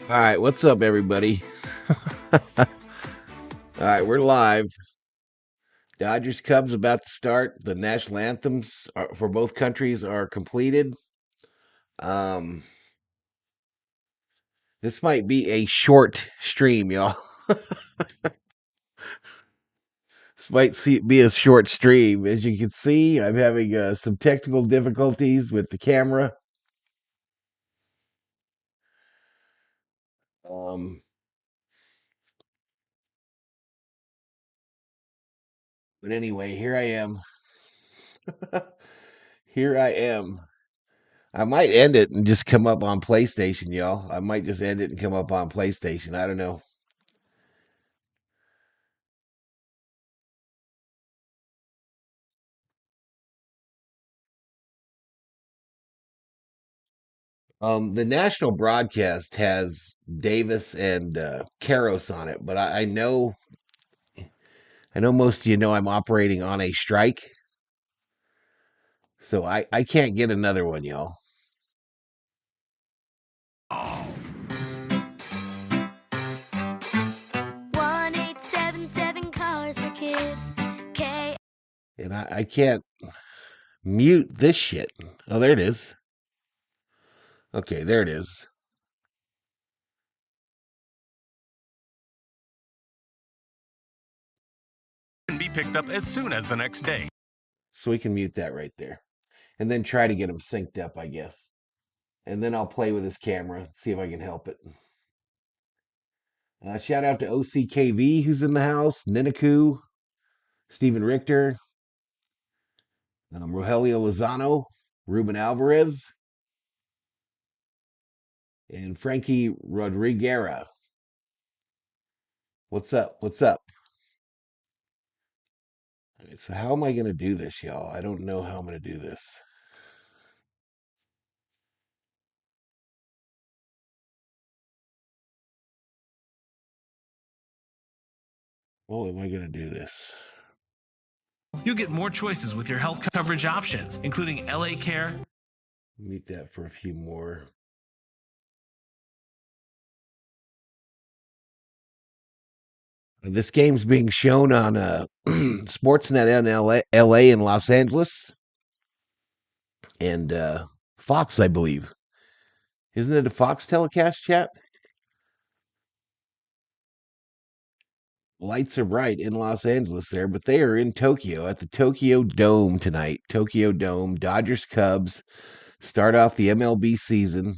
All right, what's up, everybody? All right, we're live. Dodgers Cubs about to start. The national anthems for both countries are completed. Um, this might be a short stream, y'all. This might be a short stream. As you can see, I'm having some technical difficulties with the camera. Um, but anyway, here I am. Here I am. I might end it and just come up on PlayStation, y'all. I might just end it and come up on PlayStation. I don't know. The national broadcast has Davis and Karros on it, but I know most of you know I'm operating on a strike, so I can't get another one, y'all. 1877 cars for kids. And I can't mute this shit. Oh, there it is. Okay, there it is. Can be picked up as soon as the next day. So we can mute that right there, and then try to get him synced up, I guess. And then I'll play with his camera, see if I can help it. Shout out to OCKV who's in the house, Ninaku, Stephen Richter, Rogelio Lozano, Ruben Alvarez, and Frankie Rodriguera. What's up? What's up? All right, so how am I going to do this, y'all? I don't know how I'm going to do this. How am I going to do this? You get more choices with your health coverage options, including LA Care. Mute that for a few more. This game's being shown on Sportsnet in LA and Los Angeles, and Fox, I believe. Isn't it a Fox telecast, chat? Lights are bright in Los Angeles there, but they are in Tokyo at the Tokyo Dome tonight. Tokyo Dome, Dodgers Cubs start off the MLB season,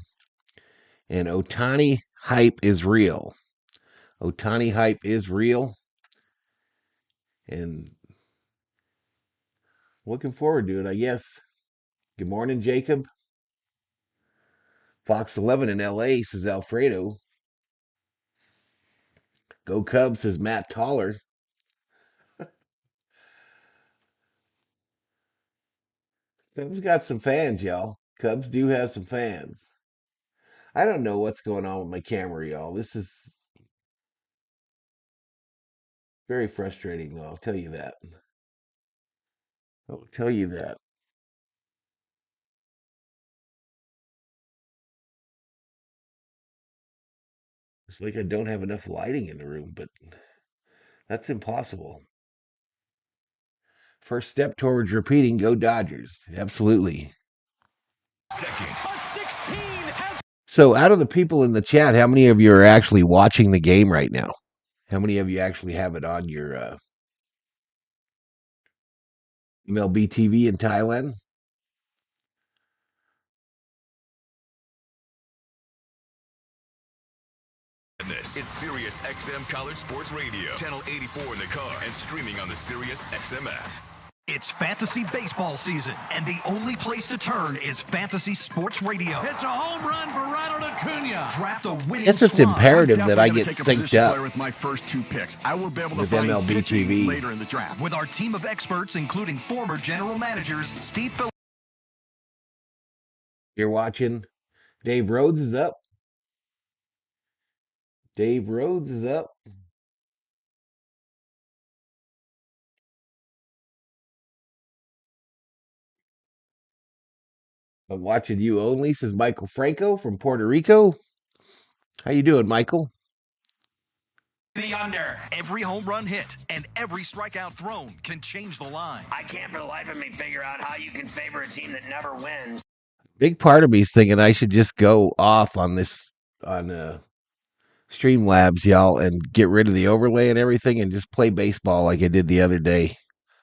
and Otani hype is real. Otani hype is real, and looking forward to it, I guess. Good morning, Jacob. Fox 11 in LA, says Alfredo. Go Cubs, says Matt Toller. Cubs got some fans, y'all. Cubs do have some fans. I don't know what's going on with my camera, y'all. This is very frustrating, though. I'll tell you that. I'll tell you that. It's like I don't have enough lighting in the room, but that's impossible. First step towards repeating, go Dodgers. Absolutely. Second. A 16 has. So, out of the people in the chat, how many of you are actually watching the game right now? How many of you actually have it on your MLB TV in Thailand? This. It's Sirius XM College Sports Radio, channel 84 in the car, and streaming on the Sirius XM app. It's fantasy baseball season, and the only place to turn is Fantasy Sports Radio. It's a home run for Ronald Acuna. Draft a winning Yes, it's squad. imperative that I Definitely get gonna take a synced position up player with my first two picks. I will be able to with find MLB pitching TV. later in the draft. With our team of experts, including former general managers Steve Phillips. You're watching. Dave Rhodes is up. Dave Rhodes is up. I'm watching you only, says Michael Franco from Puerto Rico. How you doing, Michael? The under. Every home run hit and every strikeout thrown can change the line. I can't for the life of me figure out how you can favor a team that never wins. Big part of me is thinking I should just go off on this on Streamlabs, y'all, and get rid of the overlay and everything and just play baseball like I did the other day.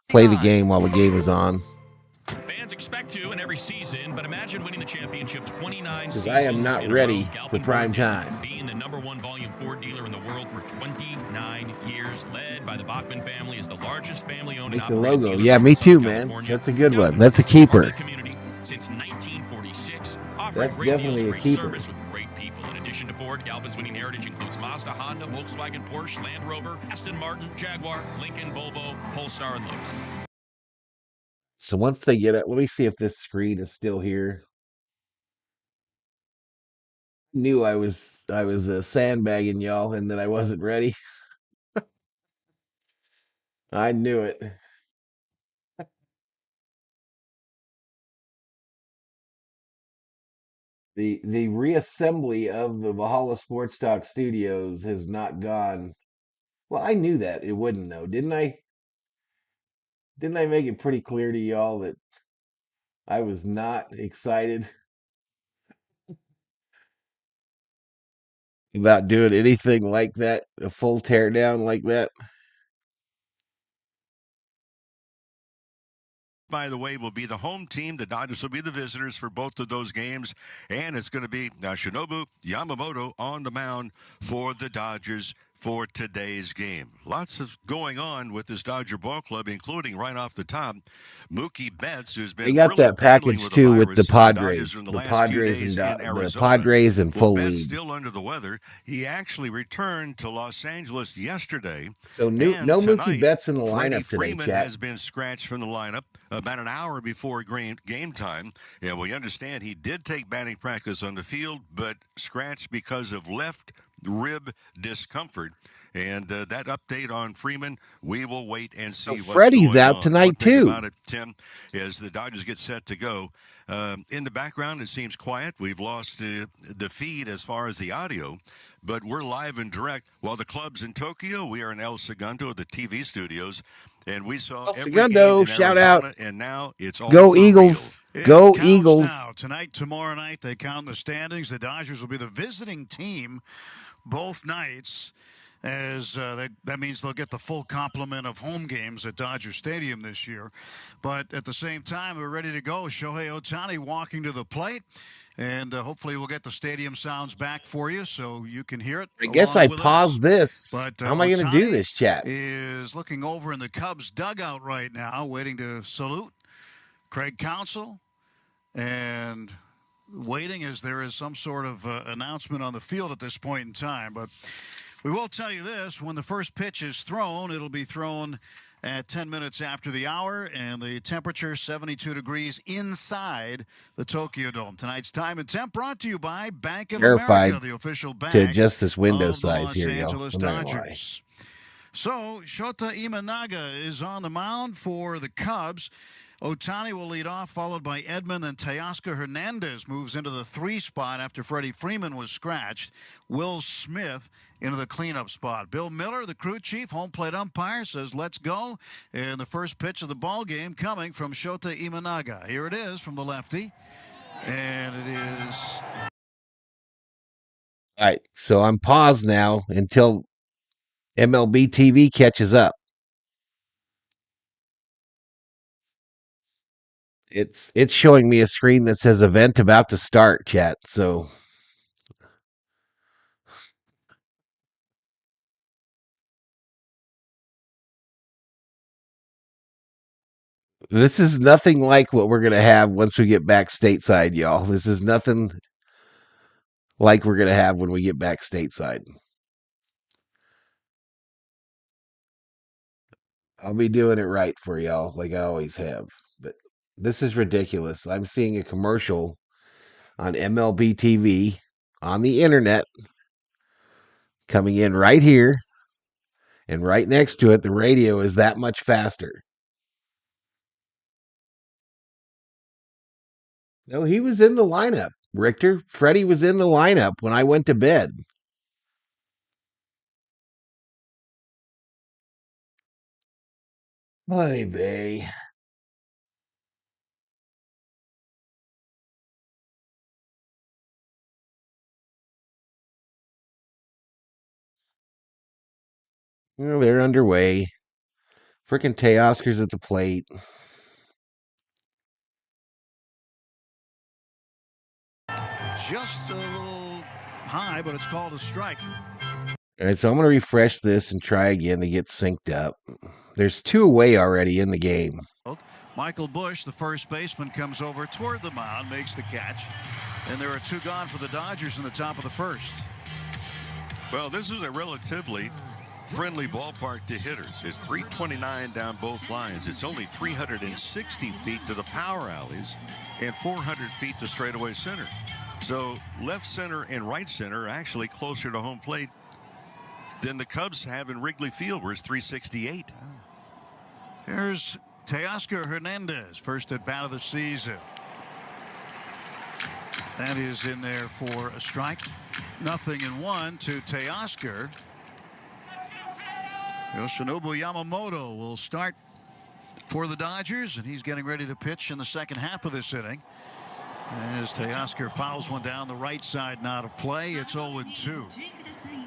Play the game while the game is on. Fans expect to in every season, but imagine winning the championship 29 Because seasons I am not in a ready row. for prime time. Being the #1 volume Ford dealer in the world for 29 years, led by the Bachman family, is the largest family-owned and Make the operated logo. dealer Yeah, in me too, Southern man. California. That's a good one. Down That's a to the heart of keeper. the community since 1946, offering That's great definitely deals, a great keeper. service with great people. In addition to Ford, Galpin's winning heritage includes Mazda, Honda, Volkswagen, Porsche, Land Rover, Aston Martin, Jaguar, Lincoln, Volvo, Polestar, and Lowe's. So once they get it, let me see if this screen is still here. Knew I was sandbagging y'all, and that I wasn't ready. I knew it. The reassembly of the Valhalla Sports Talk studios has not gone. Well, I knew that it wouldn't, though, didn't I? Didn't I make it pretty clear to y'all that I was not excited about doing anything like that, a full teardown like that? By the way, will be the home team. The Dodgers will be the visitors for both of those games. And it's going to be Shinobu Yamamoto on the mound for the Dodgers for today's game. Lots of going on with this Dodger ball club, including right off the top, Mookie Betts, who's been They got really that battling package with too the with virus the since the Dodgers Padres, are in the the last Padres few days and in the Arizona. Padres in Well, full Betts lead. still under the weather. He actually returned to Los Angeles yesterday. So no Mookie Betts in the lineup today, Freeman chat. has been scratched from the lineup about an hour before game time. And we understand he did take batting practice on the field, but scratched because of left rib discomfort. And that update on Freeman, we will wait and see what's Freddie's going out on. tonight, One thing too. about it, Tim, is the Dodgers get set to go. In the background, it seems quiet. We've lost the feed as far as the audio, but we're live and direct. While the club's in Tokyo, we are in El Segundo, the TV studios, and we saw El every Segundo, game in shout Arizona, out. and now it's all Go for Eagles. real. Go It counts Eagles. Now, tonight, tomorrow night, they count the standings. The Dodgers will be the visiting team both nights, as that means they'll get the full complement of home games at Dodger Stadium this year. But at the same time, we're ready to go. Shohei Otani walking to the plate, and hopefully we'll get the stadium sounds back for you so you can hear it. I guess I paused this. But How am I going to do this, chat? Is looking over in the Cubs dugout right now, waiting to salute Craig Counsell, and waiting as there is some sort of announcement on the field at this point in time. But we will tell you this: when the first pitch is thrown, it'll be thrown at 10 minutes after the hour, and the temperature 72 degrees inside the Tokyo Dome. Tonight's time and temp brought to you by Bank of America, the official bank to adjust this window of the size Los here, Angeles y'all. I'm not gonna lie. Dodgers. So Shota Imanaga is on the mound for the Cubs. Otani will lead off, followed by Edman, and Teoscar Hernandez moves into the 3 spot after Freddie Freeman was scratched. Will Smith into the cleanup spot. Bill Miller, the crew chief, home plate umpire, says let's go. And the first pitch of the ball game coming from Shota Imanaga. Here it is from the lefty. And it is... All right, so I'm paused now until MLB TV catches up. It's showing me a screen that says event about to start, chat. So this is nothing like what we're going to have once we get back stateside, y'all. This is nothing like we're going to have when we get back stateside. I'll be doing it right for y'all like I always have. But this is ridiculous. I'm seeing a commercial on MLB TV on the internet coming in right here, and right next to it, the radio is that much faster. No, he was in the lineup, Richter. Freddie was in the lineup when I went to bed. Hi, Bay. Well, they're underway. Frickin' Teoscar's at the plate. Just a little high, but it's called a strike. All right, so I'm going to refresh this and try again to get synced up. There's 2 away already in the game. Michael Bush, the first baseman, comes over toward the mound, makes the catch. And there are 2 gone for the Dodgers in the top of the first. Well, this is a relatively friendly ballpark to hitters. It's 329 down both lines. It's only 360 feet to the power alleys and 400 feet to straightaway center. So left center and right center are actually closer to home plate than the Cubs have in Wrigley Field, where it's 368. Here's Teoscar Hernandez, first at bat of the season. That is in there for a strike. 0-1 to Teoscar. Yoshinobu Yamamoto will start for the Dodgers, and he's getting ready to pitch in the second half of this inning. As Teoscar fouls one down the right side, not a play. It's 0-2.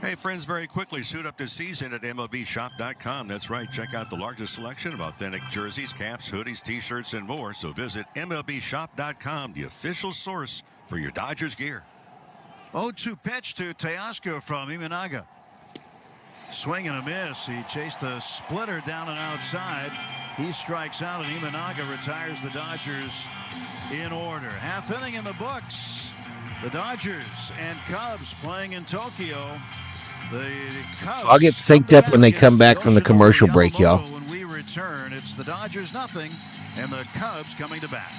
Hey, friends, very quickly, suit up this season at MLBshop.com. That's right. Check out the largest selection of authentic jerseys, caps, hoodies, T-shirts, and more. So visit MLBshop.com, the official source for your Dodgers gear. 0-2 pitch to Teoscar from Imanaga. Swing and a miss. He chased a splitter down and outside. He strikes out, and Imanaga retires the Dodgers in order. Half inning in the books. The Dodgers and Cubs playing in Tokyo. The Cubs. So I'll get synced up when they come back from the commercial break, y'all. When we return, it's the Dodgers 0 and the Cubs coming to bat.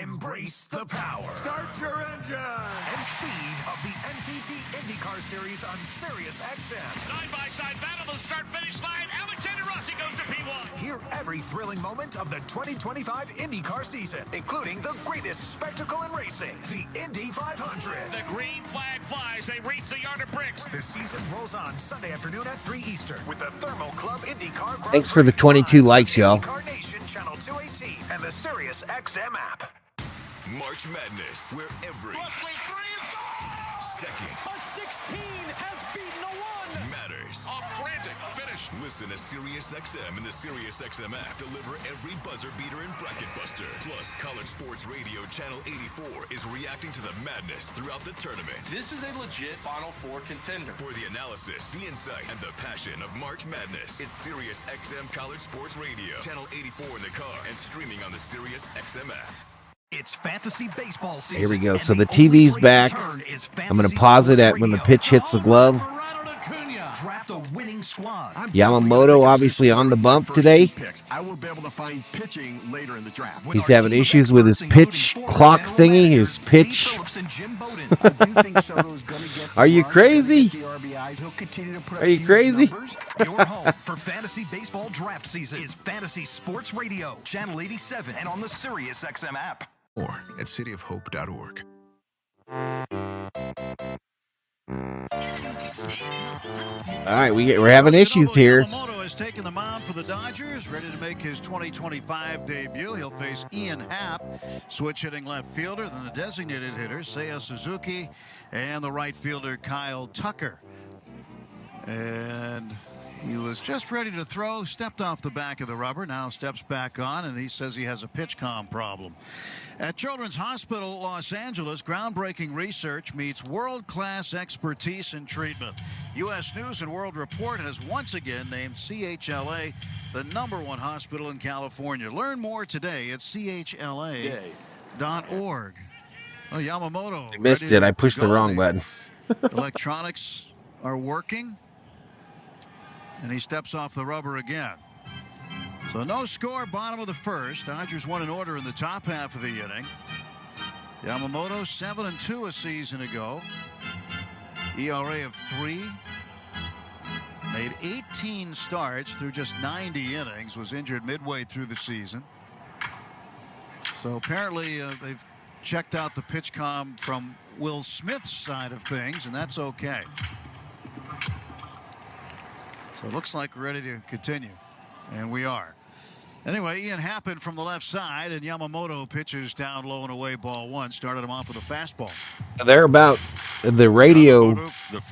Embrace the power. Start your engine. And speed of the NTT IndyCar Series on Sirius XM. Side-by-side battle, the start-finish line. Alexander Rossi goes to P1. Hear every thrilling moment of the 2025 IndyCar season, including the greatest spectacle in racing, the Indy 500. The green flag flies. They reach the yard of bricks. The season rolls on Sunday afternoon at 3 Eastern with the Thermal Club IndyCar Grand Thanks for the Prix 22 likes, y'all. IndyCar Nation Channel 218 and the Sirius XM app. March Madness, where every second A 16 has beaten a 1. matters. A frantic finish. Listen to Sirius XM and the Sirius XM app. Deliver every buzzer beater and bracket buster. Plus, College Sports Radio Channel 84 is reacting to the madness throughout the tournament. This is a legit Final Four contender. For the analysis, the insight, and the passion of March Madness, it's Sirius XM College Sports Radio, Channel 84 in the car, and streaming on the Sirius XM app. It's fantasy baseball season. Here we go. So the only TV's place back. to turn is I'm going to Fantasy pause it Sports at when the Radio. pitch hits the glove. Draft a winning squad. Yamamoto obviously on the bump today. I will be able to find pitching later in the draft. He's having issues with his pitch clock thingy, his pitch. Are you crazy? Are you crazy? Your home for fantasy baseball draft season is Fantasy Sports Radio, Channel 87, and on the Sirius XM app. Or at cityofhope.org. All right, we're having issues here. Yamamoto has taken the mound for the Dodgers, ready to make his 2025 debut. He'll face Ian Happ, switch hitting left fielder, then the designated hitter, Seiya Suzuki, and the right fielder, Kyle Tucker. And he was just ready to throw, stepped off the back of the rubber, now steps back on, and he says he has a pitch comm problem. At Children's Hospital, Los Angeles, groundbreaking research meets world-class expertise in treatment. U.S. News and World Report has once again named CHLA the #1 hospital in California. Learn more today at chla.org. Oh, Yamamoto. I missed it. I pushed the wrong button. Electronics are working. And he steps off the rubber again. So no score, bottom of the first. Dodgers won in order in the top half of the inning. Yamamoto 7-2 a season ago. ERA of 3. Made 18 starts through just 90 innings. Was injured midway through the season. So apparently they've checked out the pitch comm from Will Smith's side of things, and that's okay. So it looks like we're ready to continue. And we are. Anyway, Ian Happen from the left side, and Yamamoto pitches down low and away, ball one. Started him off with a fastball. They're about, the radio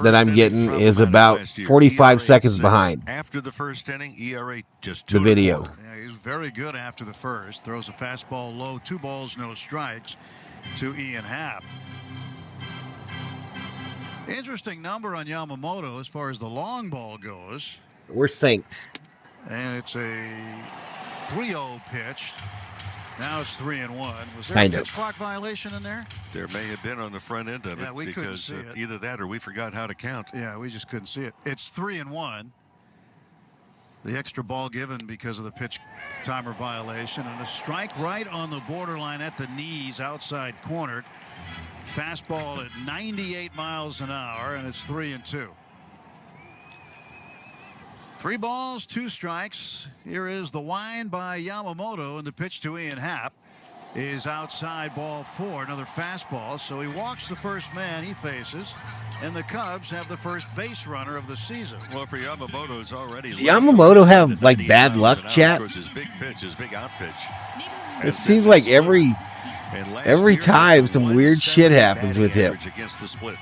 that I'm getting is about 45 seconds behind. After the first inning, ERA just 2 the video. Yeah, he's very good after the first. Throws a fastball low, 2 balls, no strikes to Ian Happ. Interesting number on Yamamoto as far as the long ball goes. We're synced. And it's a 3-0 pitch. Now it's 3-1. Was there Kind a of. pitch clock violation in there? There may have been on the front end of it we because see it. either that or we forgot how to count. Yeah, we just couldn't see it. It's 3-1. The extra ball given because of the pitch timer violation, and a strike right on the borderline at the knees, outside corner. Fastball at 98 miles an hour, and it's 3-2. 3 balls, 2 strikes. Here is the wind by Yamamoto, and the pitch to Ian Happ is outside, ball 4. Another fastball. So he walks the first man he faces, and the Cubs have the first base runner of the season. Well, for Yamamoto, it's already. Does Yamamoto have like bad luck, chat? His big pitch, his big out pitch. It seems like every time some weird shit happens with him. Against the split.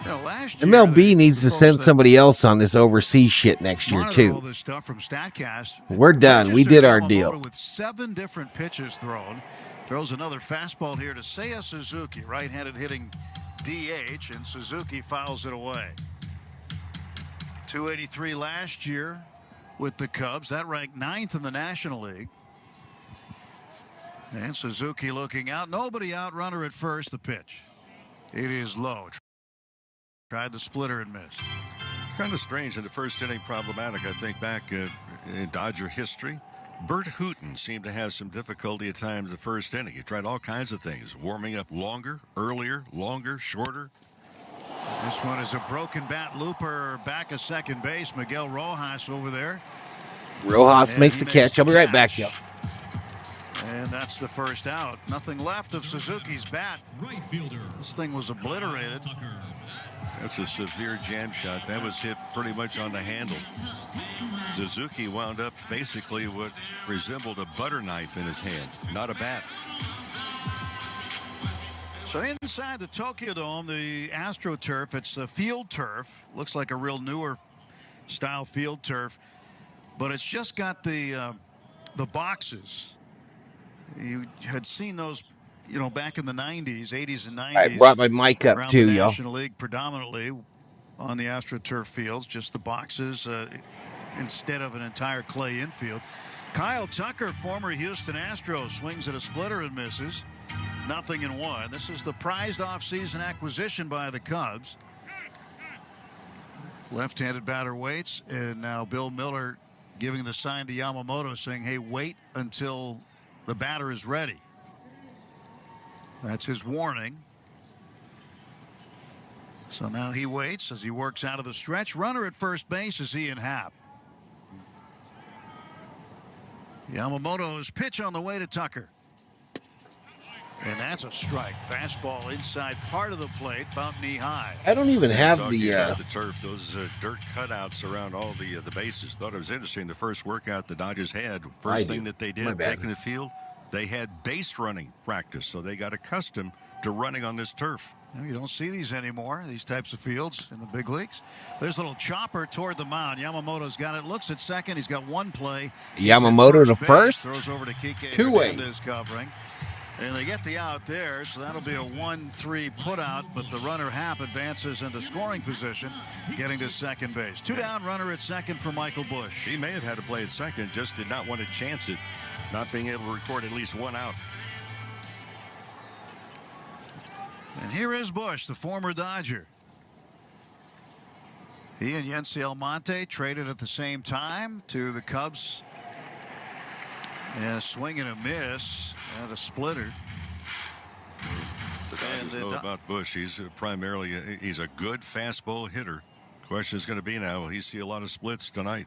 MLB needs to send somebody else on this overseas shit next year too. All this stuff from Statcast. We're done. We did our deal. With 7 different pitches thrown, throws another fastball here to Seiya Suzuki, right-handed hitting DH, and Suzuki fouls it away. 283 last year with the Cubs. That ranked 9th in the National League. And Suzuki looking out. Nobody out. Runner at first. The pitch. It is low. Tried the splitter and missed. It's kind of strange in the first inning, problematic. I think back in Dodger history, Bert Hooton seemed to have some difficulty at times the first inning. He tried all kinds of things, warming up longer, earlier, longer, shorter. This one is a broken bat looper back of second base. Miguel Rojas over there. Rojas makes the catch. I'll be right back, y'all. And that's the first out. Nothing left of Suzuki's bat. This thing was obliterated. That's a severe jam shot. That was hit pretty much on the handle. Suzuki wound up basically what resembled a butter knife in his hand, not a bat. So inside the Tokyo Dome, the AstroTurf, it's a field turf. Looks like a real newer style field turf, but it's just got the boxes. You had seen those, you know, back in the 90s, 80s and 90s. I brought my mic up too, y'all. y'all. National League predominantly on the AstroTurf fields, just the boxes instead of an entire clay infield. Kyle Tucker, former Houston Astros, swings at a splitter and misses. 0-1. This is the prized offseason acquisition by the Cubs. Left-handed batter waits, and now Bill Miller giving the sign to Yamamoto saying, hey, wait until the batter is ready. That's his warning. So now he waits as he works out of the stretch. Runner at first base is Ian Happ. Yamamoto's pitch on the way to Tucker. And that's a strike. Fastball inside part of the plate, about knee high. I don't even have the turf. Those dirt cutouts around all the bases. Thought it was interesting. The first workout the Dodgers had, first thing that they did, taking the field, they had base running practice, so they got accustomed to running on this turf. You don't see these anymore, these types of fields in the big leagues. There's a little chopper toward the mound. Yamamoto's got it. Looks at second. He's got one play. Yamamoto to first. Throws over to Kike. Two-way. Covering. And they get the out there, so that'll be a 1-3 put out, but the runner Happ advances into scoring position, getting to second base. 2 down, runner at second for Michael Busch. He may have had to play at second, just did not want to chance it, not being able to record at least 1 out. And here is Busch, the former Dodger. He and Yency Almonte traded at the same time to the Cubs. Yeah, swing and a miss and a splitter. The Dodgers know about Busch. He's primarily he's a good fastball hitter. Question is going to be now, will he see a lot of splits tonight?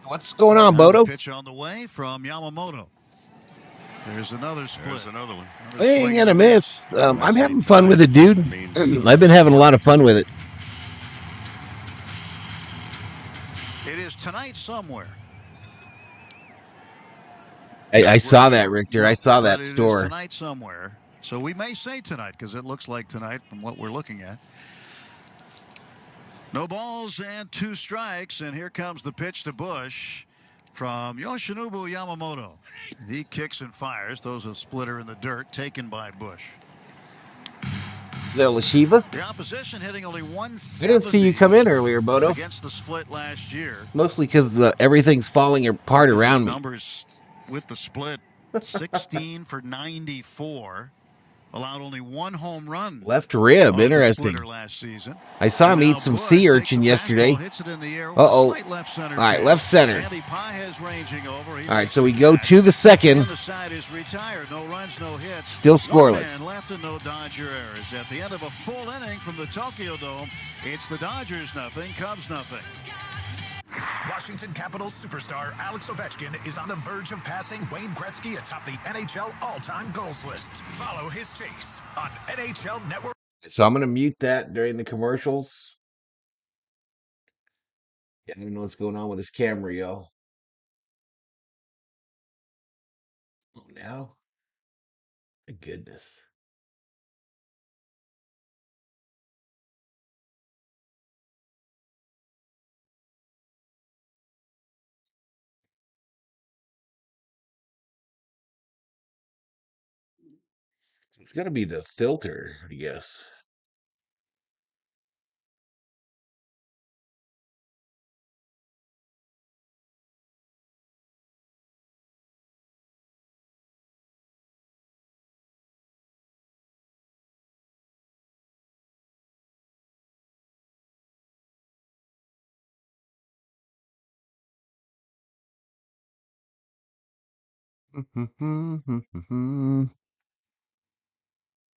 What's going on, Bodo? Pitch on the way from Yamamoto. There's another split. There's another one. I ain't gonna miss. I'm having fun with it, dude. I've been having a lot of fun with it. It is tonight somewhere. I saw that, Richter. I saw that store. Tonight somewhere. So we may say tonight because it looks like tonight from what we're looking at. No balls and 2 strikes, and here comes the pitch to Bush from Yoshinobu Yamamoto. He kicks and fires, throws a splitter in the dirt, taken by Bush. Is that Lashiva? The opposition hitting only 170. I didn't see you come in earlier, Bodo. Against the split last year. Mostly because everything's falling apart around me. Numbers with the split, 16 for 94. Allowed only 1 home run. Left rib, interesting. Last season. I saw him eat some sea urchin yesterday. Uh-oh. All right, left center. All right, so we go to the second. Still scoreless. Left and no Dodger errors. At the end of a full inning from the Tokyo Dome, it's the Dodgers nothing, Cubs nothing. Washington Capitals superstar Alex Ovechkin is on the verge of passing Wayne Gretzky atop the NHL all-time goals list. Follow his chase on NHL Network. So I'm going to mute that during the commercials. Yeah, I don't know what's going on with this camera, yo. Oh, now? My goodness. It's got to be the filter, I guess.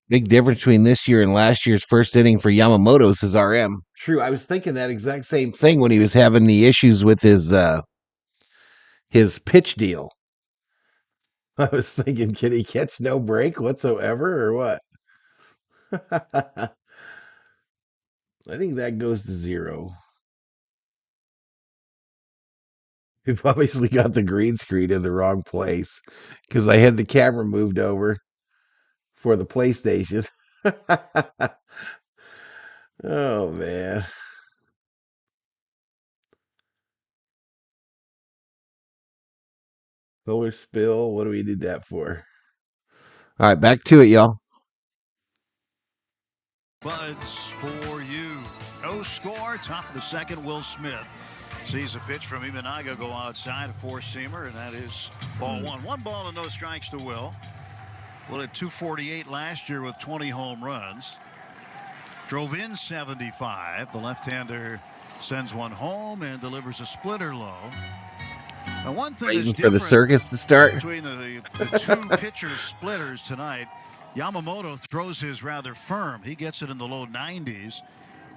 Big difference between this year and last year's first inning for Yamamoto, says RM. True, I was thinking that exact same thing when he was having the issues with his pitch deal. I was thinking, can he catch no break whatsoever or what? I think that goes to 0. We've obviously got the green screen in the wrong place because I had the camera moved over for the PlayStation. Oh, man. Filler spill. What do we need that for? All right, back to it, y'all. Buds for you. No score. Top of the second, Will Smith sees a pitch from Imanaga go outside, a four-seamer, and that is ball 1. 1 ball and no strikes to Will. Will at 248 last year with 20 home runs. Drove in 75. The left-hander sends one home and delivers a splitter low. Now, one thing waiting for the circus to start. Between the 2 pitcher splitters tonight, Yamamoto throws his rather firm. He gets it in the low 90s,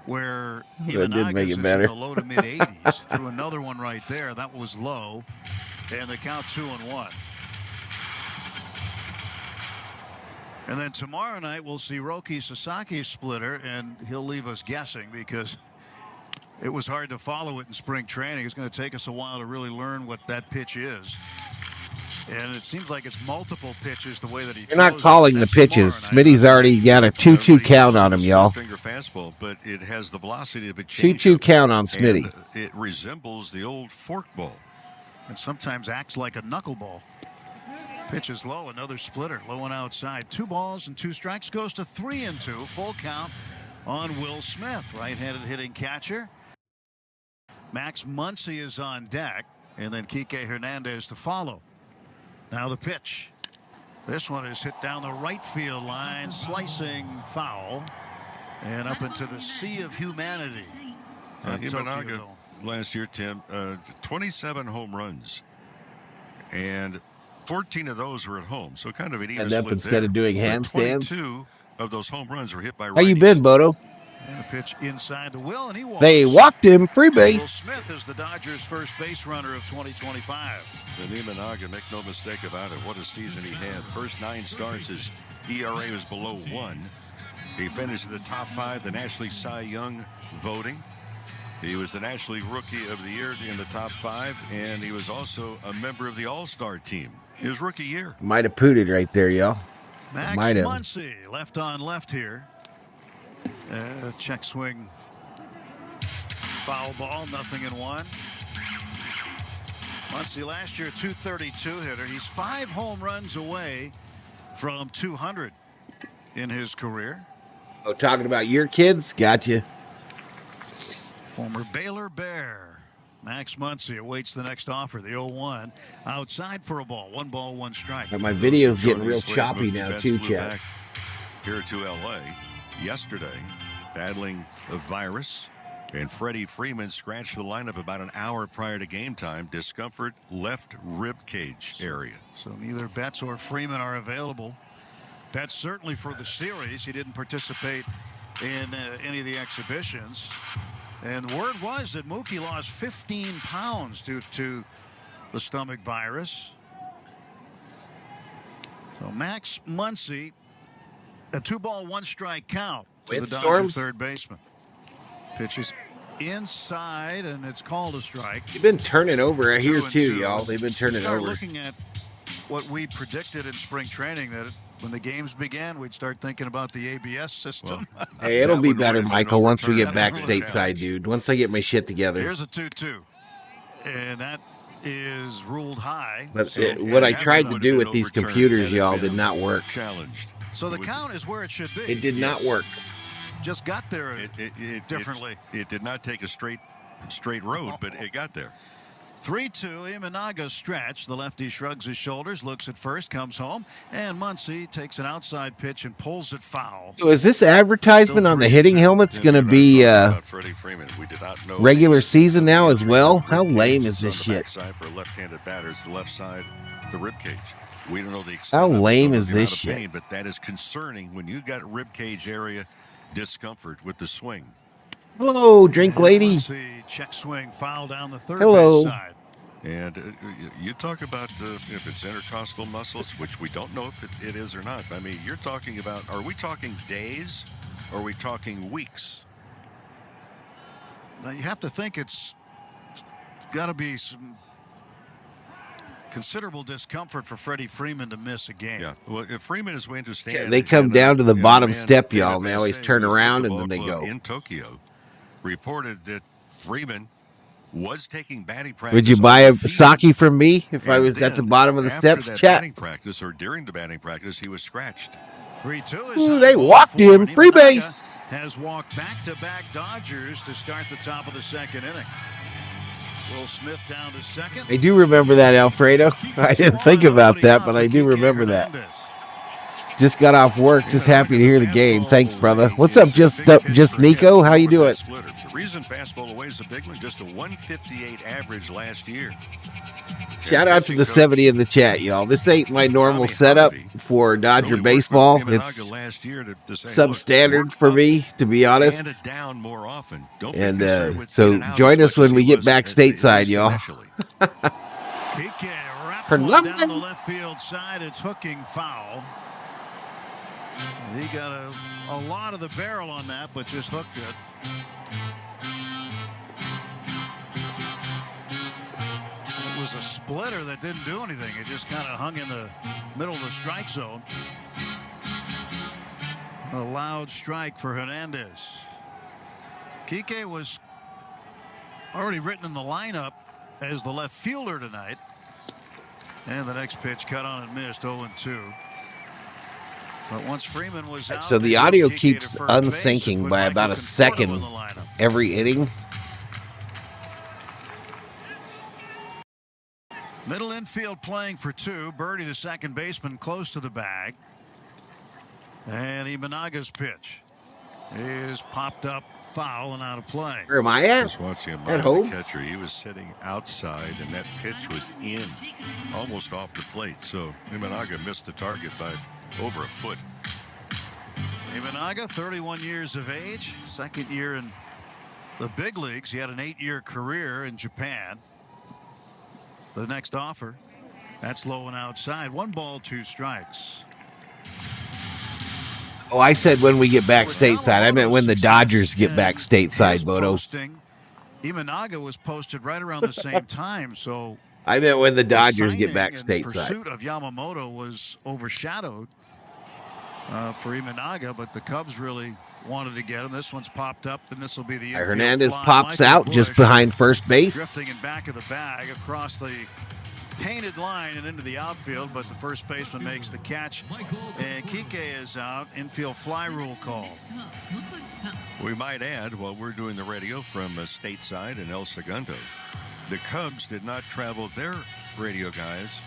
where Imanaga's is in the low to mid 80s. Threw another one right there. That was low, and the count 2-1. And then tomorrow night we'll see Roki Sasaki's splitter, and he'll leave us guessing because it was hard to follow it in spring training. It's going to take us a while to really learn what that pitch is. And it seems like it's multiple pitches the way that he. You're not calling the pitches. Smitty's already got a 2-2 count on him, y'all. Finger fastball, but it has the velocity of a change. 2-2 count on Smitty. It resembles the old forkball. And sometimes acts like a knuckleball. Pitch is low, another splitter, low and outside. 2 balls and 2 strikes, goes to 3-2. Full count on Will Smith, right-handed hitting catcher. Max Muncy is on deck, and then Kike Hernandez to follow. Now the pitch. This one is hit down the right field line, slicing foul, and up into the sea of humanity. Imanaga last year, Tim, 27 home runs, and 14 of those were at home, so kind of an even split up instead of doing handstands. 22 of those home runs were hit by righties. How you been, Bodo? And a pitch inside to Will, and he walks. They walked him, free base. Will Smith is the Dodgers' first base runner of 2025. And Imanaga, make no mistake about it, what a season he had. First 9 starts, his ERA was below 1. He finished in the top 5, the National League Cy Young voting. He was the National League Rookie of the Year in the top 5, and he was also a member of the All-Star team his rookie year. Might have pooted right there, y'all. Max Might have. Muncy, left on left here. Check swing. Foul ball, 0-1. Muncy last year, 232 hitter. He's 5 home runs away from 200 in his career. Oh, talking about your kids? Gotcha. Former Baylor Bear. Max Muncy awaits the next offer, the 0-1. Outside for a ball. 1 ball, 1 strike. My video's getting real choppy now, too, Chad. Here to L.A. yesterday, battling a virus. And Freddie Freeman scratched the lineup about an hour prior to game time. Discomfort, left rib cage area. So neither Betts or Freeman are available. That's certainly for the series. He didn't participate in any of the exhibitions. And the word was that Mookie lost 15 pounds due to the stomach virus. So Max Muncy, a 2-ball, 1 strike count to the Dodgers third baseman. Pitches inside, and it's called a strike. They've been turning over here too, y'all. They've been turning over. Looking at what we predicted in spring training, that when the games began, we'd start thinking about the ABS system. Well, hey, it'll be better, Michael, once we get back stateside, dude. Once I get my shit together. Here's a 2-2, and that is ruled high. But what I tried to do with these computers, y'all, did not work. Challenged. So the count is where it should be. It did not work. Just got there differently. It did not take a straight road, but it got there. 3-2, Imanaga stretch. The lefty shrugs his shoulders, looks at first, comes home, and Muncy takes an outside pitch and pulls it foul. So is this advertisement on the hitting helmets going to be Freddie Freeman. We did not know regular season now as well? How lame is this shit? For left-handed batters, the left side, the rib cage. We don't know the extent. How lame is this shit? Pain, but that is concerning when you got rib cage area discomfort with the swing. Hello, drink lady. Check swing foul down the third Hello. base side. And you talk about if it's intercostal muscles, which we don't know if it is or not. I mean, you're talking about, are we talking days or are we talking weeks? Now you have to think it's got to be some considerable discomfort for Freddie Freeman to miss a game. Yeah, well, if Freeman, as we understand, They come down to the bottom step, y'all. They always turn around and then they go. In Tokyo, reported that Freeman was taking batting practice. Would you buy a sake from me if I was at the bottom of the steps, chat? Batting practice or during the batting practice, he was scratched. 3-2 Ooh, they walked him. Free base. Has walked back-to-back Dodgers to start the top of the second inning. Will Smith down to second. I do remember that, Alfredo. I didn't think about that, but I do remember that. Just got off work. Just happy to hear the game. Thanks, brother. What's up, just Nico? How you doing? The reason fastball away is a big one, just a 158 average last year. Shout out to the 70 in the chat, y'all. This ain't my normal setup for Dodger baseball. It's substandard for me, to be honest. And so join us when we get back stateside, y'all. Down the left field side, it's hooking foul. He got a lot of the barrel on that, but just hooked it. It was a splitter that didn't do anything. It just kind of hung in the middle of the strike zone. A loud strike for Hernandez. Kike was already written in the lineup as the left fielder tonight. And the next pitch cut on and missed, 0-2. But once Freeman was out, so the audio keeps unsyncing by about a second every inning. Middle infield playing for 2. Birdie, the second baseman, close to the bag. And Imanaga's pitch is popped up, foul, and out of play. Where am I at? Just watching him at home. The catcher, he was sitting outside, and that pitch was in, almost off the plate. So Imanaga missed the target by over a foot. Imanaga, 31 years of age, second year in the big leagues. He had an 8-year career in Japan. The next offer, that's low and outside. 1 ball, 2 strikes. Oh, I said when we get back stateside. I meant when the Dodgers get back stateside, Bodo. Imanaga was posted right around the same time, so I meant when the Dodgers get back The stateside. pursuit of Yamamoto was overshadowed for Imanaga, but the Cubs really wanted to get him. This one's popped up, and this will be the infield Hernandez fly. pops Michael out Busch just behind first base. drifting in back of the bag across the painted line and into the outfield, but the first baseman makes the catch. And Kike is out. Infield fly rule call. We might add, while we're doing the radio from stateside in El Segundo, the Cubs did not travel their radio guys.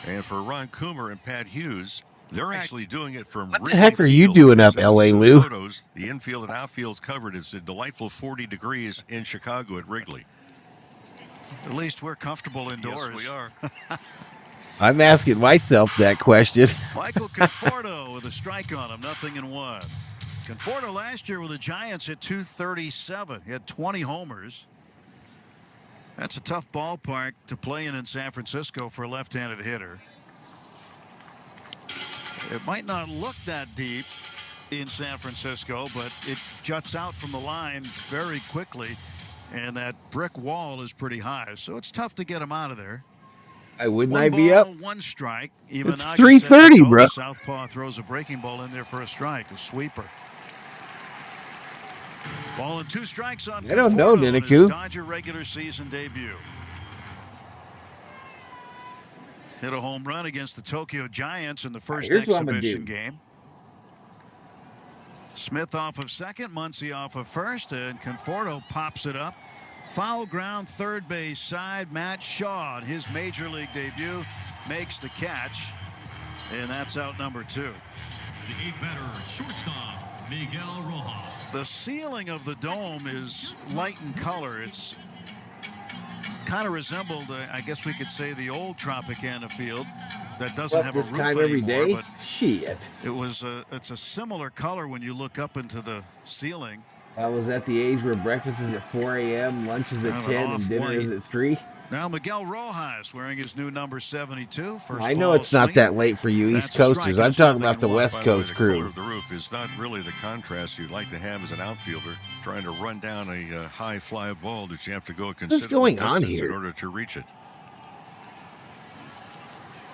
And for Ron Coomer and Pat Hughes, they're actually doing it from What the heck are you doing up, L.A., Lou? Photos, the infield and outfield's covered. It's a delightful 40 degrees in Chicago at Wrigley. At least we're comfortable indoors. Yes, we are. I'm asking myself that question. Michael Conforto with a strike on him, 0-1. Conforto last year with the Giants hit .237. He had 20 homers. That's a tough ballpark to play in San Francisco for a left-handed hitter. It might not look that deep in San Francisco, but it juts out from the line very quickly, and that brick wall is pretty high, so it's tough to get him out of there. Wouldn't I be up? One strike. It's 3:30, bro. Southpaw throws a breaking ball in there for a strike, a sweeper. Ball and 2 strikes on. I don't know, Niniku. Dodger regular season debut. Hit a home run against the Tokyo Giants in the first exhibition game. Smith off of second, Muncy off of first, and Conforto pops it up. Foul ground, third base side. Matt Shaw, in his major league debut, makes the catch, and that's out number 2. The 8-batter shortstop, Miguel Rojas. The ceiling of the dome is light in color. It's kind of resembled, I guess we could say, the old Tropicana field that doesn't have a roof time anymore. every day? But Shit. it's a similar color when you look up into the ceiling. I was at the age where breakfast is at 4 a.m., lunch is at 10, and dinner is at 3. Now Miguel Rojas wearing his new number 72. I know it's not that late for you East Coasters. I'm talking about the West Coast crew. The color of the roof is not really the contrast you'd like to have as an outfielder trying to run down a high fly ball that you have to go a considerable distance in order to reach it.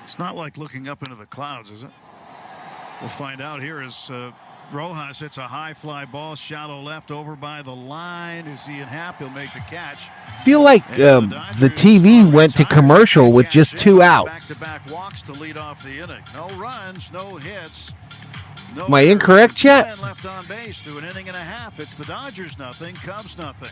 It's not like looking up into the clouds, is it? We'll find out here as Rojas hits a high fly ball, shallow left over by the line. Is he in hap? He'll make the catch. I feel like the TV went to commercial with just 2 outs. Back-to-back walks to lead off the inning. No runs, no hits. No Am I incorrect, Chet? Left on base through an inning and a half. It's the Dodgers nothing, Cubs nothing.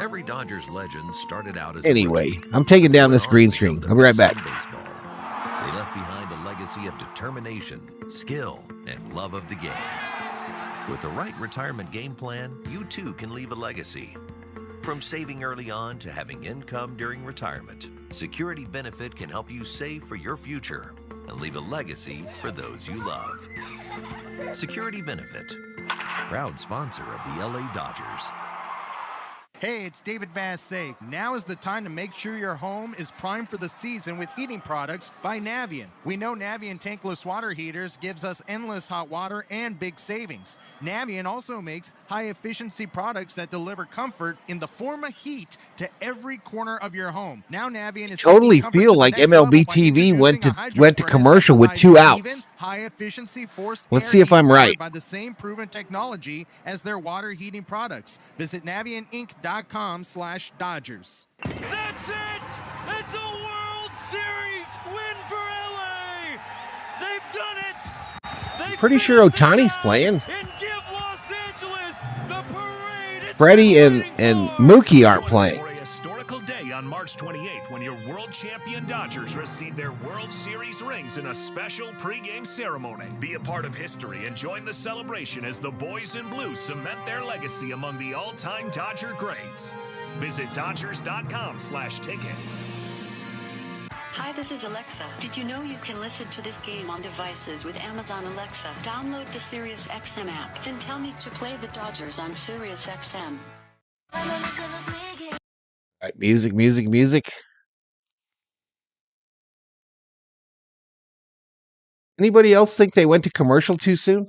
Every Dodgers legend started out as anyway. I'm taking down this green screen. I'll be right back. Baseball. They left behind a legacy of determination, skill, and love of the game. With the right retirement game plan, you too can leave a legacy. From saving early on to having income during retirement, Security Benefit can help you save for your future and leave a legacy for those you love. Security Benefit, proud sponsor of the LA Dodgers. Hey, it's David Vassay. Now is the time to make sure your home is primed for the season with heating products by Navien. We know Navien tankless water heaters gives us endless hot water and big savings. Navien also makes high-efficiency products that deliver comfort in the form of heat to every corner of your home. Now Navien is totally feel like MLB TV went to commercial with 2 outs. High-efficiency forced Let's see if I'm right. By the same proven technology as their water heating products. Visit NavienInc.com/Dodgers. That's it! It's a World Series win for LA! They've done it! Pretty sure Otani's playing. Freddie and Mookie aren't playing. For a historical day on March 28th when your world champion Dodgers receive their World Series rings in a special pregame ceremony. Be a part of history and join the celebration as the boys in blue cement their legacy among the all-time Dodger greats. Visit Dodgers.com/tickets. Hi, this is Alexa. Did you know you can listen to this game on devices with Amazon Alexa? Download the SiriusXM app, then tell me to play the Dodgers on SiriusXM. All right, music. Anybody else think they went to commercial too soon?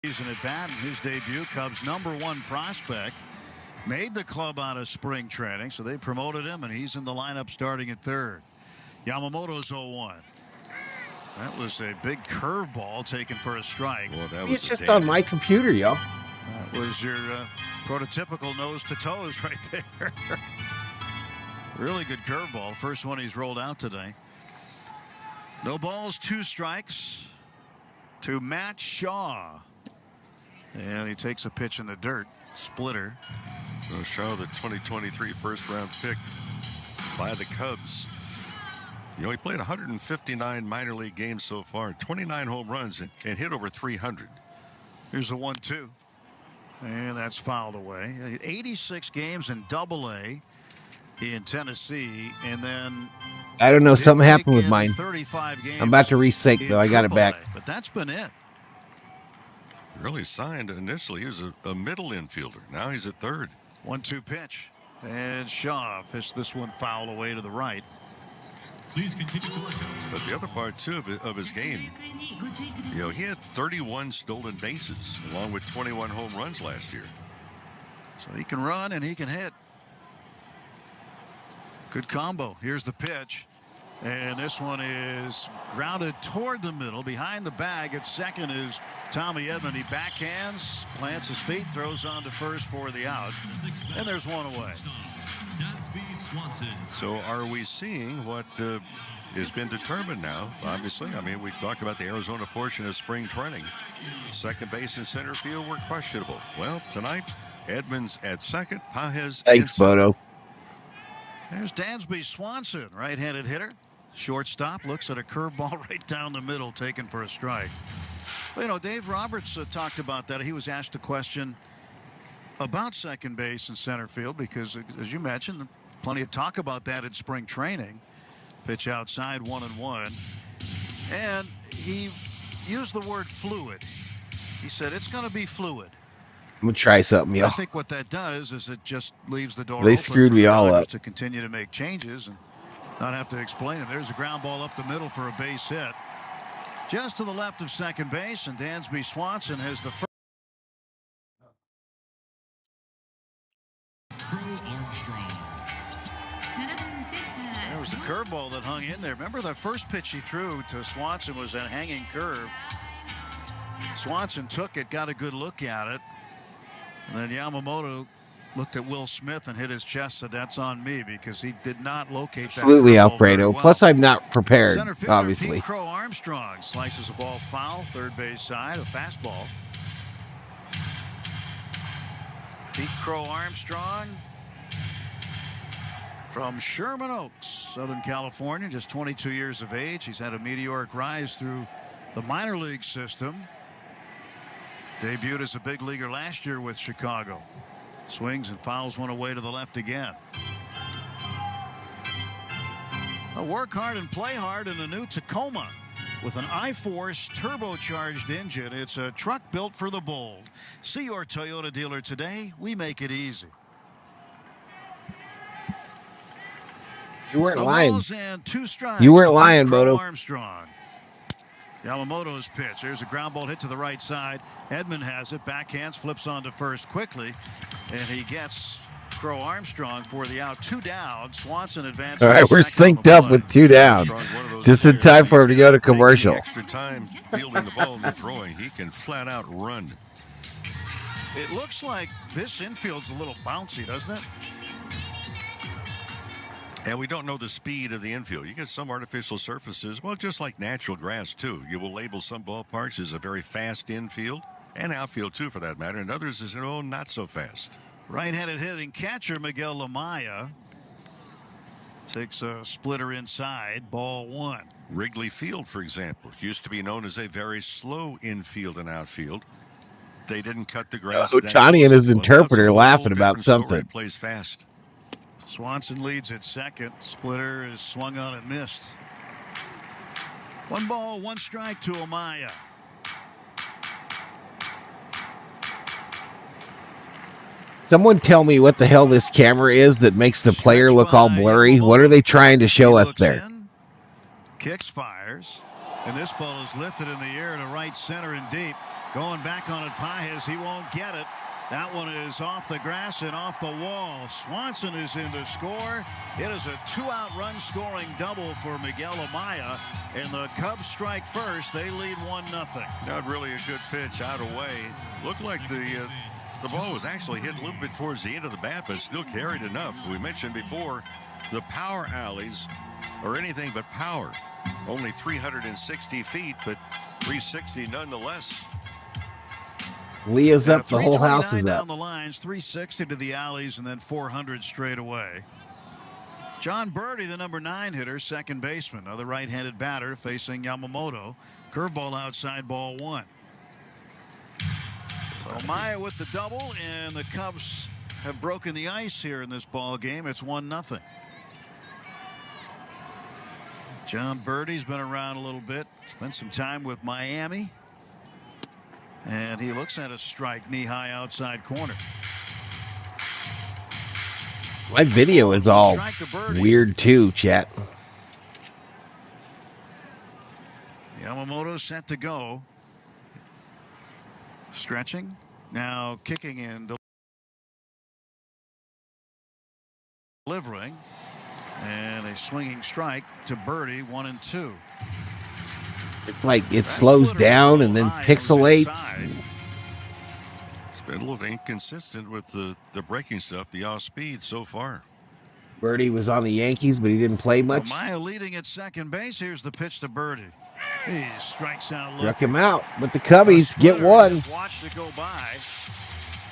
Season at bat in his debut, Cubs' #1 prospect. made the club out of spring training, so they promoted him, and he's in the lineup starting at third. Yamamoto's 0-1. That was a big curveball taken for a strike. Well, that was it's just on my computer, yo. That was your prototypical nose to toes right there. Really good curveball. First one he's rolled out today. No balls, 2 strikes to Matt Shaw. And he takes a pitch in the dirt. Splitter. So Shaw, the 2023 first-round pick by the Cubs. You know, he played 159 minor league games so far, 29 home runs, and hit over 300. Here's a 1-2. And that's fouled away. 86 games in Double-A in Tennessee, and then I don't know, something happened with mine. 35 games. I'm about to resync, though. I got it back. But that's been it. Really signed initially. He was a middle infielder. Now he's at third. 1-2 pitch. And Shaw fished this one foul away to the right. Please continue to work out. But the other part, too, of his game, you know, he had 31 stolen bases along with 21 home runs last year. So he can run and he can hit. Good combo. Here's the pitch. And this one is grounded toward the middle. Behind the bag at second is Tommy Edman. He backhands, plants his feet, throws on to first for the out. And there's one away. So are we seeing what has been determined now? Obviously, I mean, we talked about the Arizona portion of spring training. Second base and center field were questionable. Well, tonight, Edmonds at second, Pages. Thanks, Bodo. There's Dansby Swanson, right-handed hitter. Shortstop looks at a curveball right down the middle, taken for a strike. Well, you know, Dave Roberts talked about that. He was asked a question about second base and center field because, as you mentioned, plenty of talk about that in spring training. Pitch outside, 1-1. And he used the word fluid. He said it's going to be fluid. I'm gonna try something, yo. I think what that does is it just leaves the door They open screwed for me the all Dodgers up. to continue to make changes and not have to explain it. There's a ground ball up the middle for a base hit. Just to the left of second base, and Dansby Swanson has the first. There was a curveball that hung in there. Remember the first pitch he threw to Swanson was that hanging curve. Swanson took it, got a good look at it. And then Yamamoto looked at Will Smith and hit his chest, said that's on me because he did not locate that. Absolutely, Alfredo. Well. Plus, I'm not prepared, Center fielder, obviously. Pete Crow Armstrong slices a ball foul, third base side, a fastball. Pete Crow Armstrong from Sherman Oaks, Southern California, just 22 years of age. He's had a meteoric rise through the minor league system. Debuted as a big leaguer last year with Chicago. Swings and fouls one away to the left again. Work hard and play hard in a new Tacoma with an iForce turbocharged engine. It's a truck built for the bold. See your Toyota dealer today. We make it easy. You weren't lying. And 2 strikes. You weren't lying, Bodo. Armstrong. Yamamoto's pitch. There's a ground ball hit to the right side. Edman has it. Backhands, flips on to first quickly. And he gets Crow Armstrong for the out. 2 down. Swanson advances. All right, we're synced up with 2 down. Just in time for him to go to commercial. Extra time fielding the ball and then throwing. He can flat out run. It looks like this infield's a little bouncy, doesn't it? And we don't know the speed of the infield. You get some artificial surfaces, well, just like natural grass, too. You will label some ballparks as a very fast infield, and outfield, too, for that matter, and others as, not so fast. Right-handed hitting catcher Miguel Amaya takes a splitter inside, ball 1. Wrigley Field, for example, used to be known as a very slow infield and outfield. They didn't cut the grass. Otani and his interpreter laughing about something. Plays fast. Swanson leads at second. Splitter is swung on and missed. 1 ball, 1 strike to Amaya. Someone tell me what the hell this camera is that makes the player look all blurry. What are they trying to show us there? In, kicks, fires, and this ball is lifted in the air to right center and deep. Going back on it, Pages. He won't get it. That one is off the grass and off the wall. Swanson is in to score. It is a two-out run-scoring double for Miguel Amaya, and the Cubs strike first. They lead 1-0. Not really a good pitch out away. Looked like the ball was actually hit a little bit towards the end of the bat, but still carried enough. We mentioned before the power alleys are anything but power. Only 360 feet, but 360 nonetheless. Leah's up, the whole house is down up. the lines, 360 to the alleys, and then 400 straight away. John Birdie, the number 9 hitter, second baseman, another right-handed batter facing Yamamoto. Curveball outside, ball 1. So Maya with the double, and the Cubs have broken the ice here in this ball game. It's 1-0. John Birdie's been around a little bit, spent some time with Miami. And he looks at a strike knee-high outside corner. My video is all weird too, chat. Yamamoto set to go. Stretching. Now kicking and delivering. And a swinging strike to Birdie, 1-2. It's like it slows down and then pixelates. It's been a little inconsistent with the breaking stuff, the off speed so far. Birdie was on the Yankees, but he didn't play much. Maya leading at second base. Here's the pitch to Birdie. He strikes out. Struck him out, but the Cubbies get one. Watched it go by.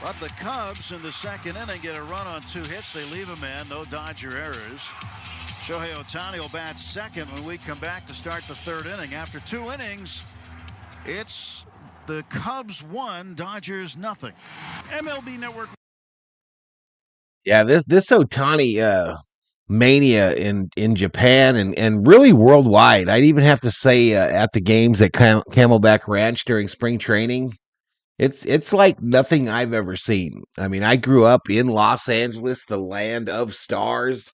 But the Cubs in the second inning get a run on 2 hits. They leave a man. No Dodger errors. Shohei Otani will bat second when we come back to start the third inning. After 2 innings, it's the Cubs 1, Dodgers 0. MLB Network. Yeah, this Otani mania in Japan and really worldwide. I'd even have to say at the games at Camelback Ranch during spring training, it's like nothing I've ever seen. I mean, I grew up in Los Angeles, the land of stars.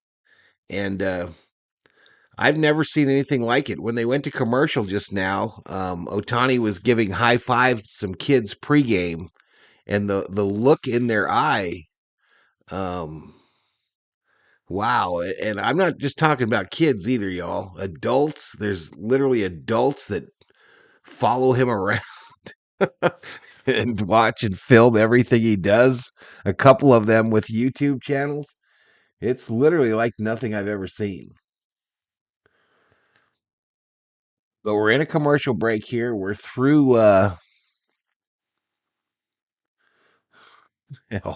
And I've never seen anything like it. When they went to commercial just now, Otani was giving high fives to some kids pregame, and the look in their eye, wow. And I'm not just talking about kids either, y'all. Adults, there's literally adults that follow him around and watch and film everything he does. A couple of them with YouTube channels. It's literally like nothing I've ever seen. But we're in a commercial break here. We're through hell,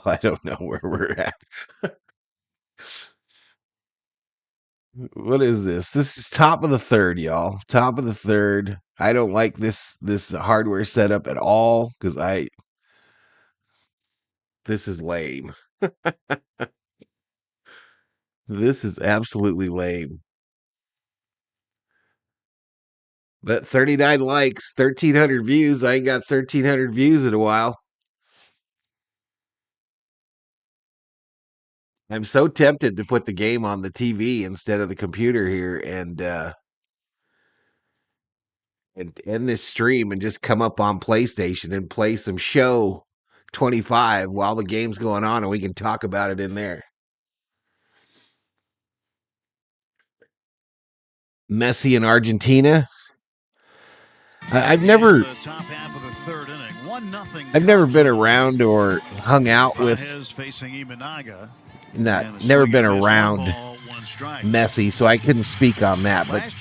I don't know where we're at. What is this? This is top of the third, y'all. Top of the third. I don't like this hardware setup at all because this is lame. This is absolutely lame. But 39 likes, 1,300 views. I ain't got 1,300 views in a while. I'm so tempted to put the game on the TV instead of the computer here and end this stream and just come up on PlayStation and play some Show 25 while the game's going on and we can talk about it in there. Messi in Argentina. I've never been around or hung out with. Never been around Messi, so I couldn't speak on that. But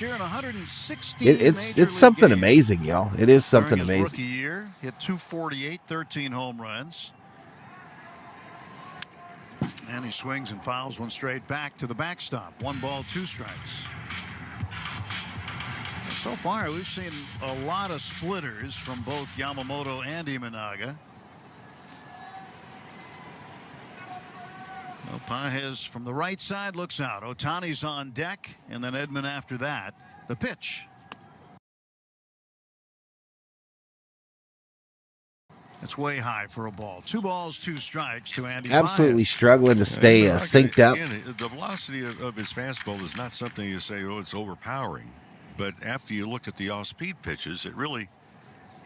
it's something amazing, y'all. It is something amazing. Rookie year, hit 248, 13 home runs. And he swings and fouls one straight back to the backstop. 1 ball, 2 strikes. So far, we've seen a lot of splitters from both Yamamoto and Imanaga. Well, Pages from the right side looks out. Otani's on deck, and then Edman after that. The pitch. It's way high for a ball. 2 balls, 2 strikes to Andy. Absolutely struggling to stay synced up. Again, the velocity of his fastball is not something you say, oh, it's overpowering. But after you look at the off-speed pitches, it really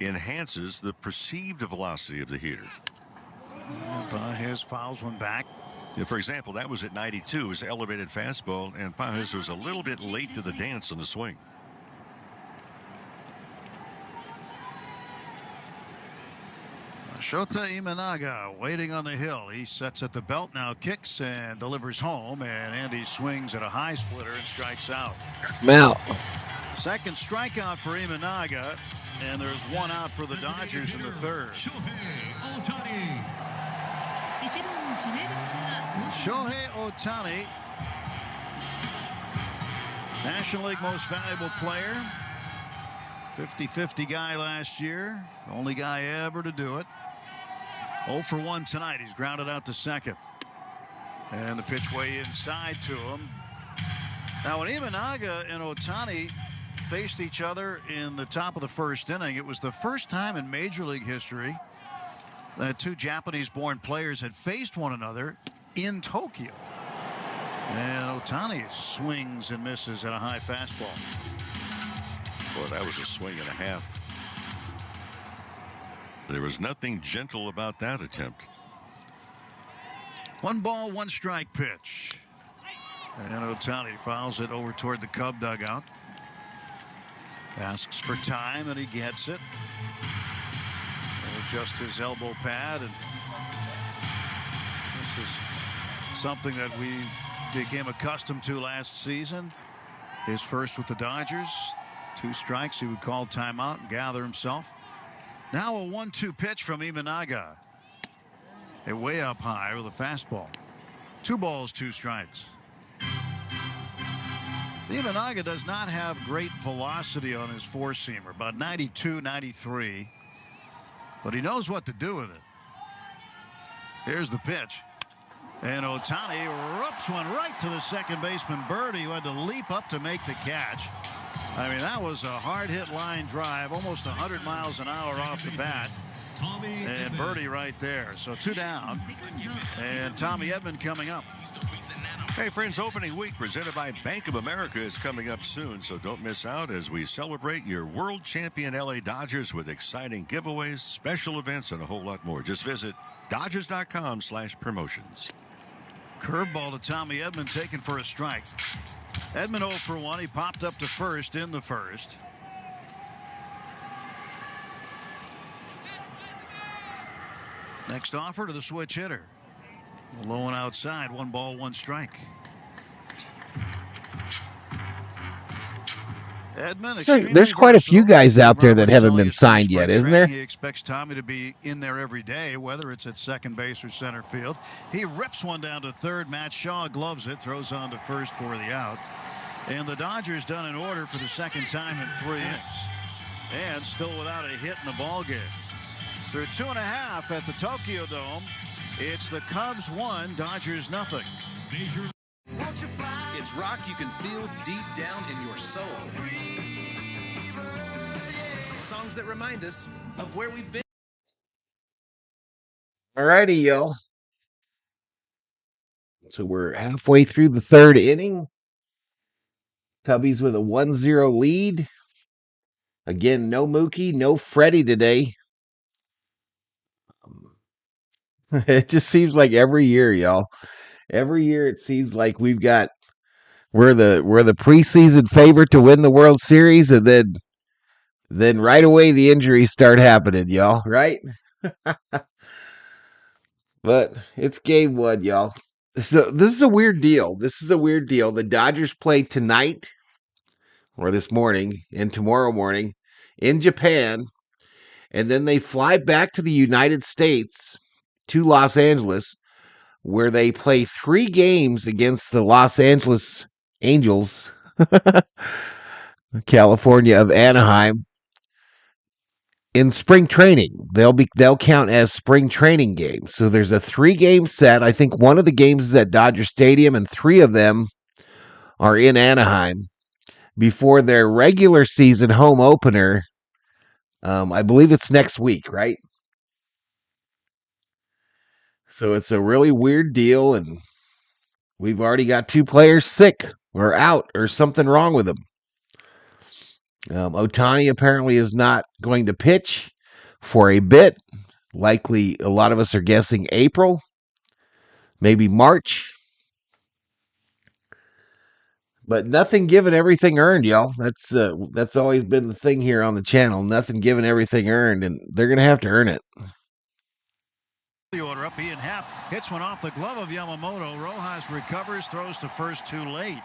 enhances the perceived velocity of the hitter. Pages fouls one back. Yeah, for example, that was at 92, his elevated fastball, and Pages was a little bit late to the dance on the swing. Shota Imanaga waiting on the hill. He sets at the belt, now kicks and delivers home, and Andy swings at a high splitter and strikes out. Out. Second strikeout for Imanaga, and there's one out for the Dodgers in the third. Shohei Otani, National League Most Valuable Player, 50-50 guy last year, the only guy ever to do it. 0 for 1 tonight. He's grounded out to second. And the pitch way inside to him. Now, when Imanaga and Otani faced each other in the top of the first inning, it was the first time in Major League history that two Japanese-born players had faced one another in Tokyo. And Otani swings and misses at a high fastball. Boy, that was a swing and a half. There was nothing gentle about that attempt. 1 ball, 1 strike pitch. And Otani fouls it over toward the Cub dugout. Asks for time, and he gets it. Adjusts his elbow pad, and this is something that we became accustomed to last season. His first with the Dodgers. 2 strikes, he would call timeout and gather himself. Now a 1-2 pitch from Imanaga. Way up high with a fastball. 2 balls, 2 strikes. Imanaga does not have great velocity on his four-seamer, about 92, 93. But he knows what to do with it. Here's the pitch. And Otani rips one right to the second baseman, Birdie, who had to leap up to make the catch. I mean, that was a hard-hit line drive, almost 100 miles an hour off the bat. And Birdie right there. So 2 down. And Tommy Edman coming up. Hey, friends, opening week presented by Bank of America is coming up soon, so don't miss out as we celebrate your world champion LA Dodgers with exciting giveaways, special events, and a whole lot more. Just visit Dodgers.com/promotions. Curveball to Tommy Edman, taken for a strike. Edman 0 for 1. He popped up to first in the first. Next offer to the switch hitter. Low and outside. 1 ball, 1 strike. Edman, So there's quite a few guys out there that haven't been signed yet, isn't there? He expects Tommy to be in there every day, whether it's at second base or center field. He rips one down to third. Matt Shaw gloves it, throws on to first for the out. And the Dodgers done in order for the second time in 3 innings. And still without a hit in the ballgame. Through 2.5 at the Tokyo Dome, it's the Cubs 1, Dodgers nothing. It's rock you can feel deep down in your soul. Songs that remind us of where we've been. All righty, y'all. So we're halfway through the 3rd inning. Cubbies with a 1-0 lead. Again, no Mookie, no Freddie today. It just seems like every year, y'all. Every year it seems like we're the preseason favorite to win the World Series, and then right away the injuries start happening, y'all, right? But it's game 1, y'all. So this is a weird deal. The Dodgers play tonight, or this morning, and tomorrow morning in Japan, and then they fly back to the United States, to Los Angeles, where they play 3 games against the Los Angeles Angels, California of Anaheim, in spring training. They'll count as spring training games. So there's a 3-game set. I think one of the games is at Dodger Stadium, and 3 of them are in Anaheim before their regular season home opener. I believe it's next week, right? So it's a really weird deal, and we've already got 2 players sick or out or something wrong with them. Otani apparently is not going to pitch for a bit. Likely, a lot of us are guessing April, maybe March. But nothing given, everything earned, y'all. That's always been the thing here on the channel. Nothing given, everything earned, and they're going to have to earn it. The order up. Ian Happ hits one off the glove of Yamamoto. Rojas recovers, throws to first too late.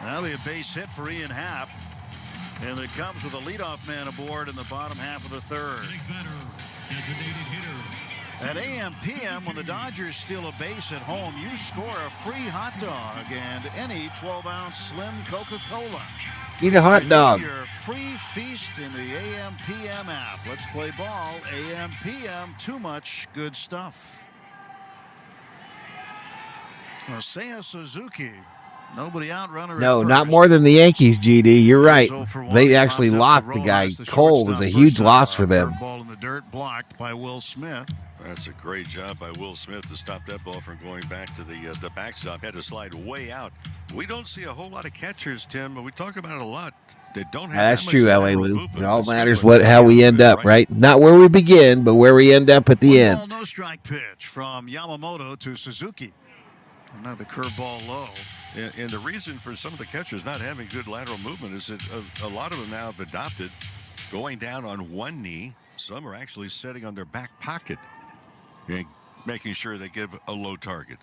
That'll be a base hit for Ian Happ. And it comes with a leadoff man aboard in the bottom half of the third. At AM PM, when the Dodgers steal a base at home, you score a free hot dog and any 12-ounce slim Coca-Cola. Eat a hot dog. Your free feast in the AM PM app. Let's play ball. AM PM. Too much good stuff. Seiya Suzuki. Nobody out, runner. No, not more than the Yankees, GD. You're right. They actually lost the guy. Cole was a huge loss for them. Ball in the dirt, blocked by Will Smith. That's a great job by Will Smith to stop that ball from going back to the backstop. Had to slide way out. We don't see a whole lot of catchers, Tim, but we talk about it a lot. They don't have That's that true, much LA Lou. movement. It all matters how we end up, right? Not where we begin, but where we end up at the end. No strike pitch from Yamamoto to Suzuki. Another curveball low. And the reason for some of the catchers not having good lateral movement is that a lot of them now have adopted going down on one knee. Some are actually sitting on their back pocket and making sure they give a low target.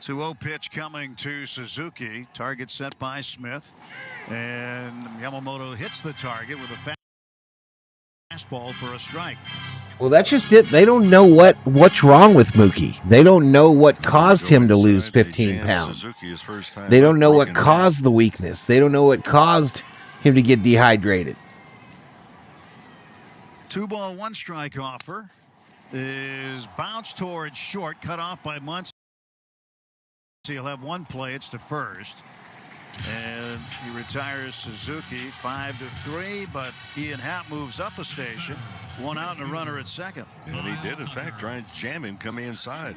2-0 pitch coming to Suzuki. Target set by Smith. And Yamamoto hits the target with a fastball for a strike. Well, that's just it. They don't know what's wrong with Mookie. They don't know what caused him to lose 15 pounds. They don't know what caused the weakness. They don't know what caused him to get dehydrated. 2-ball, 1-strike offer is bounced towards short, cut off by Muncy. He'll have one play. It's to first. And he retires Suzuki 5-3, but Ian Happ moves up a station. One out and a runner at second. And he did, in fact, try and jam him coming inside.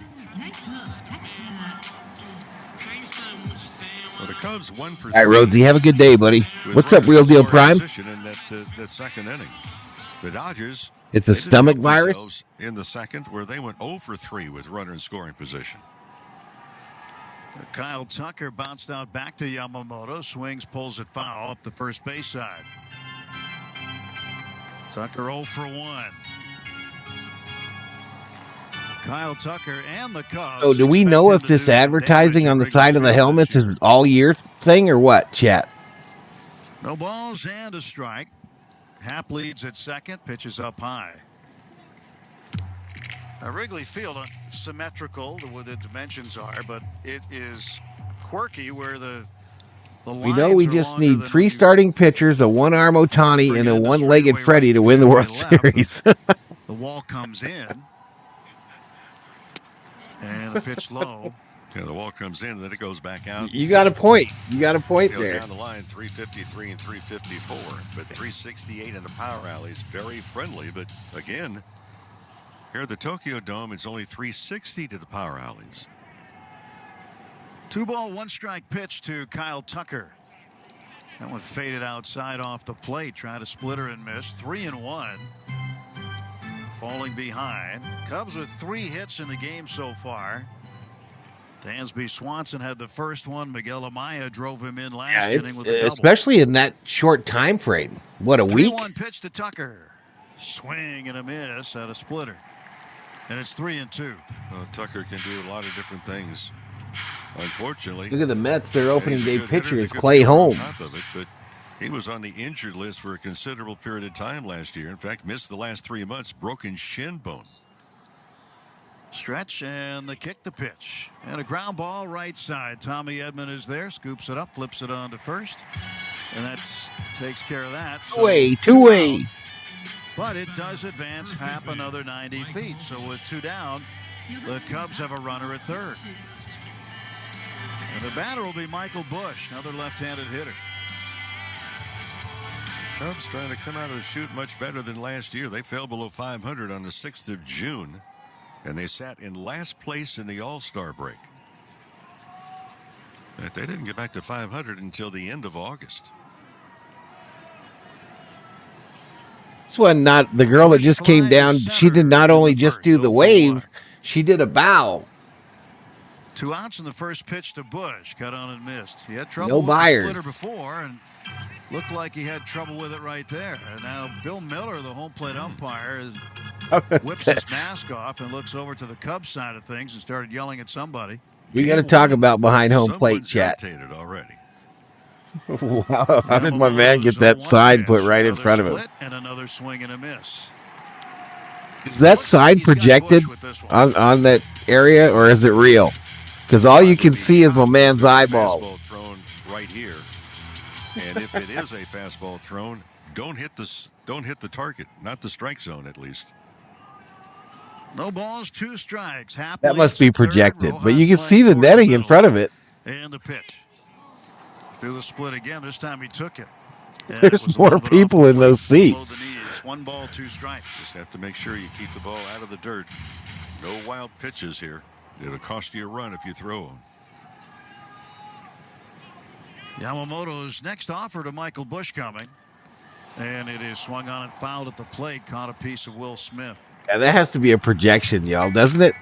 Well, the Cubs 1 for 3. All right, Rhodesy, have a good day, buddy. What's up, Real Deal Prime? In that second inning. The Dodgers. It's the stomach virus. In the second, where they went 0 for 3 with runner in scoring position. Kyle Tucker bounced out back to Yamamoto. Swings, pulls it foul up the first base side. Tucker 0 for 1. Kyle Tucker and the Cubs. Oh, do we know if this advertising on the side of the helmets is all year thing or what, chat? No balls and a strike. Happ leads at second. Pitches up high. Wrigley Field, symmetrical the way the dimensions are, but it is quirky where the we know we just need 3 starting pitchers, a one-arm Otani, and a one-legged Freddie to win the World Series. The wall comes in, and the pitch low. Yeah, the wall comes in, and then it goes back out. You got a point. You got a point there. Down the line, 353 and 354, but 368 in the power alleys, very friendly. But again, here at the Tokyo Dome, it's only 360 to the power alleys. 2-ball, 1-strike pitch to Kyle Tucker. That one faded outside off the plate. Tried a splitter and missed. 3-1. Falling behind. Cubs with 3 hits in the game so far. Dansby Swanson had the first one. Miguel Amaya drove him in last inning with a double. Especially in that short time frame. What, a week? 3-1 pitch to Tucker. Swing and a miss at a splitter. And it's 3-2. Well, Tucker can do a lot of different things. Unfortunately, look at the Mets. Their opening day pitcher is Clay Holmes. But he was on the injured list for a considerable period of time last year. In fact, missed the last 3 months. Broken shin bone. Stretch and the kick to pitch. And a ground ball right side. Tommy Edman is there. Scoops it up. Flips it on to first. And that takes care of that. Two-way. But it does advance Happ another 90 feet. So with 2 down, the Cubs have a runner at third. And the batter will be Michael Busch, another left-handed hitter. Cubs trying to come out of the chute much better than last year. They fell below 500 on the 6th of June. And they sat in last place in the All-Star break. But they didn't get back to 500 until the end of August. This one, not the girl that just came down. She did not only just do the wave, she did a bow. 2 outs in the first pitch to Bush. Cut on and missed. He had trouble No with buyers. the splitter before and looked like he had trouble with it right there. And now Bill Miller, the home plate umpire, whips his mask off and looks over to the Cubs side of things and started yelling at somebody. We got to talk about behind home plate chat. Already. Wow, how did my man get that sign put right in front of him? And another swing and a miss. Is that sign projected on that area, or is it real? Because all you can see is my man's eyeballs. Thrown right here, and if it is a fastball thrown, don't hit the target, not the strike zone at least. No balls, 2 strikes. That must be projected, but you can see the netting in front of it. And the pitch. Through the split again. This time he took it. There's more people in those seats. 1 ball, 2 strikes. Just have to make sure you keep the ball out of the dirt. No wild pitches here. It'll cost you a run if you throw them. Yamamoto's next offer to Michael Bush coming. And it is swung on and fouled at the plate. Caught a piece of Will Smith. Yeah, that has to be a projection, y'all, doesn't it?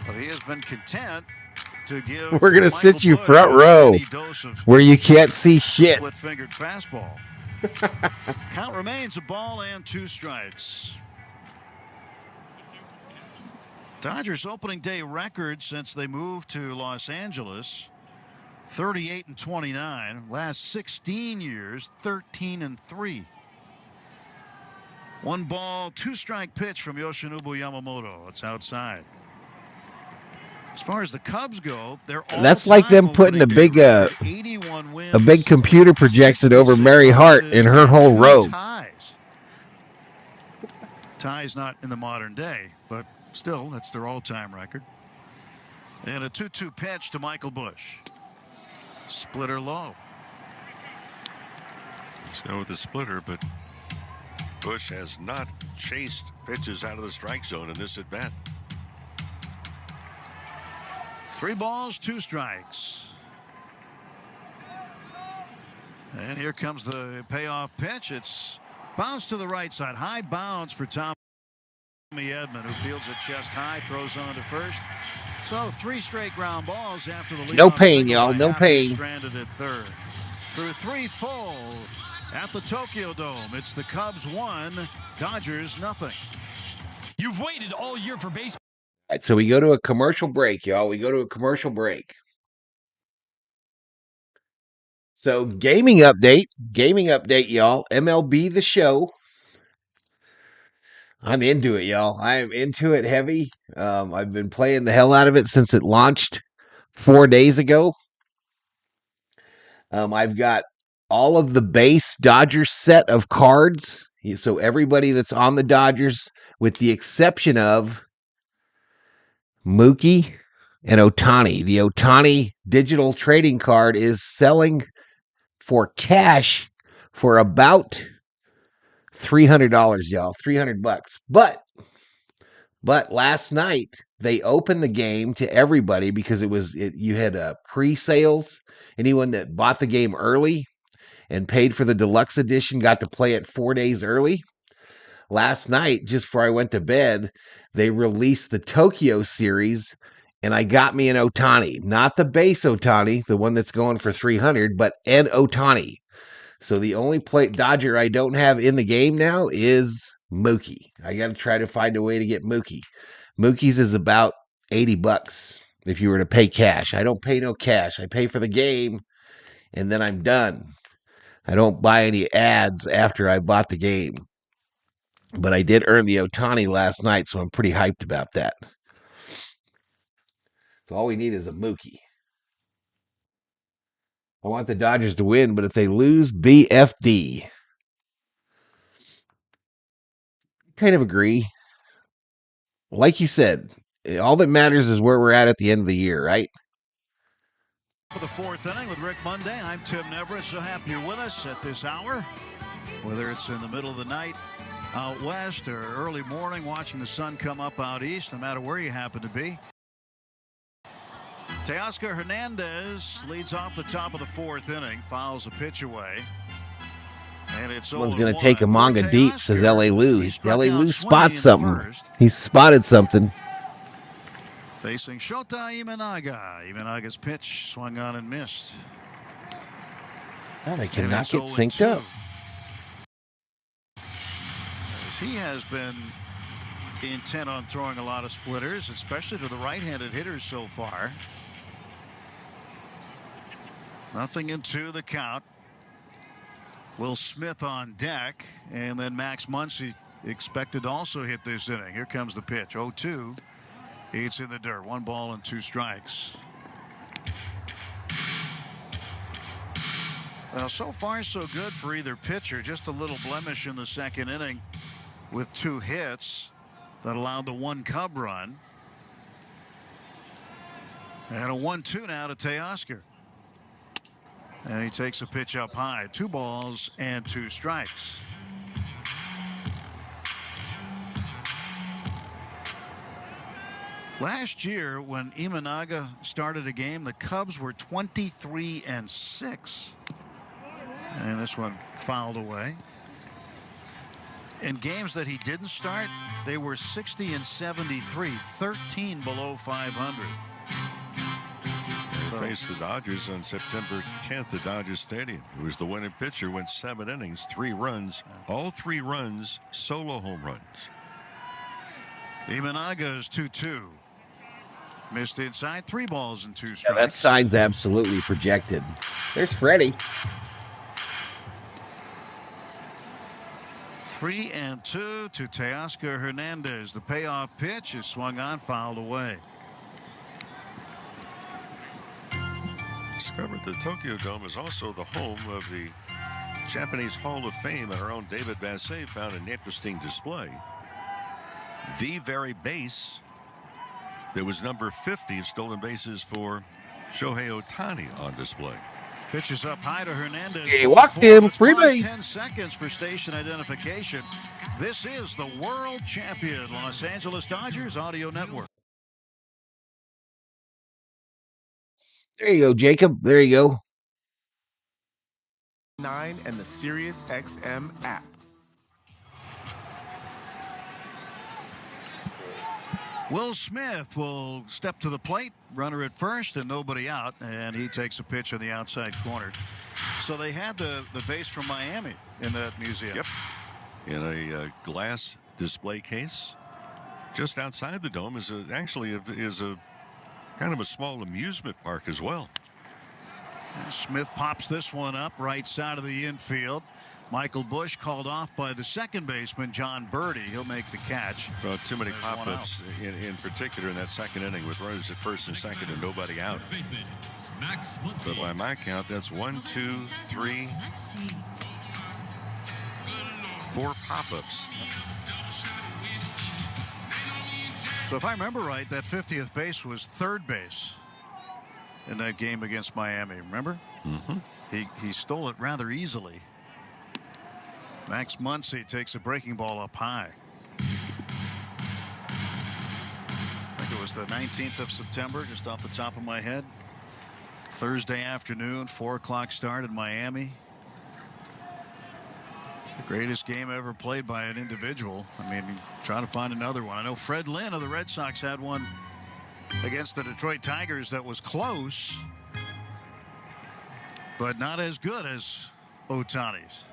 But he has been content to give. We're gonna sit you front row where you can't see shit. Split-fingered fastball. Count remains a ball and 2 strikes. Dodgers opening day record since they moved to Los Angeles, 38-29. Last 16 years, 13-3. 1 ball, 2 strike pitch from Yoshinobu Yamamoto. It's outside. As far as the Cubs go, they're all that's like them putting a big computer projection over Mary Hart in her whole row. Ties not in the modern day, but still, that's their all-time record. And a 2-2 pitch to Michael Bush. Splitter low. Let's go with the splitter, but Bush has not chased pitches out of the strike zone in this at-bat. 3 balls, 2 strikes. And here comes the payoff pitch. It's bounced to the right side. High bounce for Tommy Edman, who fields it chest high, throws on to first. So 3 straight ground balls after the lead. No pain, y'all. No pain. Stranded at third. Through 3 full at the Tokyo Dome. It's the Cubs 1, Dodgers nothing. You've waited all year for baseball. All right, so we go to a commercial break, y'all. We go to a commercial break. So gaming update, y'all. MLB The Show. I'm into it, y'all. I am into it heavy. I've been playing the hell out of it since it launched 4 days ago. I've got all of the base Dodgers set of cards. So everybody that's on the Dodgers, with the exception of Mookie and Otani. The Otani digital trading card is selling for cash for about $300, y'all. $300. But last night they opened the game to everybody because you had pre-sales. Anyone that bought the game early and paid for the deluxe edition got to play it 4 days early. Last night, just before I went to bed, they released the Tokyo Series, and I got me an Otani. Not the base Otani, the one that's going for $300, but an Otani. So the only Dodger I don't have in the game now is Mookie. I got to try to find a way to get Mookie. Mookie's is about $80 if you were to pay cash. I don't pay no cash. I pay for the game, and then I'm done. I don't buy any ads after I bought the game. But I did earn the Otani last night, so I'm pretty hyped about that. So all we need is a Mookie. I want the Dodgers to win, but if they lose, BFD. Kind of agree. Like you said, all that matters is where we're at the end of the year, right? For the 4th inning with Rick Monday, I'm Tim Neverett. So happy you're with us at this hour. Whether it's in the middle of the night out west or early morning watching the sun come up out east, no matter where you happen to be. Teoscar Hernandez leads off the top of the 4th inning, fouls a pitch away. Someone's going to take a manga deep, says L.A. Lou. L.A. Lou spots something. He spotted something. Facing Shota Imanaga. Imanaga's pitch swung on and missed. Oh, they cannot get synced up. He has been intent on throwing a lot of splitters, especially to the right-handed hitters so far. Nothing into the count. Will Smith on deck, and then Max Muncy expected to also hit this inning. Here comes the pitch. 0-2. It's in the dirt. 1 ball and 2 strikes. Well, so far so good for either pitcher. Just a little blemish in the second inning with 2 hits that allowed the 1 Cub run. And a 1-2 now to Teoscar. And he takes a pitch up high. 2 balls and 2 strikes. Last year, when Imanaga started a game, the Cubs were 23-6. And this one fouled away. In games that he didn't start, they were 60-73, 13 below 500. They faced the Dodgers on September 10th at Dodger Stadium. It was the winning pitcher, went 7 innings, 3 runs, all 3 runs, solo home runs. Imanaga's 2-2. Missed inside, 3 balls and 2 strikes. Yeah, that sign's absolutely projected. There's Freddie. 3-2 to Teoscar Hernandez. The payoff pitch is swung on, fouled away. Discovered the Tokyo Dome is also the home of the Japanese Hall of Fame, and our own David Vassay found an interesting display. The very base that was number 50 of stolen bases for Shohei Otani on display. Pitches up high to Hernandez. He walked him. Free base. 10 seconds for station identification. This is the world champion Los Angeles Dodgers Audio Network. There you go, Jacob. There you go. 9 and the Sirius XM app. Will Smith will step to the plate, runner at first and nobody out, and he takes a pitch on the outside corner. So they had the base from Miami in that museum. Yep. In a glass display case just outside the dome is actually a kind of a small amusement park as well. And Smith pops this one up right side of the infield. Michael Busch called off by the second baseman, John Birdie. He'll make the catch. Well, too many pop-ups in particular in that second inning with runners at first and second and nobody out. But by my count, that's 1, 2, 3, 4 pop-ups. So if I remember right, that 50th base was third base in that game against Miami. Remember? Mm-hmm. He stole it rather easily. Max Muncy takes a breaking ball up high. I think it was the 19th of September, just off the top of my head. Thursday afternoon, 4 o'clock start in Miami. The greatest game ever played by an individual. I mean, trying to find another one. I know Fred Lynn of the Red Sox had one against the Detroit Tigers that was close, but not as good as Otani's.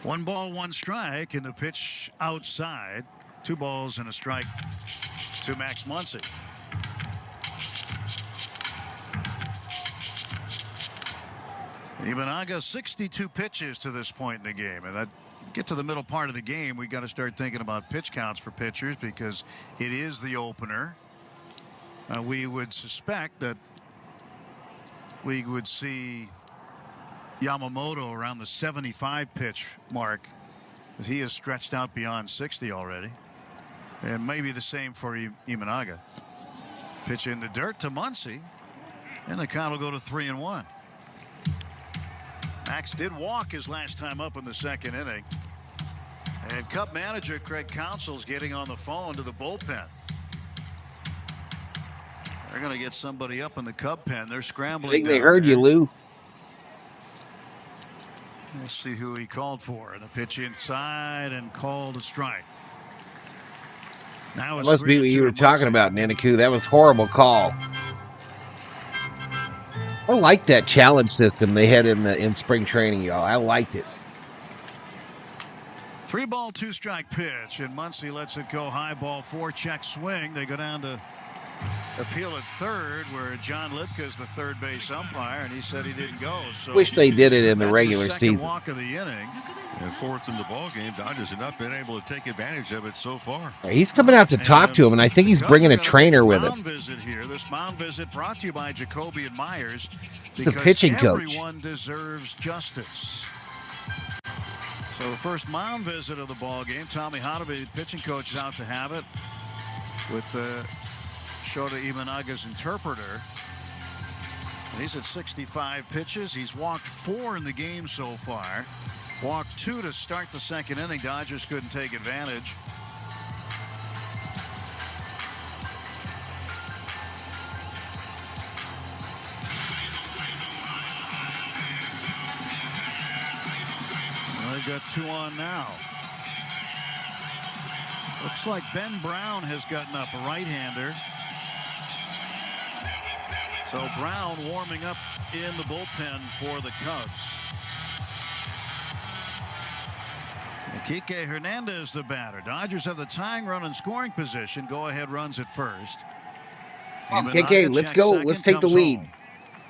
1 ball, 1 strike, and the pitch outside. 2 balls and a strike to Max Muncy. Imanaga 62 pitches to this point in the game, and that get to the middle part of the game, we got to start thinking about pitch counts for pitchers because it is the opener. We would suspect that we would see Yamamoto around the 75 pitch mark. He is stretched out beyond 60 already, and maybe the same for Imanaga. Pitch in the dirt to Muncy, and the count will go to 3-1. Max did walk his last time up in the second inning, and Cub manager Craig Counsell's getting on the phone to the bullpen. They're going to get somebody up in the Cub pen. They're scrambling. I think they heard you, Lou. Let's see who he called for. The pitch inside and called a strike. Now it must be what you were talking about, Nanaku. That was a horrible call. I like that challenge system they had in spring training, y'all. I liked it. 3-ball, 2-strike pitch, and Muncy lets it go high, ball 4, check swing. They go down to appeal at third, where John Lipka is the third base umpire, and he said he didn't go. So wish they did it in the regular the second season. Walk of the inning. And fourth in the ball game, Dodgers have not been able to take advantage of it so far. He's coming out to talk to him, and I think he's bringing a trainer with him. Visit here. This mound visit brought to you by Jacoby and Myers. It's a pitching coach. Everyone deserves justice. So the first mound visit of the ball game. Tommy Hotovy, the pitching coach, is out to have it with Shota Imanaga's interpreter. And he's at 65 pitches. He's walked 4 in the game so far. Walked 2 to start the second inning. Dodgers couldn't take advantage. Well, they've got 2 on now. Looks like Ben Brown has gotten up, a right-hander. So Brown warming up in the bullpen for the Cubs. Kike Hernandez, the batter. Dodgers have the tying run in scoring position. Go-ahead runs at first. Kike, let's go. Let's take the lead. Home.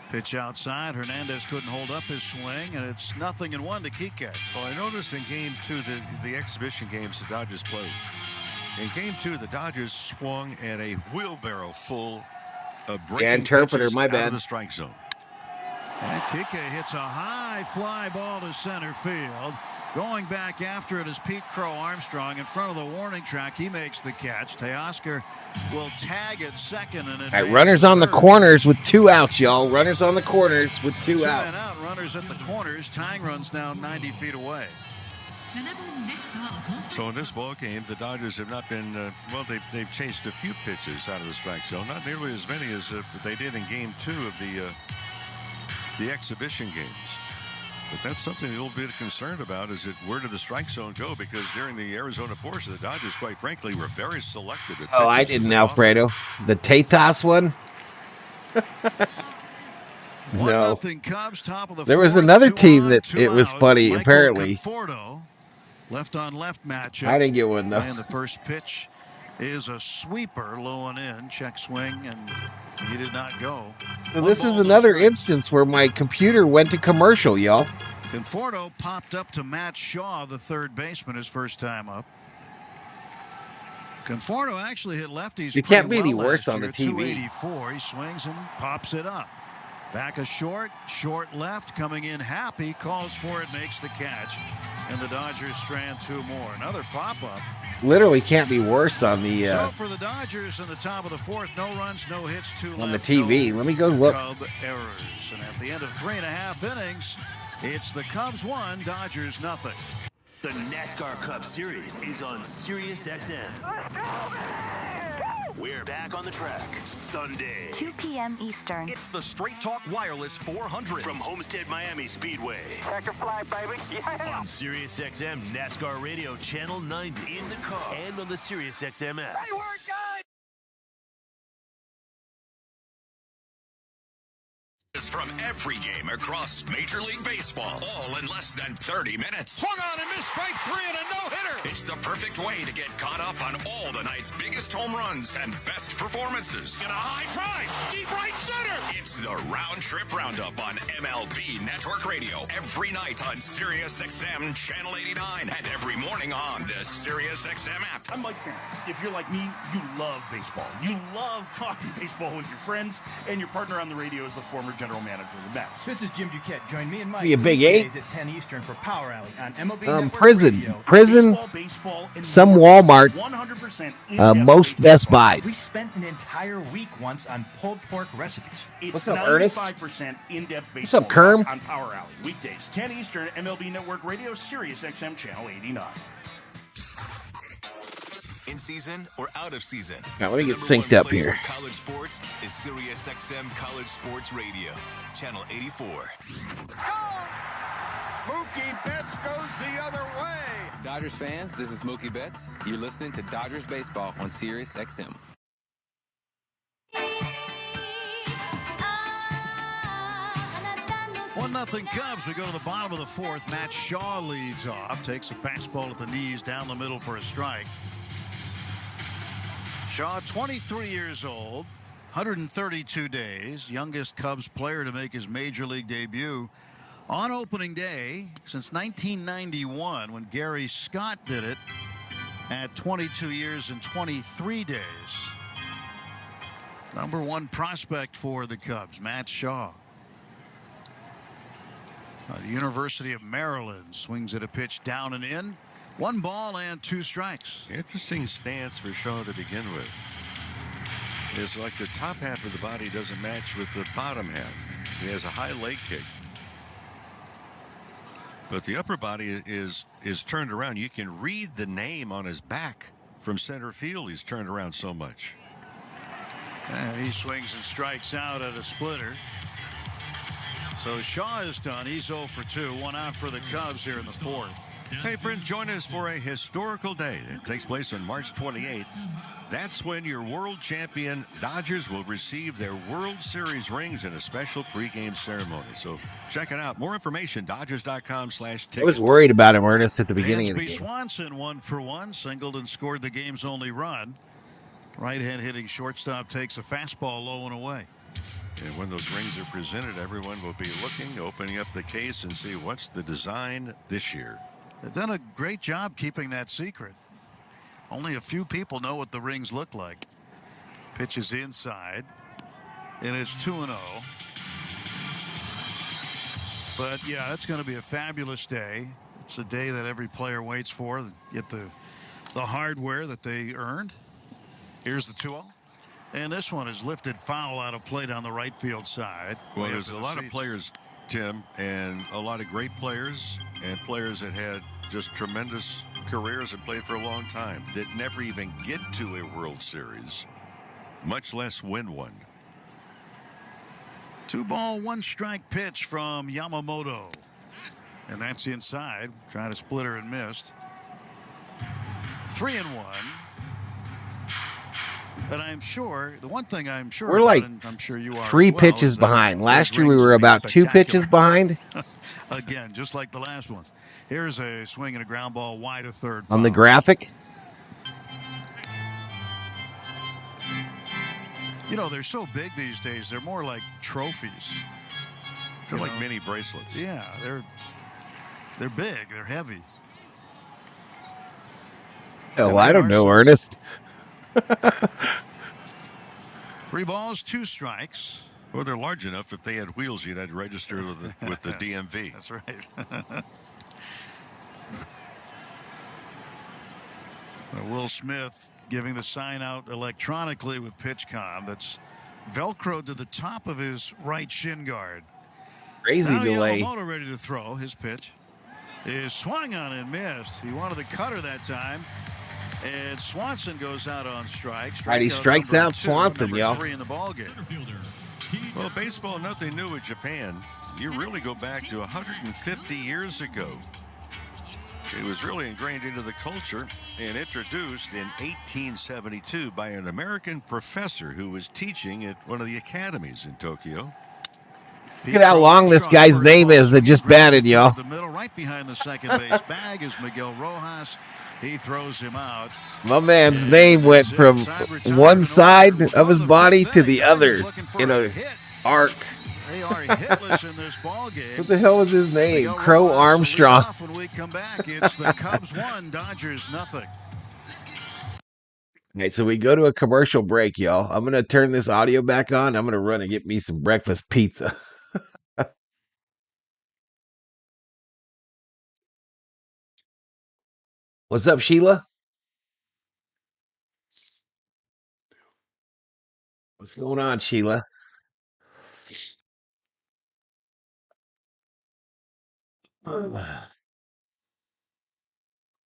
Pitch outside. Hernandez couldn't hold up his swing, and it's 0-1 to Kike. Well, I noticed in Game 2, the exhibition games the Dodgers played. In Game 2, the Dodgers swung at a wheelbarrow full of breaking interpreter, pitches my out bad. of the strike zone. And Kike hits a high fly ball to center field. Going back after it is Pete Crow Armstrong in front of the warning track. He makes the catch. Teoscar will tag at second. And all right, runners on the corners with 2 outs, y'all. Runners on the corners with 2 out. 2 men out. Runners at the corners. Tying runs now 90 feet away. So in this ball game, the Dodgers have not been, well, they've chased a few pitches out of the strike zone. Not nearly as many as they did in Game 2 of the exhibition games. But that's something a little bit concerned about, is that where did the strike zone go? Because during the Arizona portion, the Dodgers, quite frankly, were very selective. At oh, I didn't, Alfredo. The Tatas one? No. Cubs, top of the there was fourth, another team on, that it was funny, Michael apparently. Conforto, left on left matchup. I didn't get one, though. And the first pitch is a sweeper, low and in, check swing, and he did not go. Well, this is another instance where my computer went to commercial, y'all. Conforto popped up to Matt Shaw, the third baseman, his first time up. Conforto actually hit lefties. You can't be any worse on the TV. 284. He swings and pops it up. Back a short left, coming in happy, calls for it, makes the catch, and the Dodgers strand 2 more. Another pop-up. Literally can't be worse on the. So for the Dodgers in the top of the fourth, no runs, no hits, 2 left. On the TV. Let me go look. Cub errors, and at the end of 3.5 innings, it's the Cubs 1, Dodgers 0. The NASCAR Cup Series is on Sirius XM. We're back on the track Sunday, 2 p.m. Eastern. It's the Straight Talk Wireless 400 from Homestead Miami Speedway. Checker flag, baby. Yeah. On Sirius XM NASCAR Radio Channel 90 in the car and on the Sirius XM app. Great work, guys. From every game across Major League Baseball, all in less than 30 minutes. Swung on and missed strike 3 and a no-hitter. It's the perfect way to get caught up on all the night's biggest home runs and best performances. And a high drive, deep right center. It's the Round Trip Roundup on MLB Network Radio every night on Sirius XM Channel 89 and every morning on the Sirius XM app. I'm Mike Farron. If you're like me, you love baseball. You love talking baseball with your friends, and your partner on the radio is the former general manager of the Mets. This is Jim Duquette. Join me and Mike. Be a big 8 at 10 Eastern for Power Alley on MLB Network prison, Radio. baseball, some Walmarts, most Best Buys. We spent an entire week once on pulled pork recipes. What's up, Ernest? 95% in-depth baseball. What's up, Kerm? On Power Alley weekdays, 10 Eastern, MLB Network Radio, Sirius XM Channel 89. In season or out of season. Now, let me get synced up here. College sports is Sirius XM College Sports Radio, Channel 84. Mookie Betts goes the other way. Dodgers fans, this is Mookie Betts. You're listening to Dodgers Baseball on Sirius XM. 1-0 Cubs. We go to the bottom of the fourth. Matt Shaw leads off. Takes a fastball at the knees down the middle for a strike. Shaw, 23 years old, 132 days. Youngest Cubs player to make his major league debut on opening day since 1991 when Gary Scott did it at 22 years and 23 days. Number one prospect for the Cubs, Matt Shaw. The University of Maryland swings at a pitch down and in. 1 ball and 2 strikes. Interesting stance for Shaw to begin with. It's like the top half of the body doesn't match with the bottom half. He has a high leg kick. But the upper body is turned around. You can read the name on his back from center field. He's turned around so much. And he swings and strikes out at a splitter. So Shaw is done. He's 0 for 2. 1 out for the Cubs here in the fourth. Hey, friends, join us for a historical day. It takes place on March 28th. That's when your world champion Dodgers will receive their World Series rings in a special pregame ceremony. So check it out. More information, Dodgers.com/tickets. I was worried about him, Ernest, at the beginning of the game. Swanson 1 for 1. Singled and scored the game's only run. Right-hand hitting shortstop takes a fastball low and away. And when those rings are presented, everyone will be looking, opening up the case and see what's the design this year. They've done a great job keeping that secret. Only a few people know what the rings look like. Pitch is inside. And it's 2-0. But yeah, that's going to be a fabulous day. It's a day that every player waits for. Get the hardware that they earned. Here's the 2-0. And this one is lifted foul out of play down the right field side. Well, there's a lot of players, Tim, and a lot of great players and players that had just tremendous careers and played for a long time that never even get to a World Series, much less win one. 2 ball, 1 strike pitch from Yamamoto. And that's inside. Trying to splitter and missed. 3-1. And I'm sure, the one thing I'm sure, we're like I'm sure you are 3 pitches behind. Last year we were about 2 pitches behind. Again, just like the last one. Here's a swing and a ground ball wide of third. On the graphic. You know, they're so big these days. They're more like trophies. They're like mini bracelets. Yeah, they're big. They're heavy. Oh, I don't know, Ernest. 3 balls, 2 strikes. Well, they're large enough. If they had wheels, you'd have to register with the DMV. That's right. Will Smith giving the sign out electronically with PitchCom. That's Velcroed to the top of his right shin guard. Crazy now delay. Yamamoto ready to throw. His pitch is swung on and missed. He wanted the cutter that time. And Swanson goes out on strike. Right, he strikes out Swanson, y'all. 3 in the ball game. Well, baseball, nothing new with Japan. You really go back to 150 years ago. It was really ingrained into the culture and introduced in 1872 by an American professor who was teaching at one of the academies in Tokyo. Look at how long this guy's name is that just batted, y'all. The middle, right behind the second base bag is Miguel Rojas. He throws him out. My man's name went from one side of his body to the other in a arc. They are hitless in this ball game. What the hell was his name? Crow Armstrong. When we come back, it's the Cubs 1, Dodgers nothing. Okay, so we go to a commercial break, y'all. I'm going to turn this audio back on. I'm going to run and get me some breakfast pizza. What's up, Sheila? What's going on, Sheila?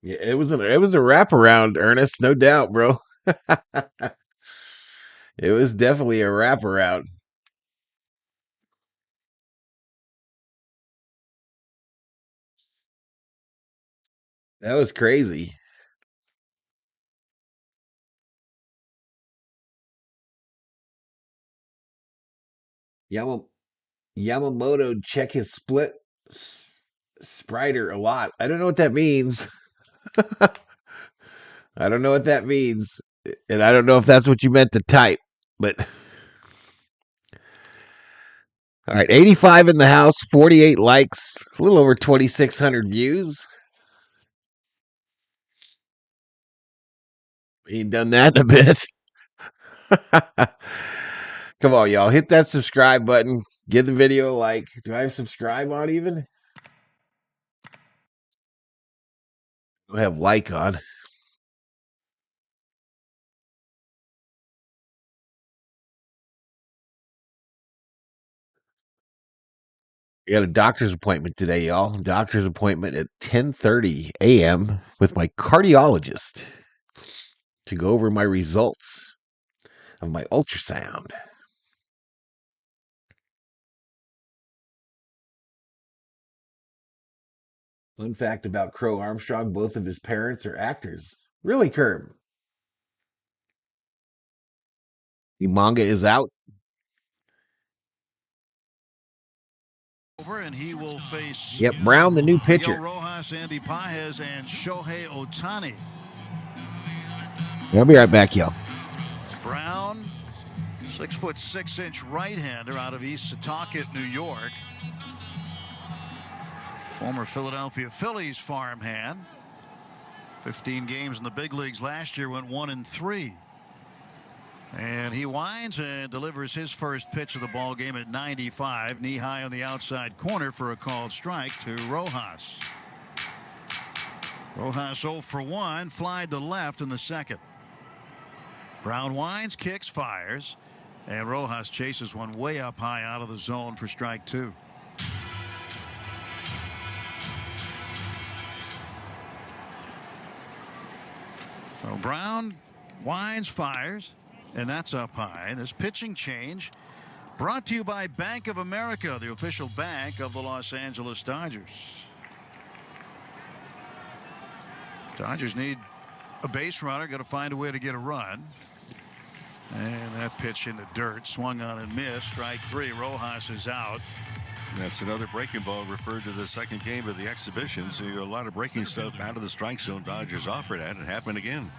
Yeah, it was a wraparound, Ernest, no doubt, bro. It was definitely a wraparound. That was crazy. Yamamoto check his split sprider a lot. I don't know what that means. I don't know what that means. And I don't know if that's what you meant to type, but all right, 85 in the house, 48 likes, a little over 2,600 views. We ain't done that in a bit. Come on, y'all. Hit that subscribe button. Give the video a like. Do I have subscribe on even? I have like on. I got a doctor's appointment today, y'all. Doctor's appointment at 10:30 a.m. with my cardiologist to go over my results of my ultrasound. Fun fact about Crow Armstrong, both of his parents are actors. Really, Kerb? The manga is out. And he will face Yep, Brown, the new pitcher. Miguel Rojas, Andy Pages, and Shohei Otani. I'll be right back, y'all. Brown, 6'6" right-hander out of East Setauket, New York. Former Philadelphia Phillies farmhand. 15 games in the big leagues last year, went 1-3. And he winds and delivers his first pitch of the ball game at 95, knee high on the outside corner for a called strike to Rojas. Rojas 0 for 1, flied to left in the second. Brown winds, kicks, fires, and Rojas chases one way up high out of the zone for strike 2. So Brown winds, fires. And that's up high. This pitching change brought to you by Bank of America, the official bank of the Los Angeles Dodgers. Dodgers need a base runner. Got to find a way to get a run. And that pitch in the dirt, swung on and missed. Strike 3. Rojas is out. That's another breaking ball referred to the second game of the exhibition. So a lot of breaking stuff out of the strike zone. Dodgers offered that. It happened again.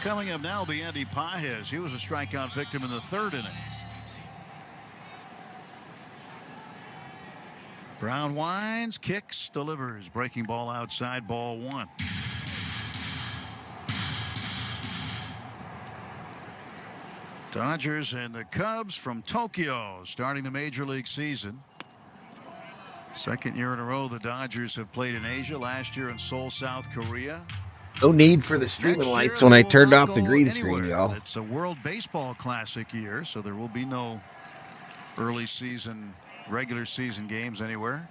Coming up now will be Andy Pages. He was a strikeout victim in the third inning. Brown winds, kicks, delivers. Breaking ball outside, ball 1. Dodgers and the Cubs from Tokyo starting the major league season. Second year in a row the Dodgers have played in Asia. Last year in Seoul, South Korea. No need for the streaming lights when I turned off the green screen, y'all. It's a World Baseball Classic year, so there will be no early season, regular season games anywhere.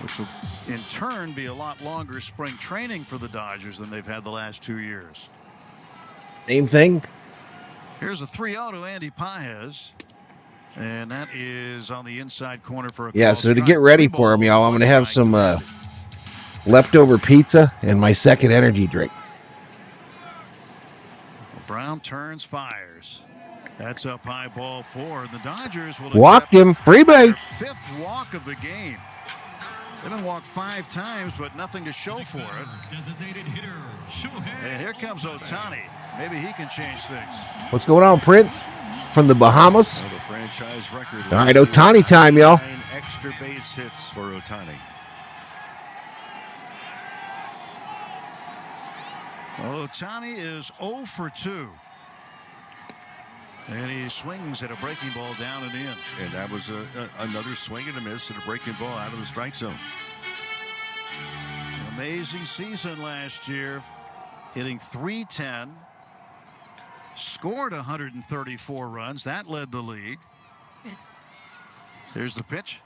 Which will in turn be a lot longer spring training for the Dodgers than they've had the last 2 years. Same thing. Here's a 3-0 to Andy Pages. And that is on the inside corner for a Yeah, so to get ready for him, y'all, I'm going to have some leftover pizza and my second energy drink. Brown turns, fires. That's up high, ball 4. The Dodgers will walked him, free base. 5th walk of the game. They've been walked 5 times, but nothing to show for it. And here comes Otani. Maybe he can change things. What's going on, Prince? From the Bahamas. Well, the franchise record. All right, Otani time, y'all. 9 extra base hits for Otani. Otani is 0 for 2. And he swings at a breaking ball down and in. And that was another swing and a miss at a breaking ball out of the strike zone. An amazing season last year. Hitting .310. Scored 134 runs. That led the league. Here's the pitch.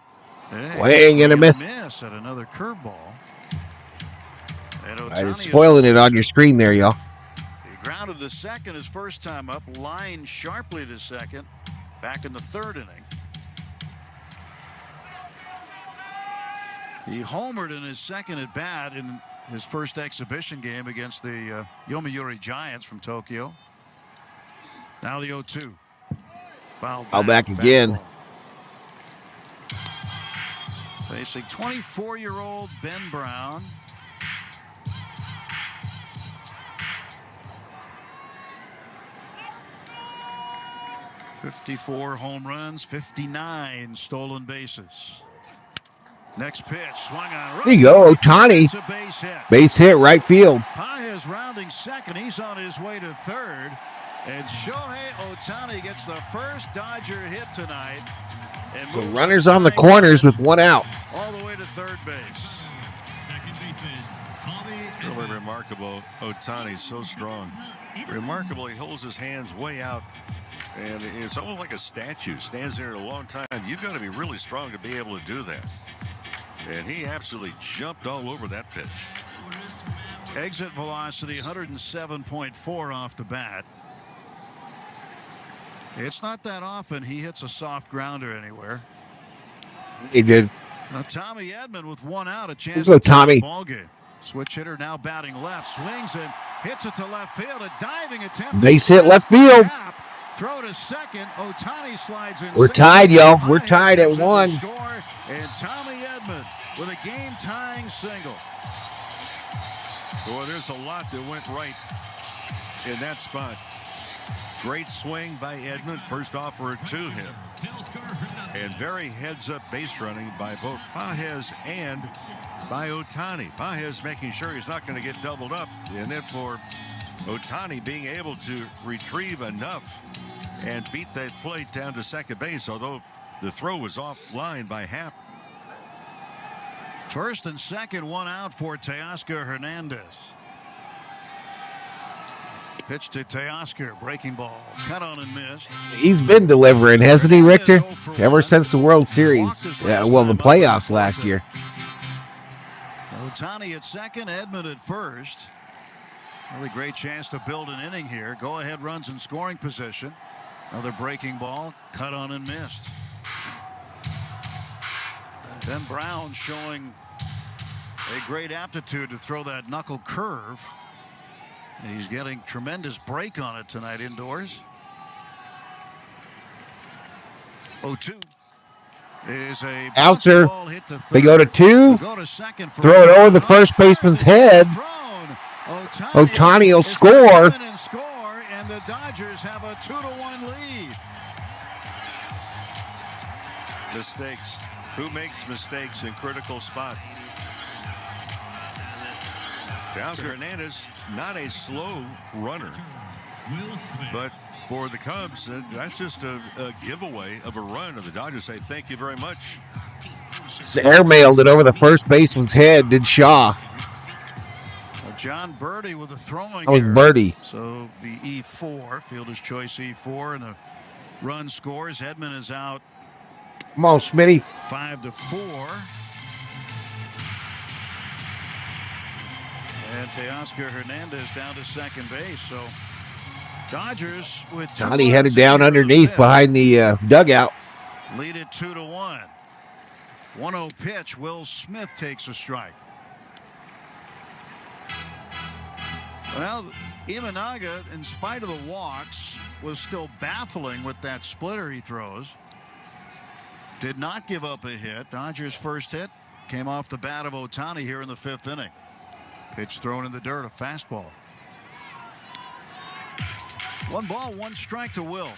Swing and a miss. At another curveball. I was spoiling it on your screen there, y'all. He grounded to second his first time up. Lined sharply to second. Back in the third inning. He homered in his second at bat in his first exhibition game against the Yomiuri Giants from Tokyo. Now the 0-2. Foul back again. Facing 24-year-old Ben Brown. '54 home runs, 59 stolen bases. Next pitch, swung on. There you go, Otani. Base hit, right field. Paez rounding second. He's on his way to third. And Shohei Otani gets the first Dodger hit tonight. And so runners on the corners with one out. All the way to third base. Really remarkable. Otani, so strong. Remarkable, he holds his hands way out. And it's almost like a statue. Stands there a long time. You've got to be really strong to be able to do that. And he absolutely jumped all over that pitch. Exit velocity 107.4 off the bat. It's not that often he hits a soft grounder anywhere. He did. Now Tommy Edman with one out, a chance to take the ball game. Switch hitter now batting left, swings and hits it to left field. A diving attempt. Base hit left field. Throw to second. Otani slides in. We're tied, y'all. We're tied at 1. And Tommy Edman with a game-tying single. Boy, there's a lot that went right in that spot. Great swing by Edman. First offer to him. And very heads-up base running by both Paez and by Otani. Paez making sure he's not going to get doubled up. And then for Otani being able to retrieve enough and beat that plate down to second base, although the throw was offline by half. First and second, one out for Teoscar Hernandez. Pitch to Teoscar, breaking ball, cut on and missed. He's been delivering, hasn't he, Richter? Ever since the World Series. Well, the playoffs last year. Otani at second, Edman at first. Really great chance to build an inning here. Go ahead runs in scoring position. Another breaking ball, cut on and missed. Ben Brown showing a great aptitude to throw that knuckle curve. And he's getting tremendous break on it tonight indoors. 0-2 is a Bouncer. ball hit to third. They go to 2. Go to second for throw it over the first baseman's head. Otani will score. And the Dodgers have a 2-1 lead. Mistakes. Who makes mistakes in critical spot? Teoscar Hernandez, not a slow runner, but for the Cubs, that's just a giveaway of a run. And the Dodgers say, thank you very much. Airmailed it over the first baseman's head, did Shaw. John Birdie with a throwing. That was Birdie. So the E4, fielder's choice E4, and the run scores. Edman is out. Come on, Smitty. 5-4. And Teoscar Hernandez down to second base. So Dodgers with Johnny headed down underneath behind the dugout. Lead it 2-1. 1-0 pitch. Will Smith takes a strike. Well, Imanaga, in spite of the walks, was still baffling with that splitter he throws. Did not give up a hit. Dodgers' first hit came off the bat of Otani here in the 5th inning. Pitch thrown in the dirt, a fastball. 1 ball, 1 strike to Will.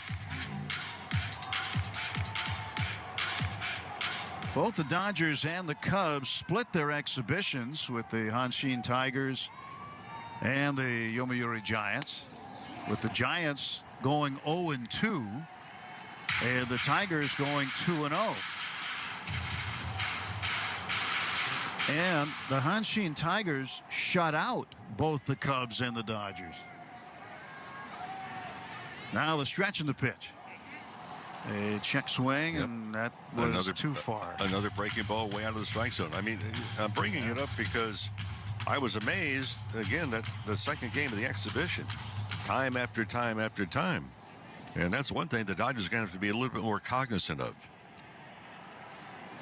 Both the Dodgers and the Cubs split their exhibitions with the Hanshin Tigers and the Yomiuri Giants, with the Giants going 0-2 and the Tigers going 2-0. And the Hanshin Tigers shut out both the Cubs and the Dodgers. Now the stretch in the pitch. A check swing, and that was too far. Another breaking ball way out of the strike zone. I mean, I'm bringing it up because I was amazed, again, that's the second game of the exhibition. Time after time after time. And that's one thing the Dodgers are going to have to be a little bit more cognizant of.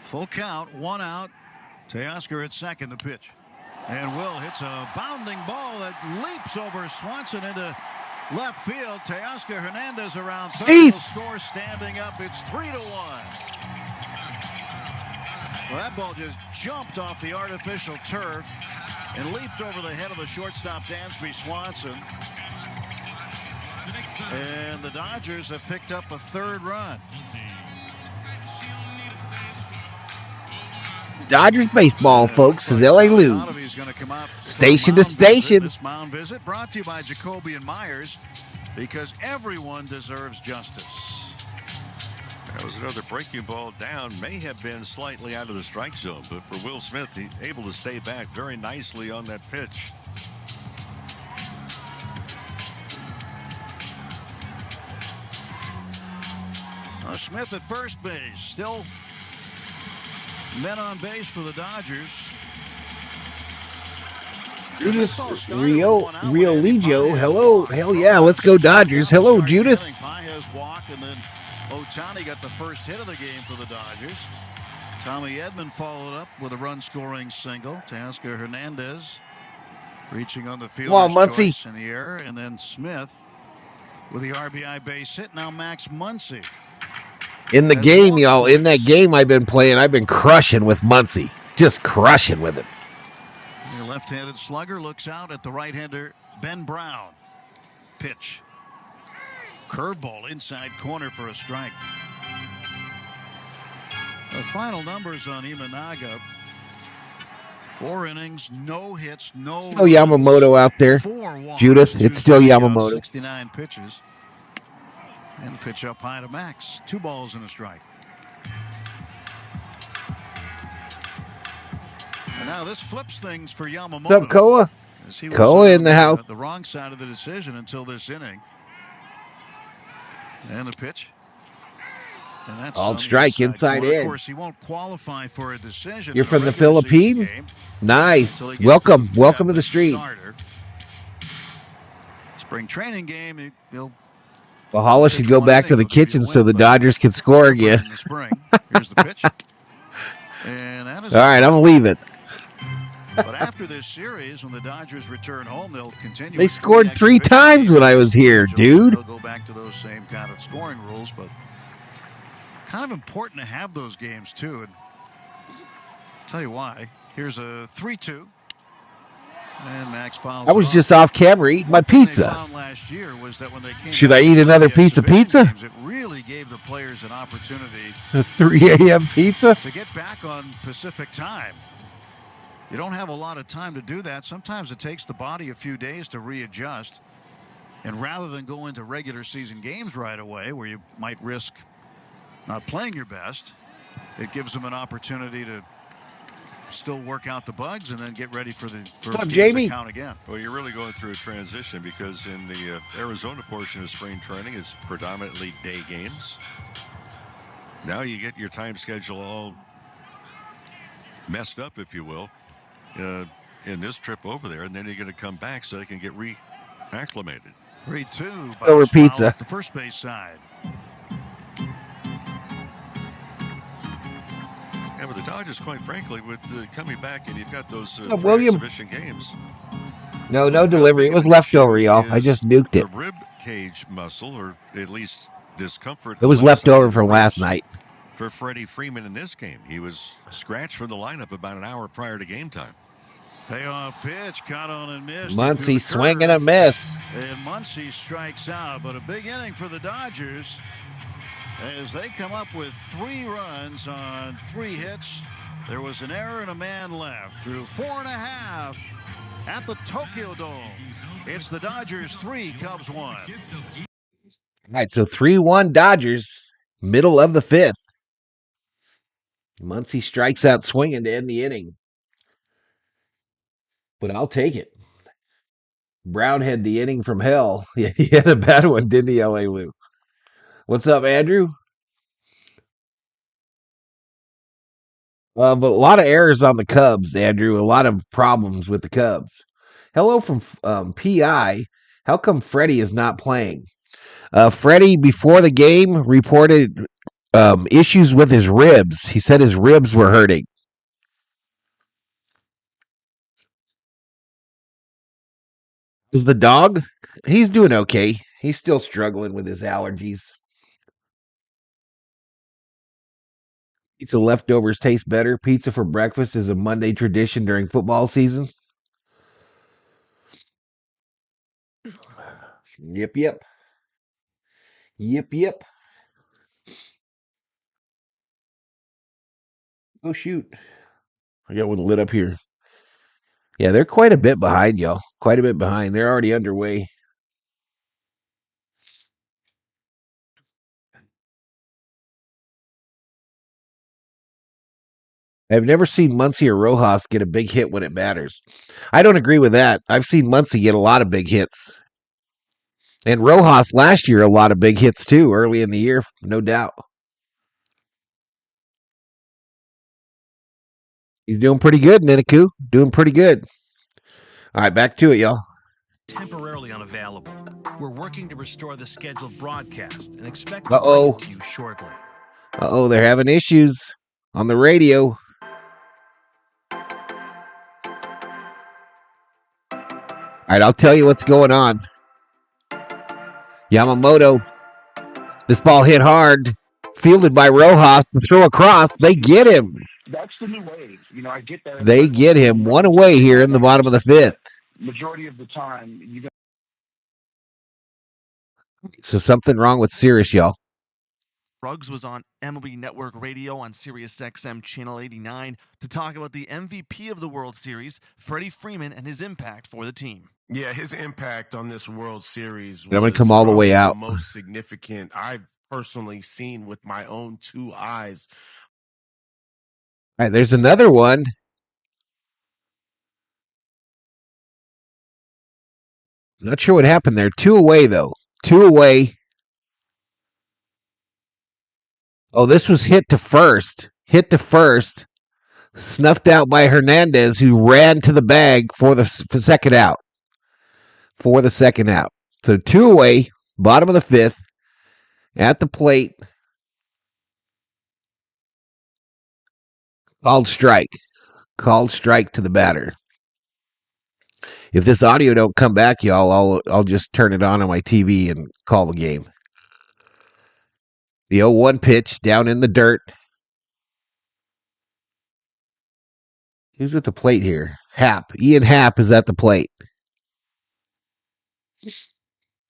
Full count, 1 out. Teoscar at second to pitch. And Will hits a bounding ball that leaps over Swanson into left field. Teoscar Hernandez around third. Will score standing up. It's 3-1. Well, that ball just jumped off the artificial turf and leaped over the head of the shortstop, Dansby Swanson. And the Dodgers have picked up a third run. Dodgers baseball, folks, is L.A. Lou. Station to station. This mound visit brought to you by Jacoby and Myers, because everyone deserves justice. That was another breaking ball down. May have been slightly out of the strike zone, but for Will Smith, he's able to stay back very nicely on that pitch. Smith at first base, still men on base for the Dodgers. Judith Rio Legio. Hello. Hell yeah. Let's go Dodgers. Hello, Judith. Paez walked, and then Otani got the first hit of the game for the Dodgers. Tommy Edman followed up with a run-scoring single. Teoscar Hernandez reaching on the fielder's choice in the air. And then Smith with the RBI base hit. Now Max Muncy. In the game, y'all, in that game I've been playing, I've been crushing with Muncy. Just crushing with him. The left-handed slugger looks out at the right-hander, Ben Brown. Pitch. Curveball inside corner for a strike. The final numbers on Imanaga. 4 innings, no hits, no still Yamamoto out there. Judith, it's still Yamamoto. 69 pitches. And pitch up high to Max. 2 balls and a strike. And now this flips things for Yamamoto. What's up, Koa? Koa in the house. The wrong side of the decision until this inning. And the pitch. And that's all strike inside in. Of course, he won't qualify for a decision. You're from the Philippines? Nice. Welcome. Welcome to the street. Spring training game, he'll Valhalla should go back to the kitchen so the Dodgers can score again. Here's the pitch. And that is all right, I'm leaving. But after this series, when the Dodgers return home, they'll continue. They scored 3 times when I was here, dude. They'll go back to those same kind of scoring rules, but kind of important to have those games too. And I'll tell you why. Here's a 3-2. And Max fouls. I was just off camera eating my pizza. Last year was that when they came should I eat another piece of pizza? Games, it really gave the players an opportunity. A 3 a.m. pizza? To get back on Pacific time. You don't have a lot of time to do that. Sometimes it takes the body a few days to readjust. And rather than go into regular season games right away, where you might risk not playing your best, it gives them an opportunity to still work out the bugs and then get ready for the Jamie? Count again. Well, you're really going through a transition because in the Arizona portion of spring training, it's predominantly day games. Now you get your time schedule all messed up, if you will, in this trip over there, and then you're going to come back so they can get reacclimated. 3-2 over pizza. The first base side. Yeah, but the Dodgers, quite frankly, with coming back and you've got those exhibition games. No delivery. It was leftover, y'all. I just nuked it. The rib cage muscle, or at least discomfort. It was leftover from last night. For Freddie Freeman in this game, he was scratched from the lineup about an hour prior to game time. Payoff pitch, caught on and missed. Muncy swinging a miss. And Muncy strikes out, but a big inning for the Dodgers as they come up with 3 runs on 3 hits. There was an error and a man left through 4.5 at the Tokyo Dome. It's the Dodgers 3, Cubs 1. All right, so 3-1 Dodgers, middle of the 5th. Muncy strikes out swinging to end the inning. But I'll take it. Brown had the inning from hell. Yeah, he had a bad one, didn't he, L.A. Lou? What's up, Andrew? But a lot of errors on the Cubs, Andrew. A lot of problems with the Cubs. Hello from PI. How come Freddie is not playing? Freddie, before the game, reported issues with his ribs. He said his ribs were hurting. Is the dog? He's doing okay. He's still struggling with his allergies. Pizza leftovers taste better. Pizza for breakfast is a Monday tradition during football season. Yep. Oh, shoot. I got one lit up here. Yeah, they're quite a bit behind, y'all. Quite a bit behind. They're already underway. I've never seen Muncie or Rojas get a big hit when it matters. I don't agree with that. I've seen Muncie get a lot of big hits. And Rojas last year, a lot of big hits too, early in the year, no doubt. He's doing pretty good, Niniku. Doing pretty good. All right, back to it, y'all. Temporarily unavailable. We're working to restore the scheduled broadcast and expect to bring it to you shortly. They're having issues on the radio. All right, I'll tell you what's going on. Yamamoto, this ball hit hard, fielded by Rojas, the throw across. They get him. That's the new wave. I get that. They get him one away here in the bottom of the fifth. Majority of the time, So something wrong with Sirius, y'all. Ruggs was on MLB Network Radio on Sirius XM Channel 89 to talk about the MVP of the World Series, Freddie Freeman, and his impact for the team. Yeah, his impact on this World Series I'm going to come all the way out. The most significant I've personally seen with my own two eyes. All right, there's another one. Not sure what happened there. 2 away, though. 2 away. Oh, this was hit to first. Snuffed out by Hernandez, who ran to the bag for the second out. So 2 away, bottom of the fifth, at the plate. Called strike to the batter. If this audio don't come back, y'all, I'll just turn it on my TV and call the game. The 0-1 pitch down in the dirt. Who's at the plate here? Happ. Ian Happ is at the plate.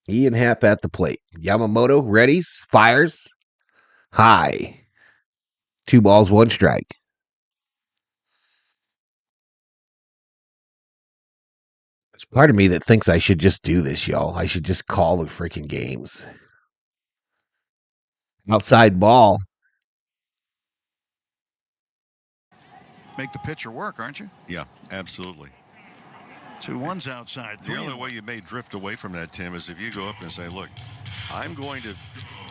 Yamamoto readies, fires. High. 2 balls, 1 strike. There's part of me that thinks I should just do this, y'all. I should just call the freaking games. Outside ball. Make the pitcher work, aren't you? Yeah, absolutely. 2-1's outside. The only way you may drift away from that, Tim, is if you go up and say, look, I'm going to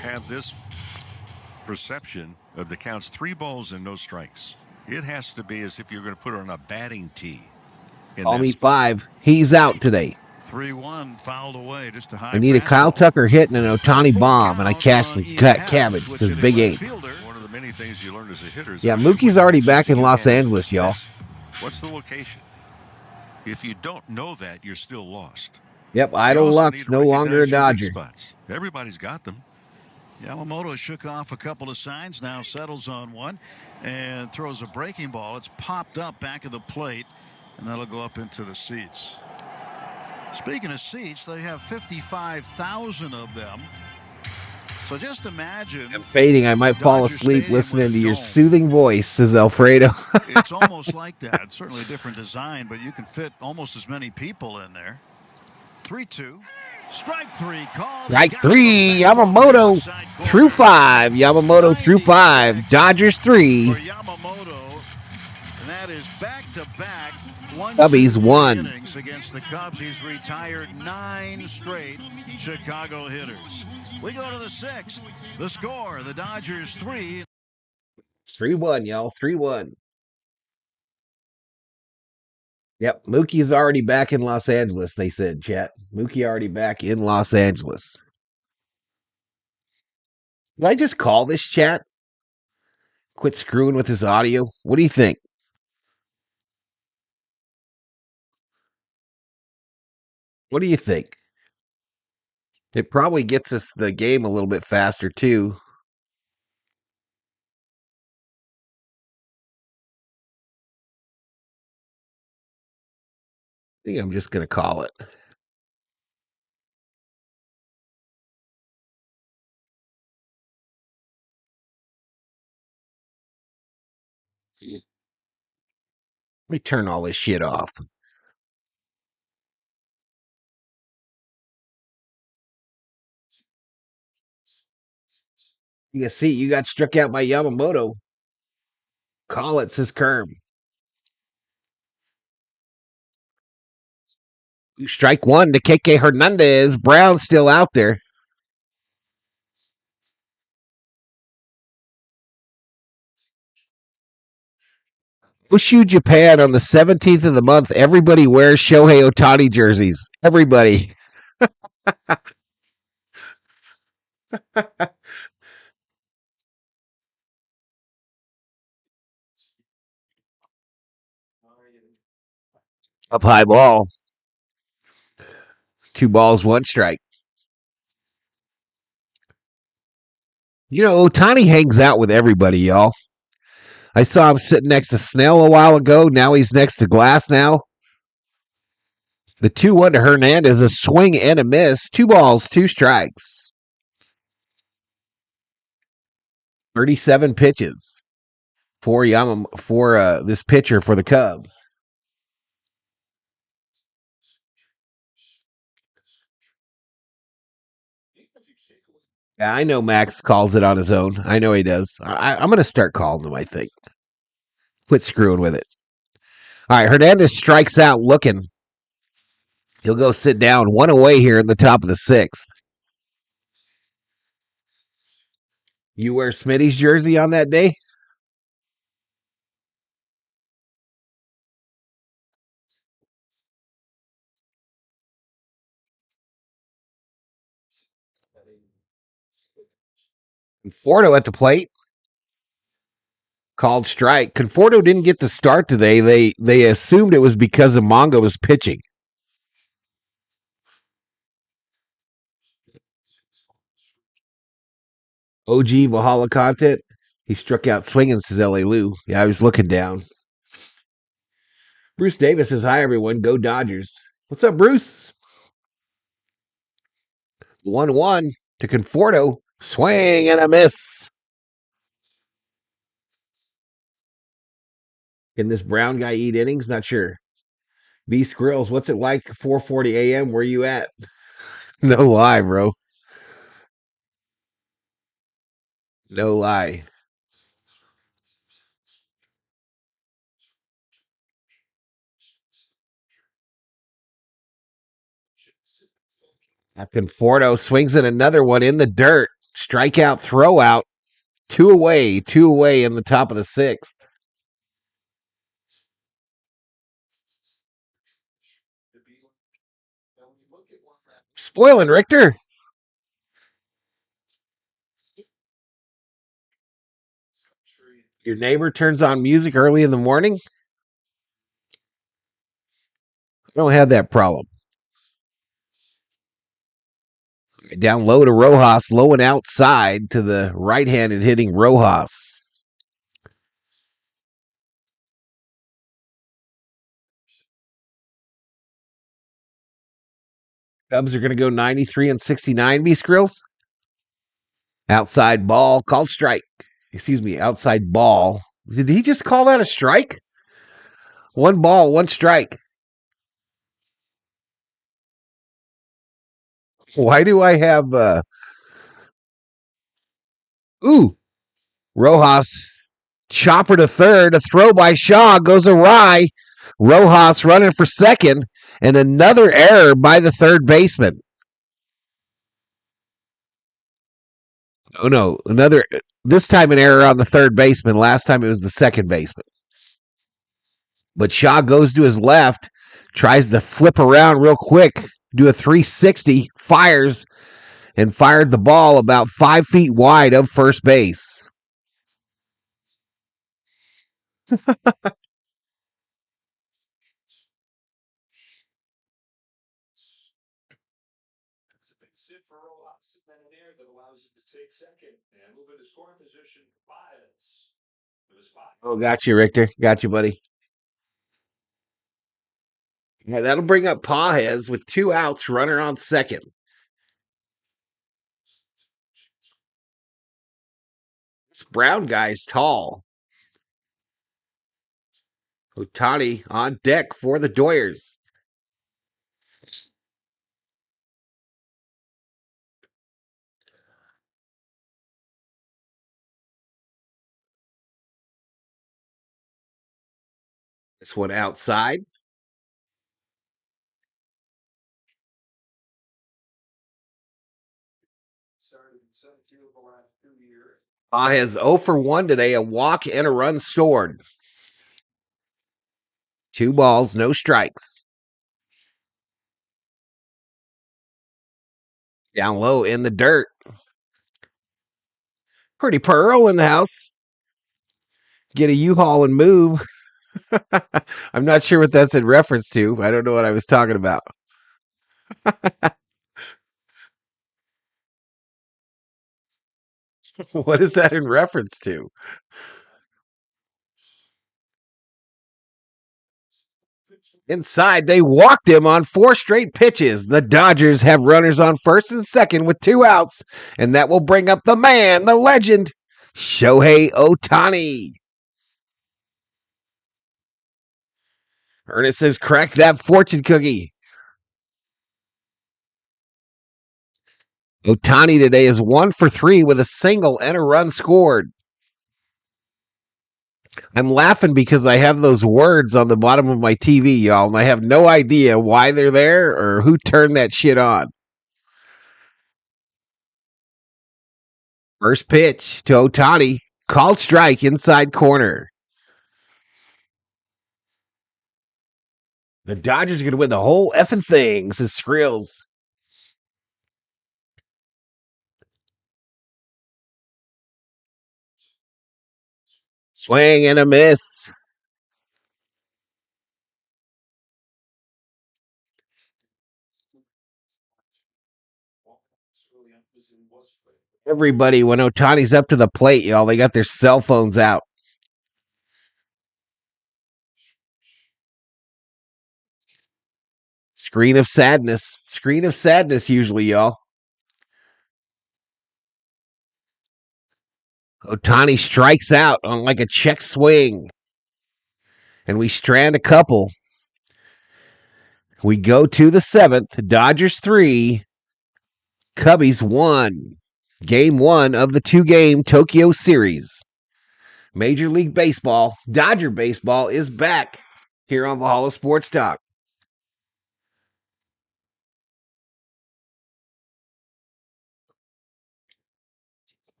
have this perception of the counts 3 balls and no strikes. It has to be as if you're going to put it on a batting tee. Call me 5. He's out today. 3-1 fouled away. Just a high. I need a Kyle Tucker hit and an Otani bomb, and I cashed some cabbage. Says Big 8. One of the many things you learn as a hitter is Mookie's already back in Los Angeles, y'all. What's the location? If you don't know that, you're still lost. Yep, Idle Lux no longer a Dodger. Everybody's got them. Yamamoto shook off a couple of signs, now settles on one and throws a breaking ball. It's popped up back of the plate, and that'll go up into the seats. Speaking of seats, they have 55,000 of them. So just imagine. I'm fading. I might fall asleep listening to your soothing voice, says Alfredo. It's almost like that. It's certainly a different design, but you can fit almost as many people in there. 3-2. Strike 3 called. Strike 3. Yamamoto through 5. Yamamoto through 5. Dodgers 3. For Yamamoto, and that is back-to-back. Cubbies 1. Innings against the Cubs. He's retired 9 straight Chicago hitters. We go to the 6th. The score, the Dodgers 3. 3-1, y'all. 3-1. Yep, Mookie's already back in Los Angeles, they said, chat. Mookie already back in Los Angeles. Did I just call this, chat? Quit screwing with this audio? What do you think? What do you think? It probably gets us the game a little bit faster, too. I think I'm just going to call it. Let me turn all this shit off. You can see you got struck out by Yamamoto. Call it, says Kerm. Strike one to KK Hernandez. Brown's still out there. Ushu, Japan on the 17th of the month. Everybody wears Shohei Otani jerseys. Everybody. Up high ball. 2 balls, 1 strike. You know, Otani hangs out with everybody, y'all. I saw him sitting next to Snell a while ago. Now he's next to Glass now. The 2-1 to Hernandez, a swing and a miss. 2 balls, 2 strikes. 37 pitches for this pitcher for the Cubs. Yeah, I know Max calls it on his own. I know he does. I'm going to start calling him, I think. Quit screwing with it. All right, Hernandez strikes out looking. He'll go sit down. 1 away here in the top of the 6th. You wear Smitty's jersey on that day? Conforto at the plate. Called strike. Conforto didn't get the start today. They assumed it was because Mongo was pitching. OG Valhalla content. He struck out swinging, says LA Lou. Yeah, I was looking down. Bruce Davis says, hi, everyone. Go Dodgers. What's up, Bruce? 1-1 to Conforto. Swing and a miss. Can this Brown guy eat innings? Not sure. B Skrills, what's it like? 4:40 a.m. Where you at? No lie, bro. No lie. Conforto swings in another one in the dirt. Strikeout, throw out. 2 away in the top of the 6th. Spoiling Richter. Your neighbor turns on music early in the morning? I don't have that problem. Down low to Rojas, low and outside to the right-handed hitting Rojas. Cubs are going to go 93 and 69, B Skrills. Outside ball, called strike. Excuse me, outside ball. Did he just call that a strike? 1 ball, 1 strike. Why do I have Rojas chopper to third, a throw by Shaw goes awry. Rojas running for second, and another error by the third baseman. Oh no, this time an error on the third baseman. Last time it was the second baseman. But Shaw goes to his left, tries to flip around real quick, do a 360, fires, and fired the ball about 5 feet wide of first base. Oh, got you, Richter. Got you, buddy. Yeah, that'll bring up Pajes with 2 outs, runner on second. This Brown guy's tall. Otani on deck for the Doyers. This one outside. Has 0 for 1 today, a walk and a run stored. 2 balls, no strikes. Down low in the dirt. Pretty Pearl in the house. Get a U-Haul and move. I'm not sure what that's in reference to. I don't know what I was talking about. What is that in reference to? Inside, they walked him on 4 straight pitches. The Dodgers have runners on first and second with 2 outs, and that will bring up the man, the legend, Shohei Otani. Ernest says, crack that fortune cookie. Otani today is 1 for 3 with a single and a run scored. I'm laughing because I have those words on the bottom of my TV, y'all, and I have no idea why they're there or who turned that shit on. First pitch to Otani, called strike inside corner. The Dodgers are going to win the whole effing thing, says Skrills. Swing and a miss. Everybody, when Otani's up to the plate, y'all, they got their cell phones out. Screen of sadness. Screen of sadness, usually, y'all. Otani strikes out on like a check swing. And we strand a couple. We go to the 7th. Dodgers 3. Cubbies 1. Game 1 of the 2-game Tokyo Series. Major League Baseball, Dodger Baseball is back here on Valhalla Sports Talk.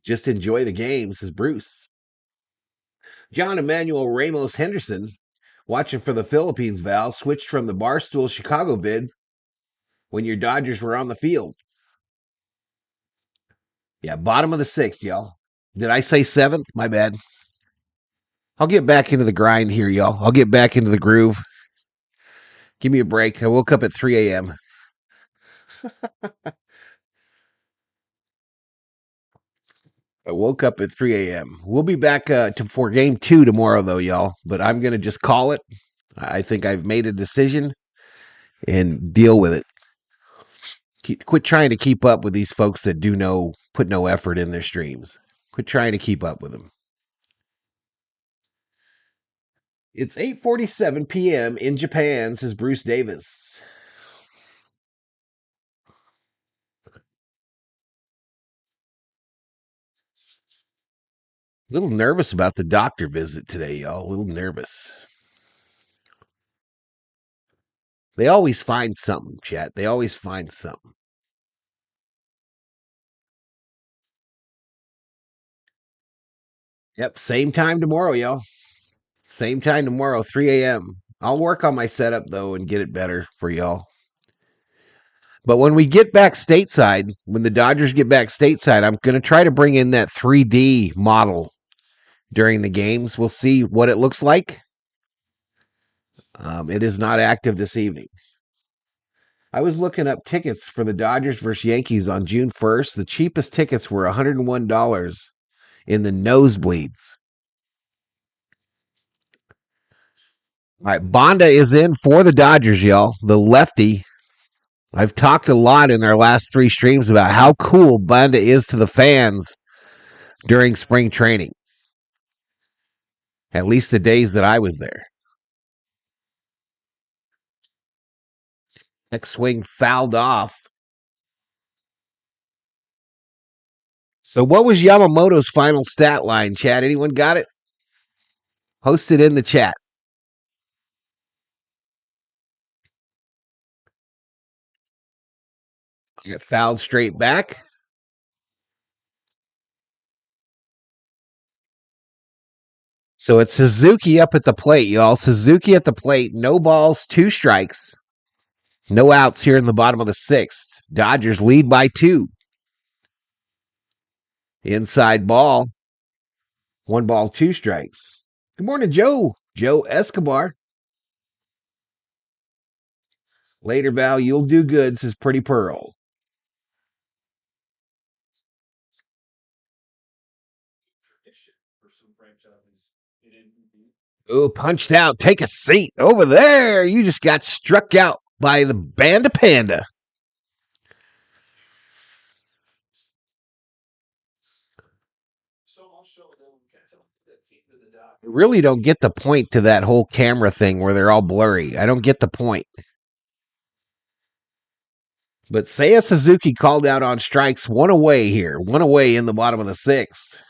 Just enjoy the game, says Bruce. John Emmanuel Ramos Henderson, watching for the Philippines, Val, switched from the Barstool Chicago vid when your Dodgers were on the field. Yeah, bottom of the 6th, y'all. Did I say 7th? My bad. I'll get back into the grind here, y'all. I'll get back into the groove. Give me a break. I woke up at 3 a.m. I woke up at 3 a.m. We'll be back for game 2 tomorrow, though, y'all. But I'm going to just call it. I think I've made a decision and deal with it. Quit trying to keep up with these folks that put no effort in their streams. Quit trying to keep up with them. It's 8:47 p.m. in Japan, says Bruce Davis. A little nervous about the doctor visit today, y'all. A little nervous. They always find something, chat. They always find something. Yep, same time tomorrow, y'all. Same time tomorrow, 3 a.m. I'll work on my setup, though, and get it better for y'all. But when we get back stateside, when the Dodgers get back stateside, I'm going to try to bring in that 3D model during the games. We'll see what it looks like. It is not active this evening. I was looking up tickets for the Dodgers versus Yankees on June 1st. The cheapest tickets were $101 in the nosebleeds. All right, Bonda is in for the Dodgers, y'all. The lefty. I've talked a lot in our last 3 streams about how cool Bonda is to the fans during spring training. At least the days that I was there. Next swing fouled off. So what was Yamamoto's final stat line, Chad? Anyone got it? Post it in the chat. Get fouled straight back. So it's Suzuki up at the plate, y'all. Suzuki at the plate. No balls, 2 strikes. No outs here in the bottom of the 6th. Dodgers lead by 2. Inside ball. 1 ball, 2 strikes. Good morning, Joe. Joe Escobar. Later, Val. You'll do good, says Pretty Pearl. Oh, punched out. Take a seat. Over there. You just got struck out by the Banda Panda. I really don't get the point to that whole camera thing where they're all blurry. I don't get the point. But Seiya Suzuki called out on strikes. 1 away here. 1 away in the bottom of the 6th.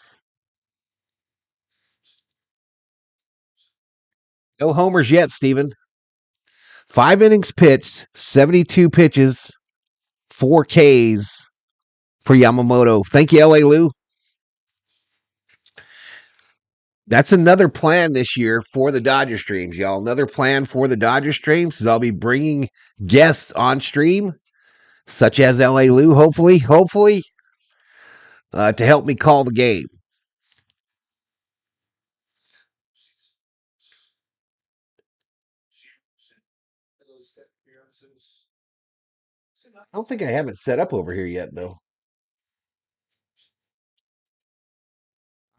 No homers yet, Steven. 5 innings pitched, 72 pitches, 4 Ks for Yamamoto. Thank you, LA Lou. That's another plan this year for the Dodger streams, y'all. Another plan for the Dodger streams is I'll be bringing guests on stream, such as LA Lou, hopefully, to help me call the game. I don't think I have it set up over here yet, though. All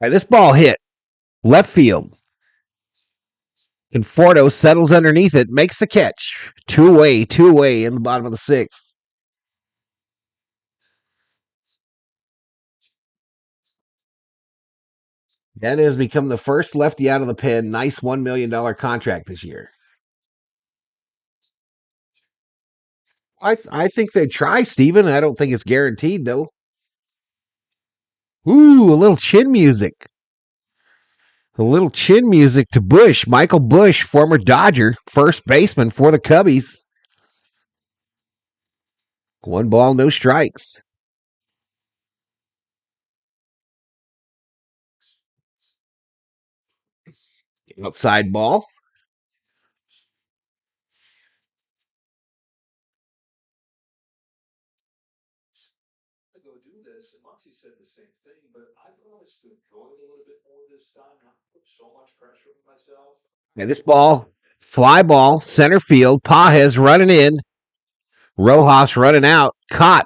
right, this ball hit left field. Conforto settles underneath it, makes the catch. 2 away in the bottom of the 6th. That has become the first lefty out of the pen. Nice $1 million contract this year. I think they try, Steven. I don't think it's guaranteed, though. Ooh, a little chin music. A little chin music to Bush. Michael Bush, former Dodger, first baseman for the Cubbies. 1 ball, no strikes. Outside ball. And this ball, fly ball, center field. Pages running in. Rojas running out. Caught.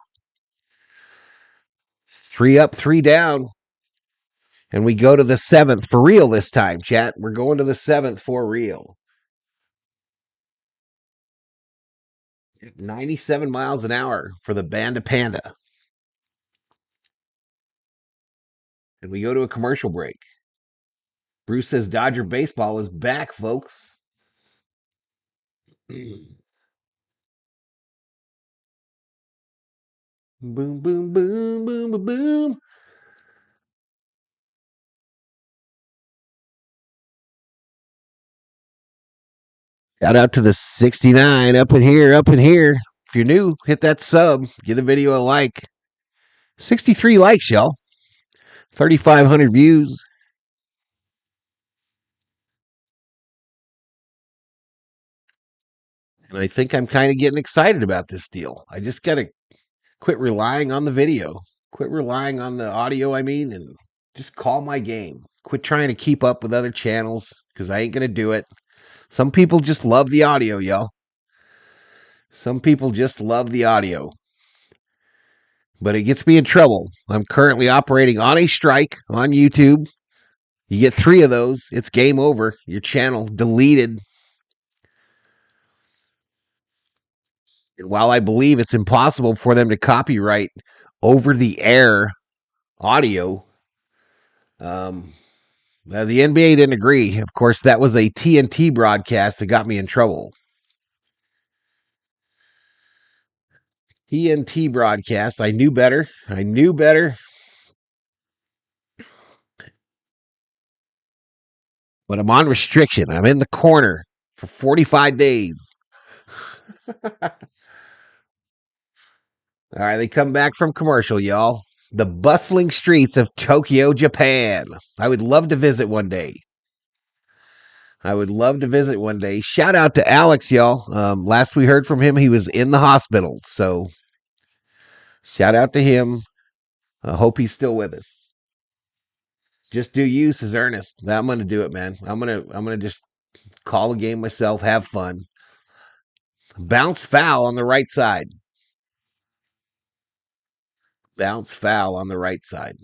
3 up, 3 down. And we go to the 7th for real this time, chat. We're going to the 7th for real. 97 miles an hour for the Banda Panda. And we go to a commercial break. Bruce says Dodger baseball is back, folks. Boom, boom, boom, boom, boom, boom. Shout out to the 69 up in here. If you're new, hit that sub. Give the video a like. 63 likes, y'all. 3,500 views. And I think I'm kind of getting excited about this deal. I just got to quit relying on the video. Quit relying on the audio, and just call my game. Quit trying to keep up with other channels because I ain't going to do it. Some people just love the audio, y'all. Some people just love the audio. But it gets me in trouble. I'm currently operating on a strike on YouTube. You get 3 of those, it's game over. Your channel deleted. And while I believe it's impossible for them to copyright over the air audio, the NBA didn't agree. Of course, that was a TNT broadcast that got me in trouble. TNT broadcast. I knew better. But I'm on restriction. I'm in the corner for 45 days. All right, they come back from commercial, y'all. The bustling streets of Tokyo, Japan. I would love to visit one day. Shout out to Alex, y'all. Last we heard from him, he was in the hospital. So, shout out to him. I hope he's still with us. Just do you, says Ernest. I'm gonna do it, man. I'm gonna just call a game myself, have fun. Bounce foul on the right side. Bounce foul on the right side.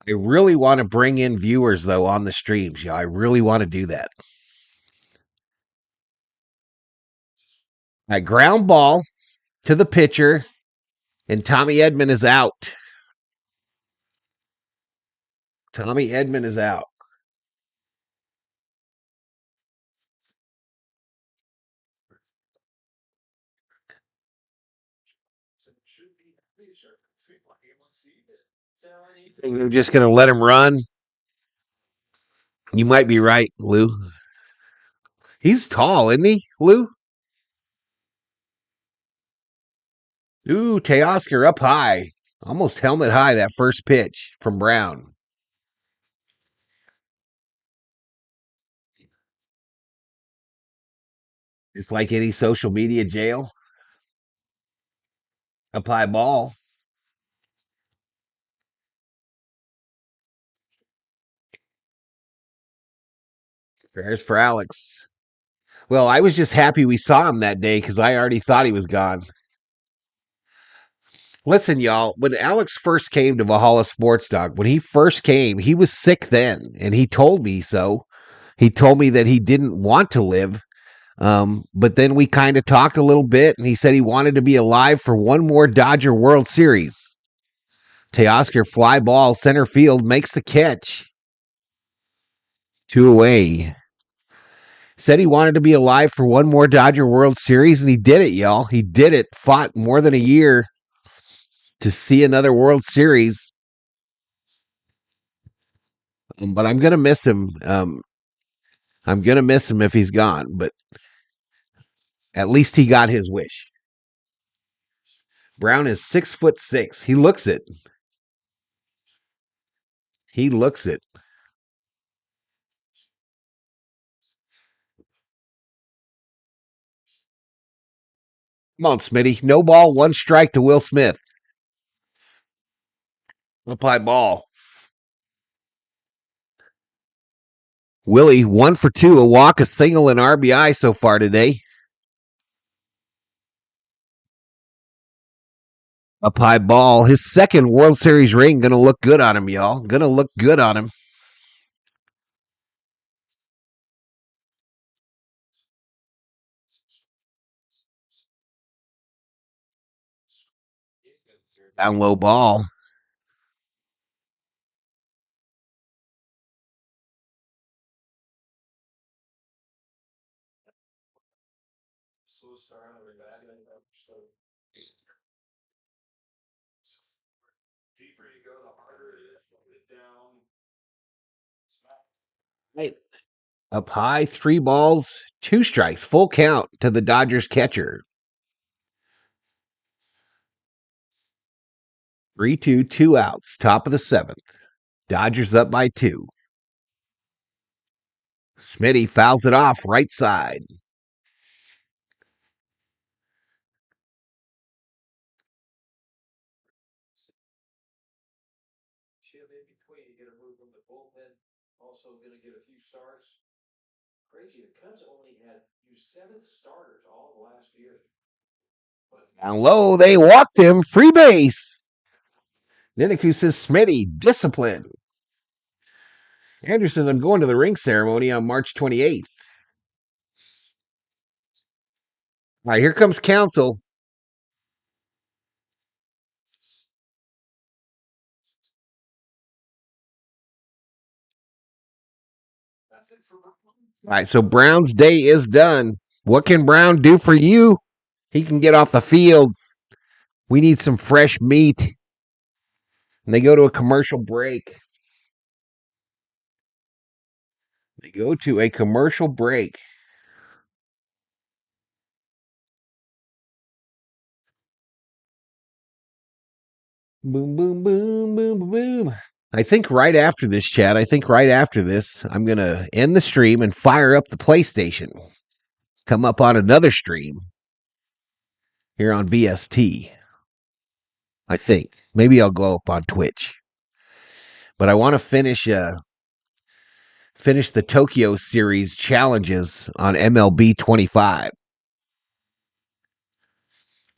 I really want to bring in viewers though on the streams. Yeah, I really want to do that. All right, ground ball to the pitcher, and Tommy Edman is out. Think they're just going to let him run? You might be right, Lou. He's tall, isn't he, Lou? Ooh, Teoscar up high. Almost helmet high that first pitch from Brown. It's like any social media jail. Up high ball. There's for Alex. Well, I was just happy we saw him that day because I already thought he was gone. Listen, y'all, when Alex first came to Valhalla Sports Talk, when he first came, he was sick then, and he told me so. He told me that he didn't want to live. But then we kind of talked a little bit, and he said he wanted to be alive for one more Dodger World Series. Teoscar fly ball center field makes the catch. 2 away. Said he wanted to be alive for one more Dodger World Series, and he did it, y'all. He did it. Fought more than a year to see another World Series. But I'm going to miss him. I'm going to miss him if he's gone, but at least he got his wish. Brown is 6'6". He looks it. Come on, Smitty. No ball, 1 strike to Will Smith. Up high ball. Willie, 1 for 2, a walk, a single, and RBI so far today. Up high ball. His second World Series ring going to look good on him, y'all. Going to look good on him. Down low ball. Right. Up high, 3 balls, 2 strikes, full count to the Dodgers catcher. 3-2, 2 outs, top of the 7th. Dodgers up by 2. Smitty fouls it off right side. Crazy, the Cubs only had used 7 starters all of last year. Down low, they walked him. Free base. Niniku says, Smitty, discipline. Andrew says, I'm going to the ring ceremony on March 28th. All right, here comes Council. All right, so Brown's day is done. What can Brown do for you? He can get off the field. We need some fresh meat. And they go to a commercial break. Boom, boom, boom, boom, boom, boom. I think right after this, Chad, I'm going to end the stream and fire up the PlayStation. Come up on another stream here on VST. I think. Maybe I'll go up on Twitch. But I want to finish the Tokyo Series challenges on MLB 25.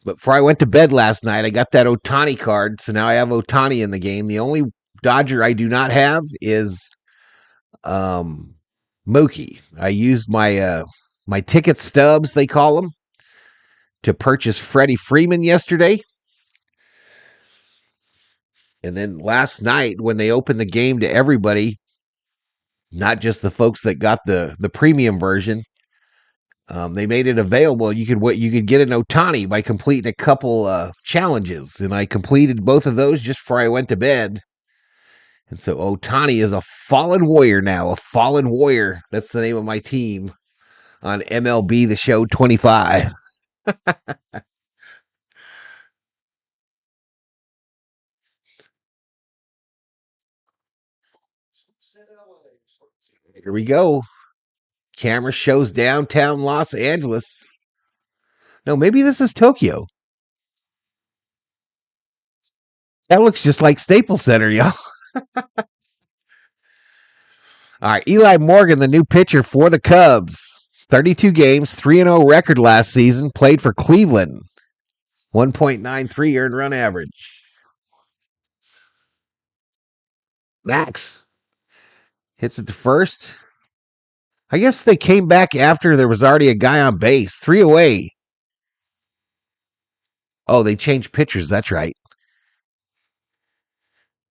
But before I went to bed last night, I got that Otani card, so now I have Otani in the game. The only Dodger I do not have is Mookie. I used my my ticket stubs, they call them, to purchase Freddie Freeman yesterday. And then last night, when they opened the game to everybody, not just the folks that got the premium version, they made it available. You could get an Otani by completing a couple challenges, and I completed both of those just before I went to bed. And so Otani is a fallen warrior now. A fallen warrior. That's the name of my team on MLB The Show 25. Here we go. Camera shows downtown Los Angeles. No, maybe this is Tokyo. That looks just like Staples Center, y'all. All right, Eli Morgan, the new pitcher for the Cubs. 32 games, 3-0 record last season, played for Cleveland. 1.93 earned run average. Max hits it to first. I guess they came back after there was already a guy on base. 3 away. Oh, they changed pitchers. That's right.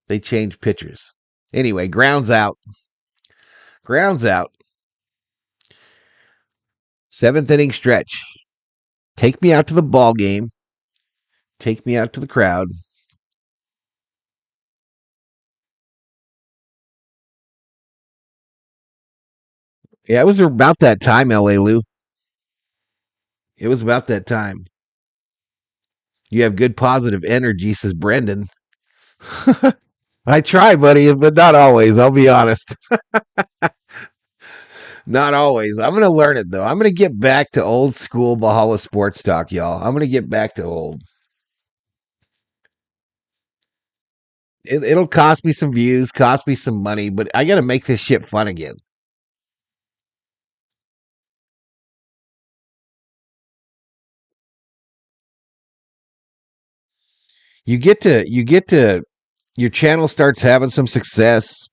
They changed pitchers. Anyway, grounds out. Grounds out. 7th inning stretch. Take me out to the ball game. Take me out to the crowd. Yeah, it was about that time, LA Lou. It was about that time. You have good positive energy, says Brendan. I try, buddy, but not always. I'll be honest. Not always. I'm going to learn it, though. I'm going to get back to old school Valhalla Sports Talk, y'all. I'm going to get back to old. It'll cost me some views, cost me some money, but I got to make this shit fun again. You get to your channel starts having some success,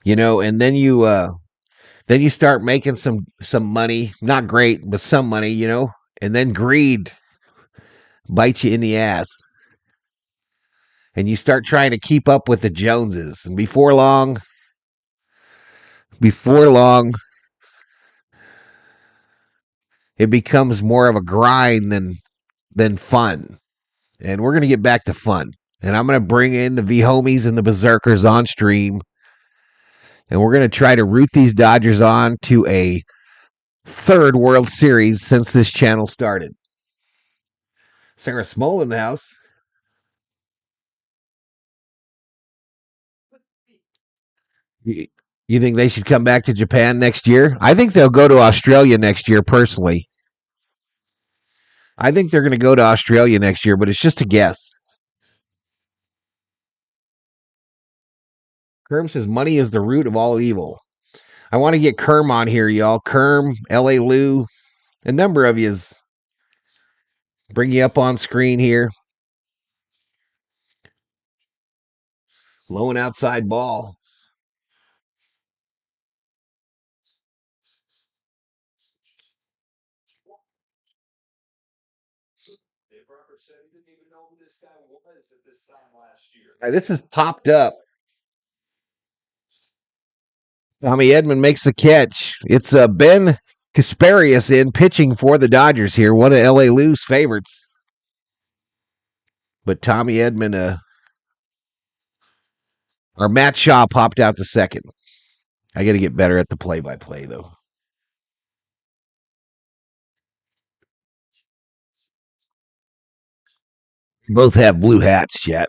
and then you start making some money, not great, but some money, and then greed bites you in the ass. And you start trying to keep up with the Joneses, and before long, it becomes more of a grind than fun. And we're going to get back to fun. And I'm going to bring in the V-Homies and the Berserkers on stream. And we're going to try to root these Dodgers on to a 3rd World Series since this channel started. Sarah Smole in the house. You think they should come back to Japan next year? I think they'll go to Australia next year, personally. I think they're going to go to Australia next year, but it's just a guess. Kerm says money is the root of all evil. I want to get Kerm on here, y'all. Kerm, L.A. Lou, a number of yous. Bring you up on screen here. Low and outside ball. This is popped up. Tommy Edman makes the catch. It's Ben Kasparius in pitching for the Dodgers here, one of L.A. Lou's favorites. But Tommy Edman, or Matt Shaw popped out to second. I got to get better at the play-by-play, though. Both have blue hats yet.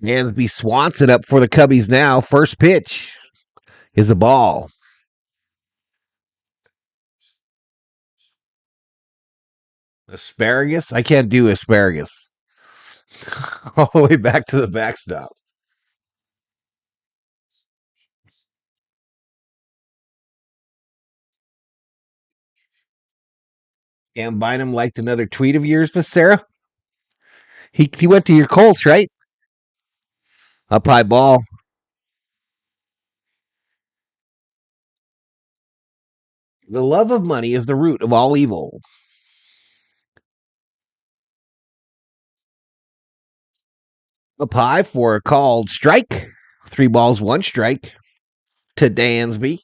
Dansby Swanson up for the Cubbies now. First pitch is a ball. Asparagus? I can't do asparagus. All the way back to the backstop. Cam Bynum liked another tweet of yours, Miss Sarah. He went to your Colts, right? Up high ball. The love of money is the root of all evil. Up high for a called strike. 3 balls, 1 strike to Dansby.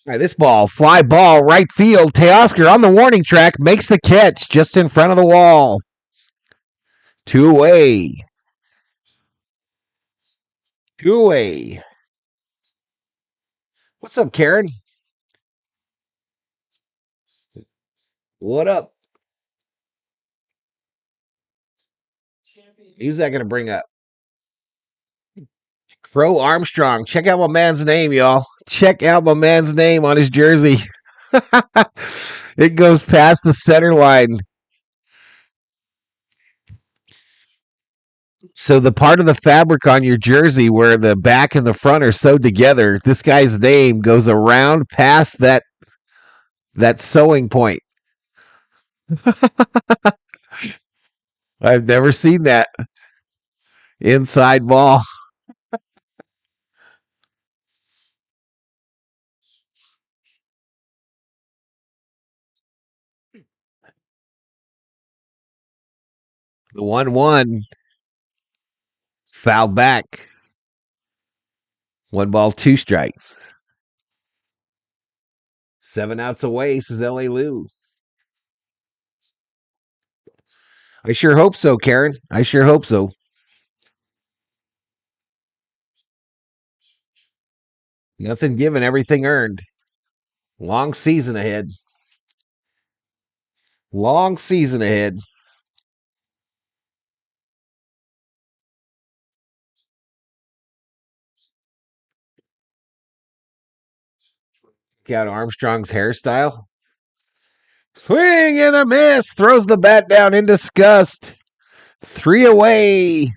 All right, this ball, fly ball, right field. Teoscar on the warning track makes the catch just in front of the wall. 2 away. 2 away. What's up, Karen? What up? Who's that going to bring up? Crow Armstrong. Check out my man's name, y'all. Check out my man's name on his jersey. It goes past the center line. So the part of the fabric on your jersey where the back and the front are sewed together, this guy's name goes around past that sewing point. I've never seen that. Inside ball. The 1-1. Foul back. 1 ball, 2 strikes. 7 outs away, says L.A. Lou. I sure hope so, Karen. I sure hope so. Nothing given, everything earned. Long season ahead. Long season ahead. Look out Armstrong's hairstyle. Swing and a miss. Throws the bat down in disgust. 3 away.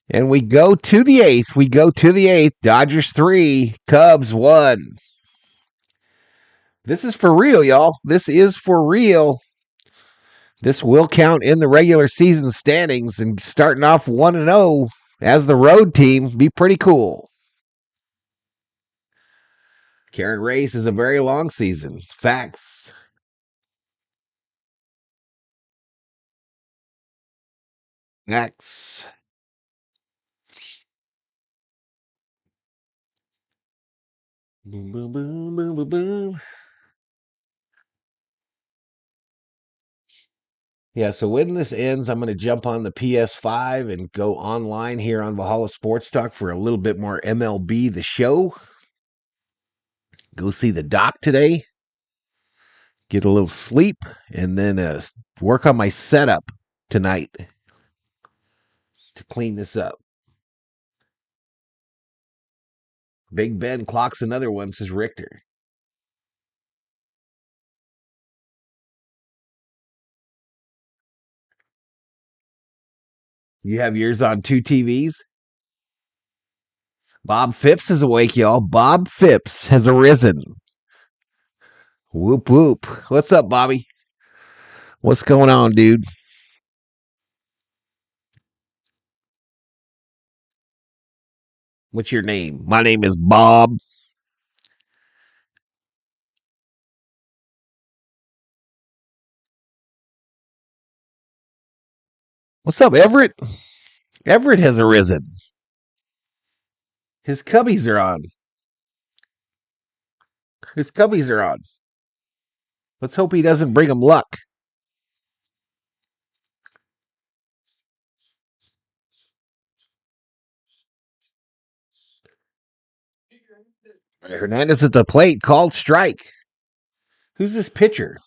And we go to the 8th. We go to the 8th. Dodgers 3, Cubs 1. This is for real, y'all. This is for real. This will count in the regular season standings, and starting off 1-0 as the road team be pretty cool. Karen Race is a very long season. Facts. Facts. Boom, boom, boom, boom, boom, boom. Yeah, so when this ends, I'm going to jump on the PS5 and go online here on Valhalla Sports Talk for a little bit more MLB The Show. Go see the doc today. Get a little sleep, and then work on my setup tonight to clean this up. Big Ben clocks another one, says Richter. You have yours on 2 TVs? Bob Phipps is awake, y'all. Bob Phipps has arisen. Whoop, whoop. What's up, Bobby? What's going on, dude? What's your name? My name is Bob. What's up, Everett? Everett has arisen. His cubbies are on. His cubbies are on. Let's hope he doesn't bring him luck. Hernandez at the plate, called strike. Who's this pitcher?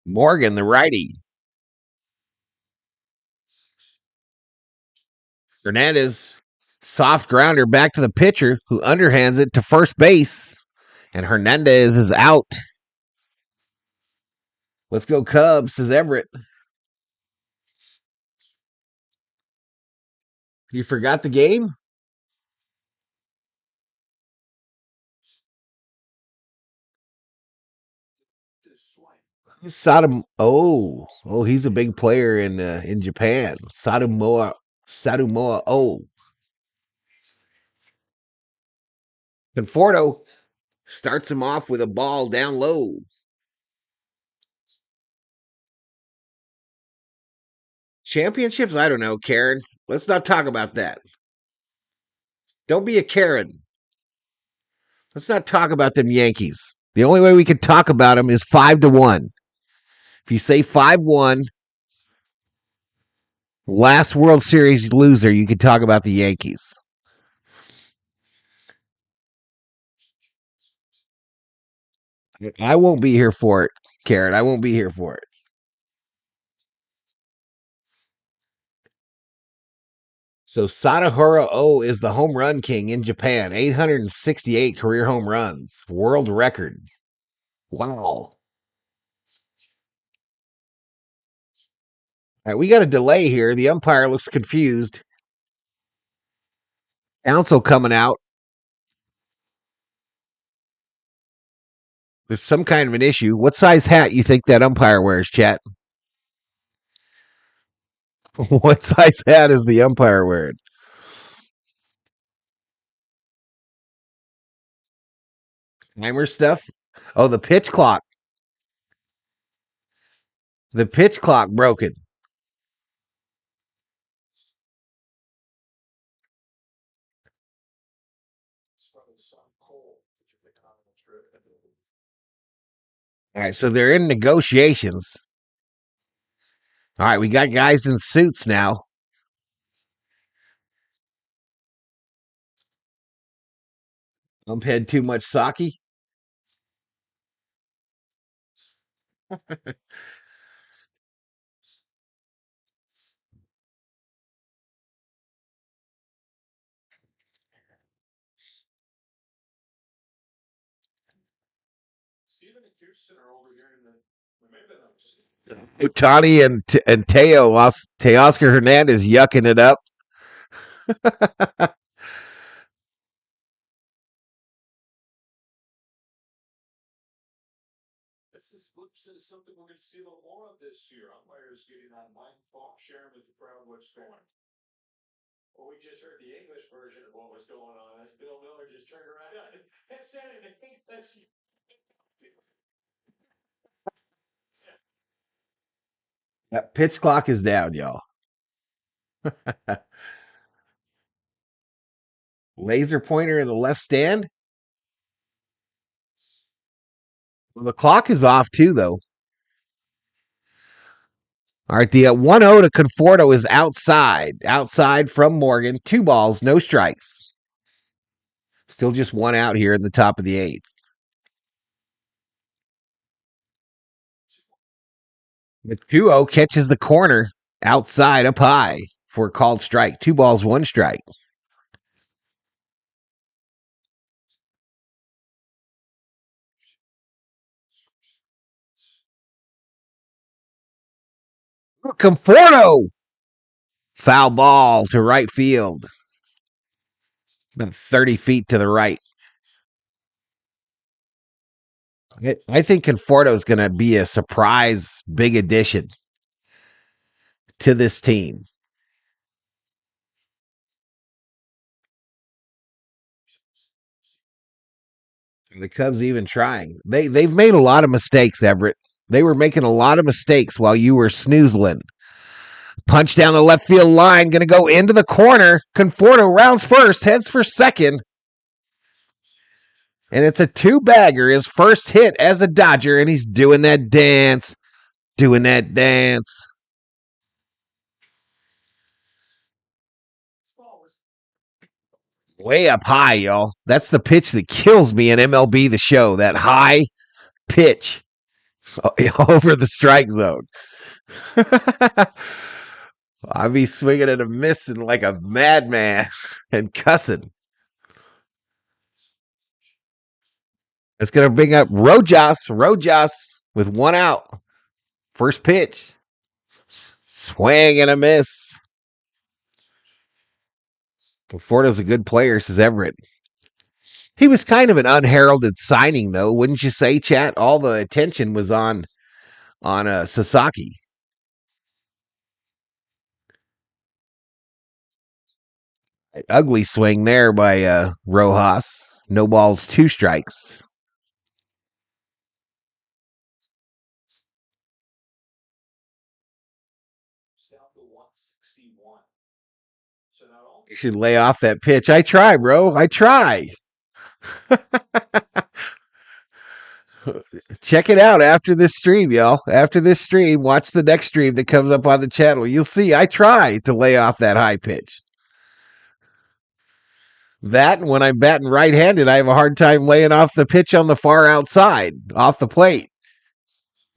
Morgan, the righty. Hernandez, soft grounder back to the pitcher, who underhands it to first base. And Hernandez is out. Let's go Cubs, says Everett. You forgot the game? Sadam. Oh, he's a big player in Japan. Sadumoa. Oh, Conforto starts him off with a ball down low. Championships? I don't know, Karen. Let's not talk about that. Don't be a Karen. Let's not talk about them Yankees. The only way we can talk about them is 5-1. If you say 5-1, last World Series loser, you can talk about the Yankees. I won't be here for it, Karen. I won't be here for it. So Sadaharu O is the home run king in Japan. 868 career home runs. World record. Wow. All right, we got a delay here. The umpire looks confused. Counsel coming out. There's some kind of an issue. What size hat you think that umpire wears, chat? What size hat is the umpire wearing? Timer stuff? Oh, the pitch clock. The pitch clock broken. All right, so they're in negotiations. All right, we got guys in suits now. Ump had too much sake. Otani and Teoscar Hernandez yucking it up. This is something we're going to see a little more of this year. Umpires getting on mic, talk, sharing with the crowd what's going. Well, we just heard the English version of what was going on as Bill Miller just turned around and said it. That pitch clock is down, y'all. Laser pointer in the left stand. Well, the clock is off too, though. All right, the 1-0 to Conforto is outside from Morgan. 2 balls, no strikes. Still just 1 out here in the top of the 8th. The 2-0 catches the corner outside up high for a called strike. 2 balls, 1 strike. Conforto. Foul ball to right field. About 30 feet to the right. I think Conforto is going to be a surprise big addition to this team. The Cubs even trying. They've made a lot of mistakes, Everett. They were making a lot of mistakes while you were snoozling. Punch down the left field line, going to go into the corner. Conforto rounds first, heads for second. And it's a two-bagger, his first hit as a Dodger, and he's doing that dance. Doing that dance. Way up high, y'all. That's the pitch that kills me in MLB The Show. That high pitch over the strike zone. I'll be swinging and a missing like a madman and cussing. It's going to bring up Rojas with one out. First pitch. Swing and a miss. Conforto's a good player, says Everett. He was kind of an unheralded signing, though, wouldn't you say, chat? All the attention was on Sasaki. Ugly swing there by Rojas. No balls, 2 strikes. You should lay off that pitch. I try, bro. I try. Check it out after this stream, y'all. After this stream, watch the next stream that comes up on the channel. You'll see I try to lay off that high pitch. That, when I'm batting right-handed, I have a hard time laying off the pitch on the far outside, off the plate,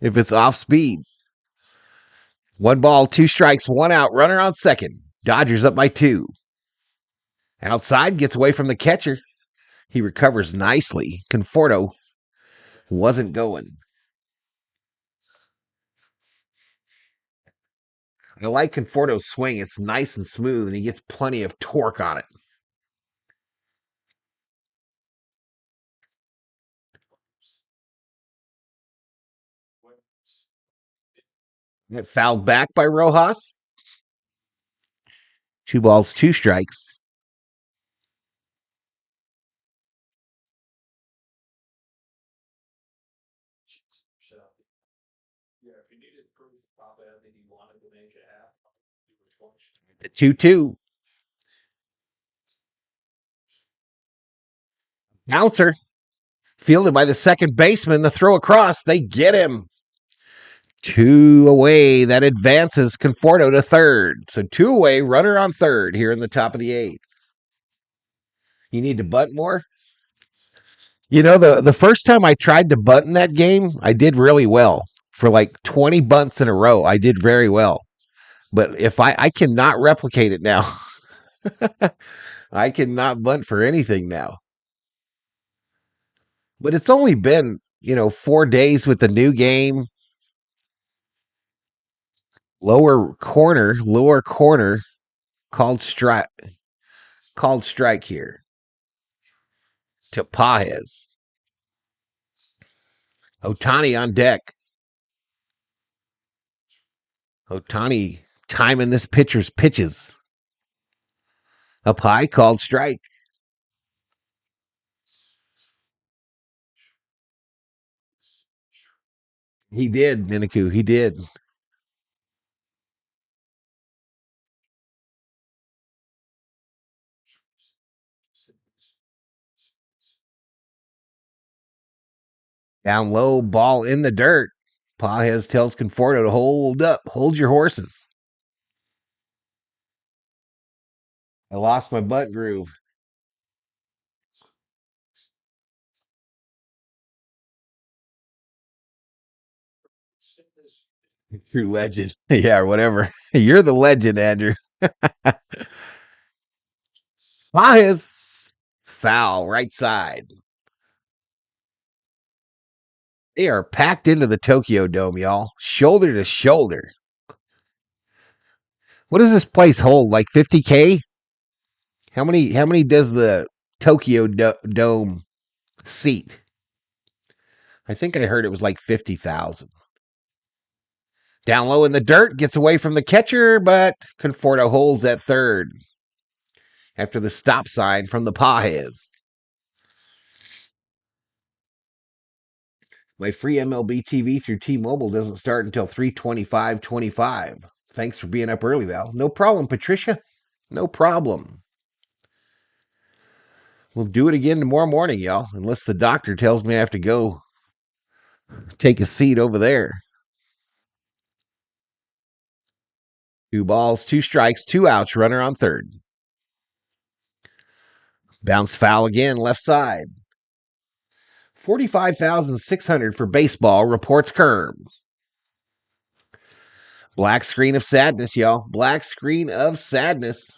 if it's off speed. 1 ball, 2 strikes, 1 out, runner on second. Dodgers up by 2. Outside, gets away from the catcher. He recovers nicely. Conforto wasn't going. I like Conforto's swing. It's nice and smooth, and he gets plenty of torque on it. Get fouled back by Rojas. 2 balls, 2 strikes. The 2-2. Bouncer. Fielded by the second baseman. The throw across. They get him. 2 away. That advances Conforto to third. So 2 away. Runner on third here in the top of the 8th. You need to bunt more? You know, the first time I tried to bunt in that game, I did really well. For like 20 bunts in a row, I did very well. But if I cannot replicate it now. I cannot bunt for anything now. But it's only been, 4 days with the new game. Lower corner, called strike here to Paez. Otani on deck. Otani timing this pitcher's pitches. Up high, called strike. He did, Niniku. He did. Down low, ball in the dirt. Paez tells Conforto to hold up. Hold your horses. I lost my butt groove. True legend. Yeah, or whatever. You're the legend, Andrew. Paez. Foul, right side. They are packed into the Tokyo Dome, y'all. Shoulder to shoulder. What does this place hold? Like 50K? How many does the Tokyo Dome seat? I think I heard it was like 50,000. Down low in the dirt, gets away from the catcher, but Conforto holds at third after the stop sign from the Pajes. My free MLB TV through T-Mobile doesn't start until 3/25/25. Thanks for being up early, Val. No problem, Patricia. No problem. We'll do it again tomorrow morning, y'all, unless the doctor tells me I have to go take a seat over there. 2 balls, 2 strikes, 2 outs, runner on third. Bounce foul again, left side. 45,600 for baseball, reports Kerb. Black screen of sadness, y'all. Black screen of sadness.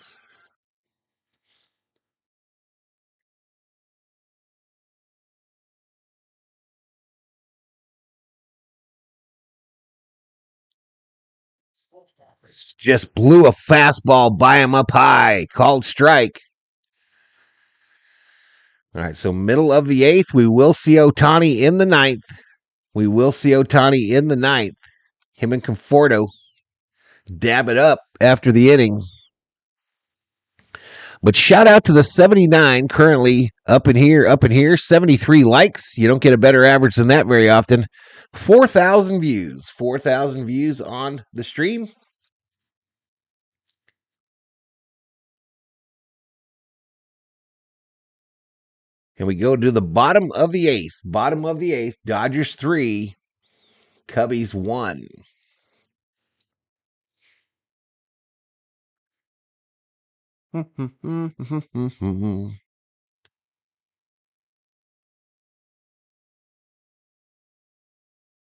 Just blew a fastball by him up high. Called strike. All right, so middle of the 8th, we will see Otani in the 9th. Him and Conforto dab it up after the inning. But shout out to the 79 currently up in here, 73 likes. You don't get a better average than that very often. 4,000 views on the stream. And we go to the bottom of the 8th. Dodgers 3, Cubbies 1.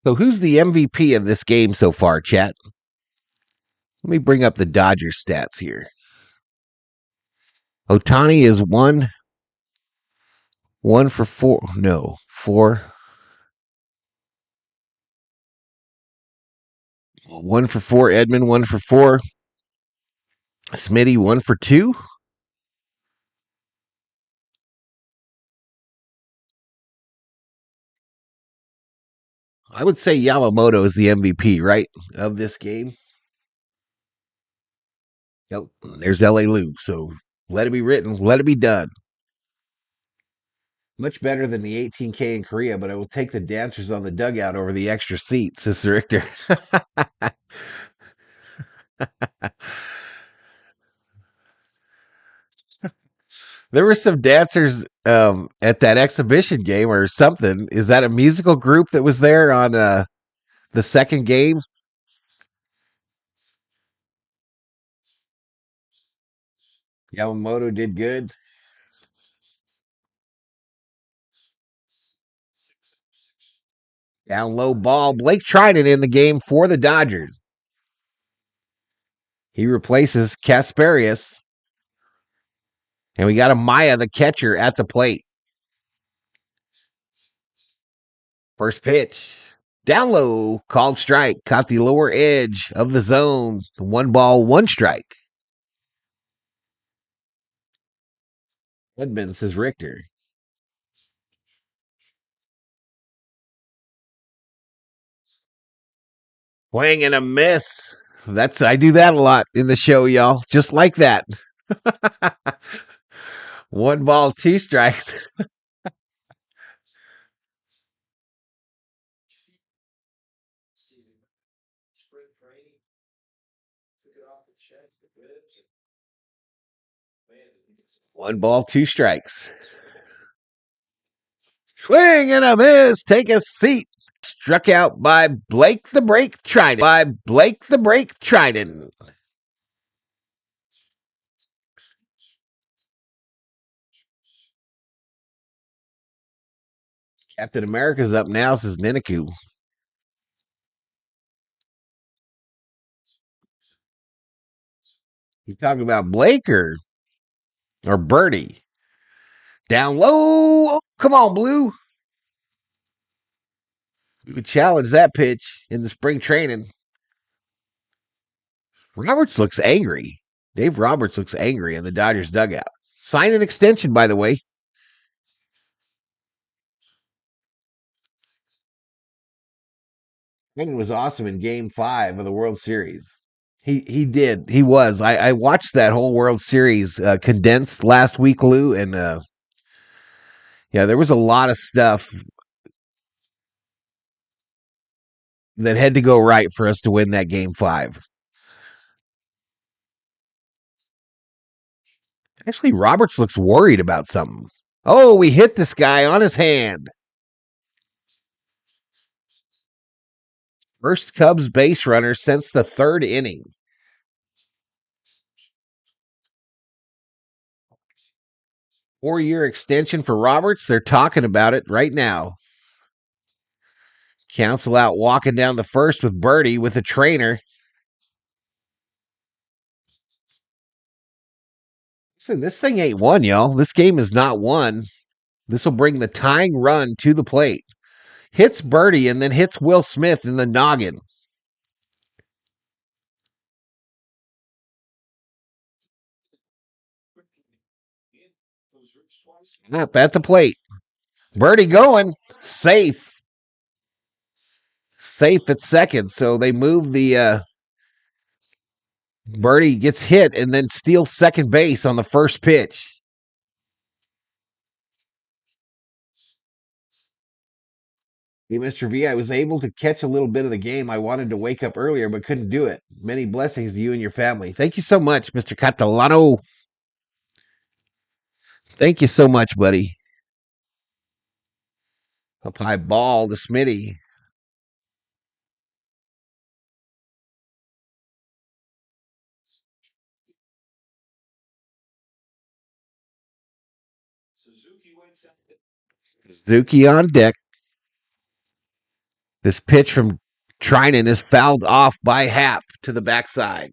So who's the MVP of this game so far, chat? Let me bring up the Dodgers stats here. Otani is 1 for 4. No, 4. 1 for 4. Edman, 1 for 4. Smitty, 1 for 2. I would say Yamamoto is the MVP, right, of this game. Oh, there's LA Lou. So let it be written. Let it be done. Much better than the 18K in Korea, but I will take the dancers on the dugout over the extra seats, says Richter. There were some dancers at that exhibition game or something. Is that a musical group that was there on the second game? Yamamoto did good. Down low ball. Blake Trinan in the game for the Dodgers. He replaces Kasperius. And we got Amaya, the catcher, at the plate. First pitch. Down low. Called strike. Caught the lower edge of the zone. 1 ball, 1 strike. Edmund, says Richter. Swing and a miss. I do that a lot in the show, y'all. Just like that. 1 ball, 2 strikes. One ball, 2 strikes. Swing and a miss. Take a seat. Struck out by Blake the Break Trinan. Captain America's up now, says Ninaku. You talking about Blake or Birdie? Down low. Come on, Blue. We would challenge that pitch in the spring training. Roberts looks angry. Dave Roberts looks angry in the Dodgers dugout. Sign an extension, by the way. Brennan was awesome in Game 5 of the World Series. He did. He was. I watched that whole World Series condensed last week, Lou, and yeah, there was a lot of stuff that had to go right for us to win that Game 5. Actually, Roberts looks worried about something. Oh, we hit this guy on his hand. First Cubs base runner since the 3rd inning. Four-year extension for Roberts. They're talking about it right now. Counsel out walking down the first with Birdie with a trainer. Listen, this thing ain't won, y'all. This game is not won. This will bring the tying run to the plate. Hits Birdie and then hits Will Smith in the noggin. Up at the plate. Birdie going. Safe. Safe at second. So they move the Birdie gets hit and then steals second base on the first pitch. Hey, Mr. V, I was able to catch a little bit of the game. I wanted to wake up earlier, but couldn't do it. Many blessings to you and your family. Thank you so much, Mr. Catalano. Thank you so much, buddy. Up high ball to Smitty. Suzuki on deck. This pitch from Trinan is fouled off by Happ to the backside.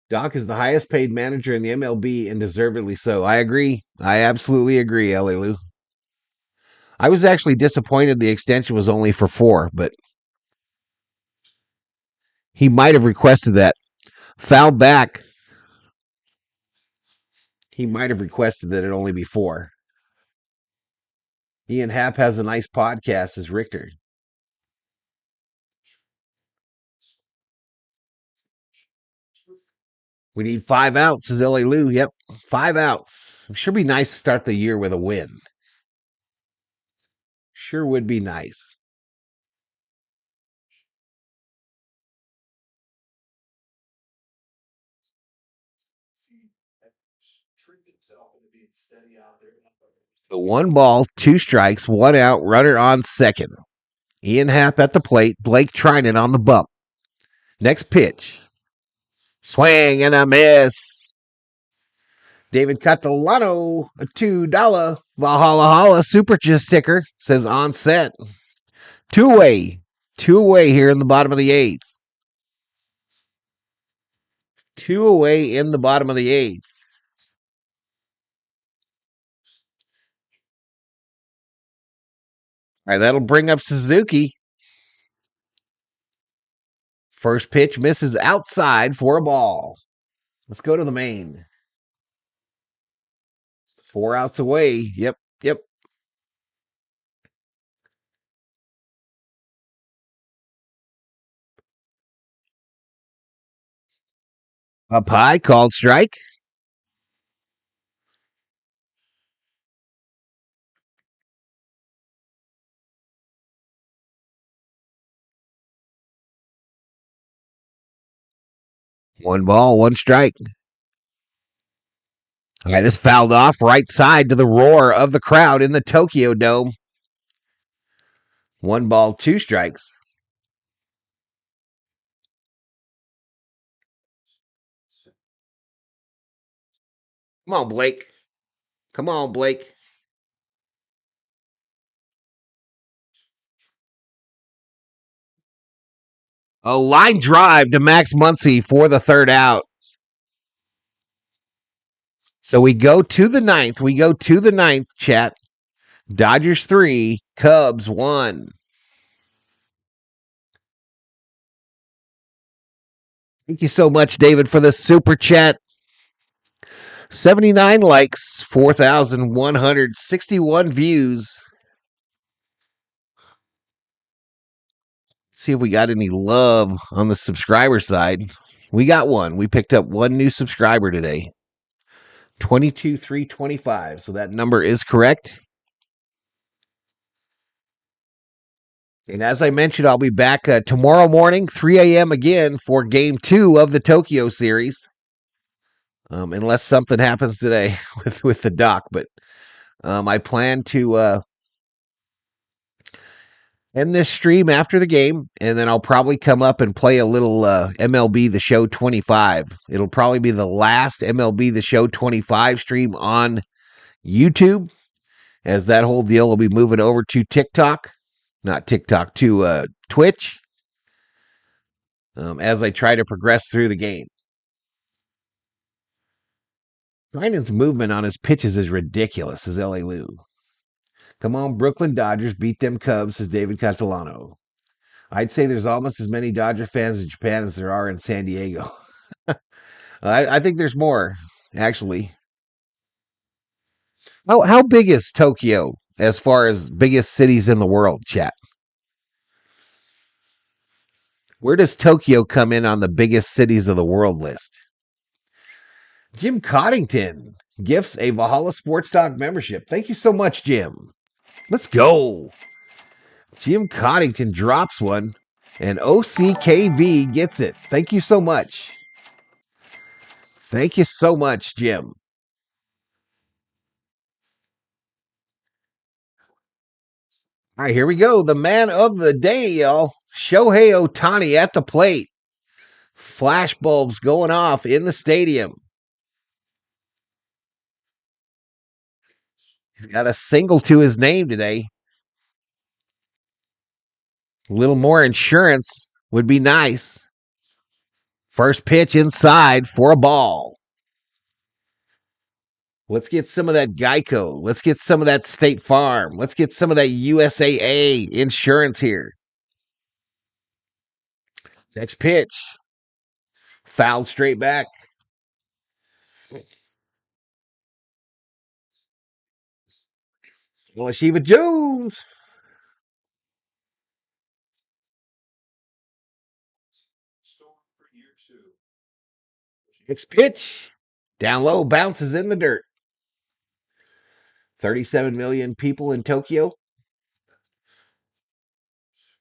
Doc is the highest paid manager in the MLB and deservedly so. I agree. I absolutely agree, L.A. Lou. I was actually disappointed the extension was only for 4, but he might have requested that. Foul back. He might have requested that it only be 4. Ian Happ has a nice podcast as Richter. We need 5 outs, says L.A. Lou. Yep, 5 outs. It sure be nice to start the year with a win. Sure would be nice. The 1 ball, 2 strikes, 1 out, runner on second. Ian Happ at the plate, Blake Trinan on the bump. Next pitch. Swing and a miss. David Catalano, a $2 Valhalla super sticker, says on set. Two-way here in the bottom of the 8th. 2 away in the bottom of the 8th. All right, that'll bring up Suzuki. First pitch misses outside for a ball. Let's go to the main. 4 outs away. Yep. Up high, called strike. One ball, 1 strike. All right, this fouled off right side to the roar of the crowd in the Tokyo Dome. 1 ball, 2 strikes. Come on, Blake. Come on, Blake. A line drive to Max Muncy for the 3rd out. So we go to the 9th. Chat. Dodgers 3, Cubs 1. Thank you so much, David, for the super chat. 79 likes, 4,161 views. See if we got any love on the subscriber side. We got one. We picked up one new subscriber today. 22,325. So that number is correct. And as I mentioned, I'll be back tomorrow morning, 3 a.m. again for Game 2 of the Tokyo Series. Unless something happens today with the doc. But I plan to end this stream after the game, and then I'll probably come up and play a little MLB The Show 25. It'll probably be the last MLB The Show 25 stream on YouTube, as that whole deal will be moving over to TikTok. Not TikTok, to Twitch, as I try to progress through the game. Ryan's movement on his pitches is ridiculous, says L.A. Lou. Come on, Brooklyn Dodgers, beat them Cubs, says David Catalano. I'd say there's almost as many Dodger fans in Japan as there are in San Diego. I think there's more, actually. How big is Tokyo as far as biggest cities in the world, chat? Where does Tokyo come in on the biggest cities of the world list? Jim Coddington gifts a Valhalla Sports Talk membership. Thank you so much, Jim. Let's go. Jim Coddington drops one, and OCKV gets it. Thank you so much. Thank you so much, Jim. All right, here we go. The man of the day, y'all. Shohei Otani at the plate. Flash bulbs going off in the stadium. He's got a single to his name today. A little more insurance would be nice. First pitch inside for a ball. Let's get some of that Geico. Let's get some of that State Farm. Let's get some of that USAA insurance here. Next pitch. Fouled straight back. Shiva Jones. Next pitch. Down low, bounces in the dirt. 37 million people in Tokyo.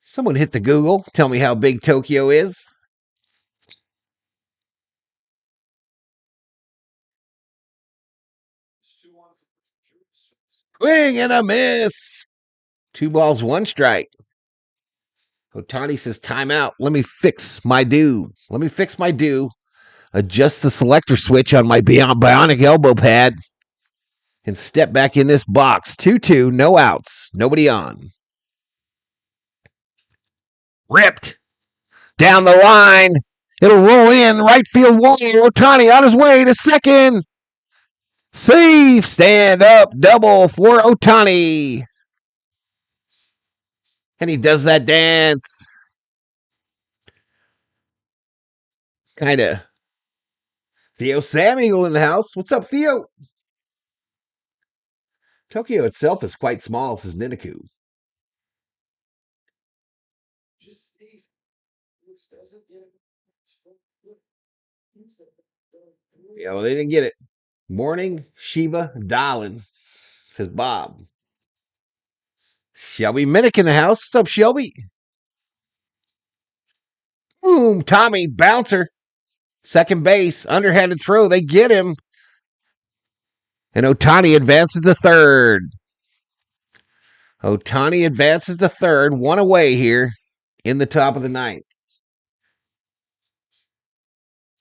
Someone hit the Google. Tell me how big Tokyo is. Swing and a miss. 2 balls, 1 strike. Otani says timeout. Let me fix my do. Adjust the selector switch on my bionic elbow pad and step back in this box. 2-2, no outs, nobody on. Ripped down the line. It'll roll in right field wall. Otani on his way to second. Safe, stand up, double for Otani. And he does that dance. Kind of. Theo Sam Eagle in the house. What's up, Theo? Tokyo itself is quite small, says Ninaku. Yeah, well, they didn't get it. Morning, Shiva, darling, says Bob. Shelby Minnick in the house. What's up, Shelby? Boom, Tommy, bouncer. Second base, underhanded throw. They get him. And Otani advances to third. Otani advances to third. 1 away here in the top of the 9th.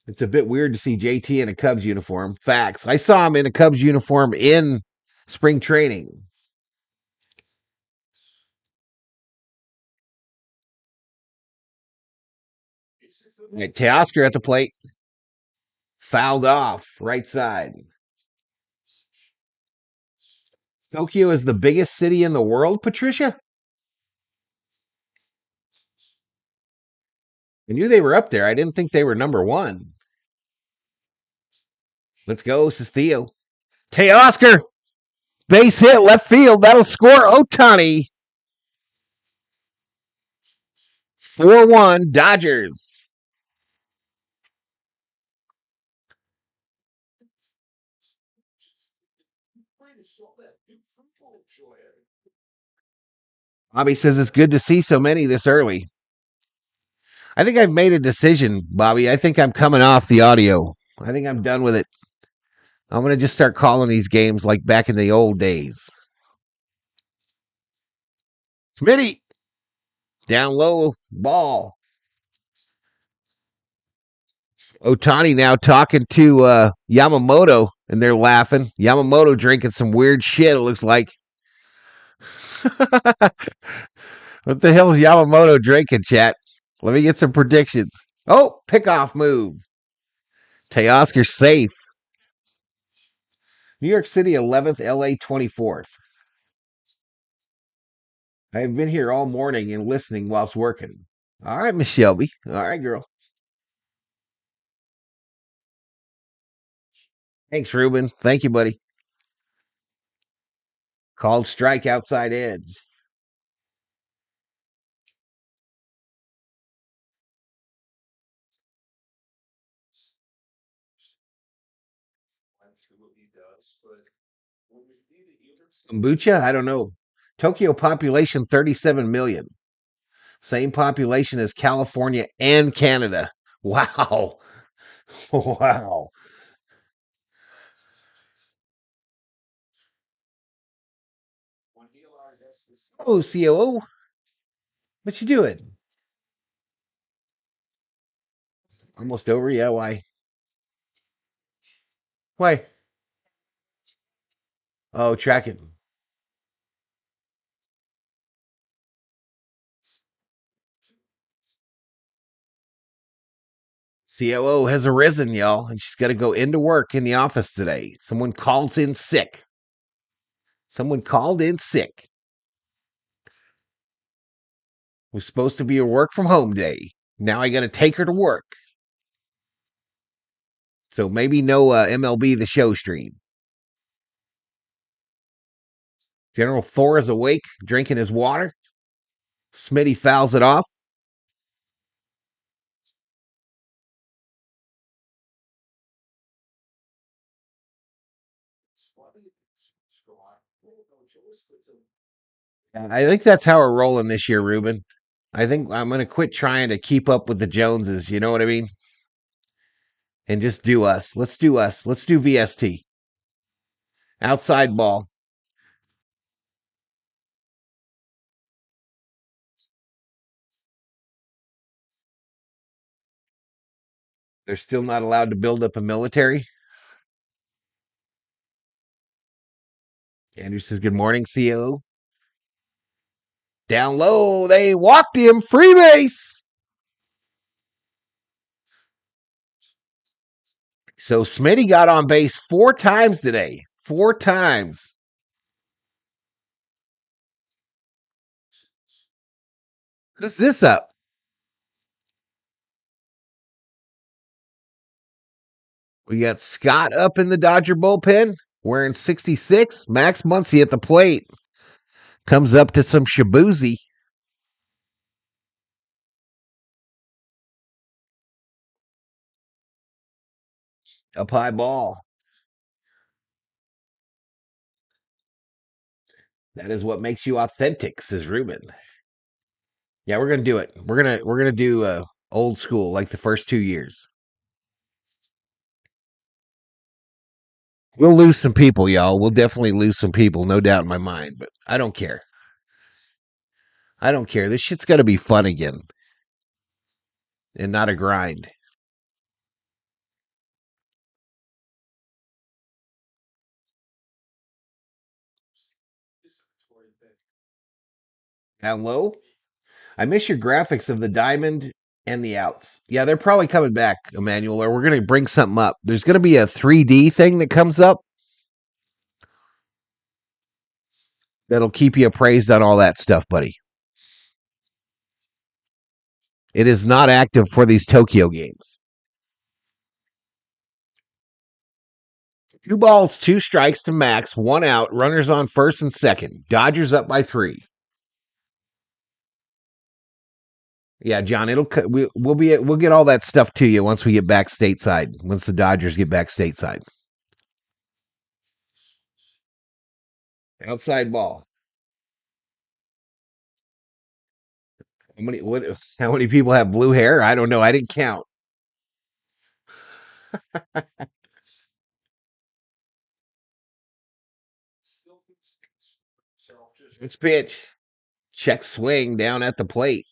It's a bit weird to see JT in a Cubs uniform. Facts. I saw him in a Cubs uniform in spring training. Right, Teoscar at the plate. Fouled off, right side. Tokyo is the biggest city in the world, Patricia? I knew they were up there. I didn't think they were number one. Let's go, says Theo. Teoscar, base hit, left field. That'll score Otani. 4-1 Dodgers. Bobby says it's good to see so many this early. I think I've made a decision, Bobby. I think I'm coming off the audio. I think I'm done with it. I'm going to just start calling these games like back in the old days. Smitty. Down low, ball. Otani now talking to Yamamoto, and they're laughing. Yamamoto drinking some weird shit, it looks like. What the hell is Yamamoto drinking, chat? Let me get some predictions. Oh, pickoff move. Teoscar safe. New York City 11th, LA 24th. I have been here all morning and listening whilst working. All right, Miss Shelby. All right, girl. Thanks, Ruben. Thank you, buddy. Called strike outside edge. Kombucha? I don't know. Tokyo population 37 million. Same population as California and Canada. Wow. Wow. Oh, COO. What you doing? Almost over? Yeah, why? Why? Oh, tracking. COO has arisen, y'all, and she's got to go into work in the office today. Someone called in sick. Someone called in sick. It was supposed to be a work from home day. Now I got to take her to work. So maybe no MLB The Show stream. General Thor is awake, drinking his water. Smitty fouls it off. I think that's how we're rolling this year, Ruben. I think I'm going to quit trying to keep up with the Joneses. You know what I mean? And just do us. Let's do us. Let's do VST. Outside ball. They're still not allowed to build up a military. Andrew says, good morning, CO. Down low, they walked him. Free base. So Smitty got on base 4 times today. 4 times. Who's this up? We got Scott up in the Dodger bullpen, wearing 66. Max Muncy at the plate. Comes up to some Shabuzi. Up high ball. That is what makes you authentic, says Ruben. Yeah, we're gonna do it. We're gonna do old school like the first 2 years. We'll lose some people, y'all. We'll definitely lose some people, no doubt in my mind. But I don't care. I don't care. This shit's got to be fun again, and not a grind. Down low. I miss your graphics of the diamond and the outs. Yeah, they're probably coming back, Emmanuel, or we're going to bring something up. There's going to be a 3D thing that comes up that'll keep you appraised on all that stuff, buddy. It is not active for these Tokyo games. 2 balls, 2 strikes to Max, 1 out, runners on first and second. Dodgers up by 3. Yeah, John, we'll get all that stuff to you once we get back stateside. Once the Dodgers get back stateside. Outside ball. How many people have blue hair? I don't know. I didn't count. It's pitch. Check swing down at the plate.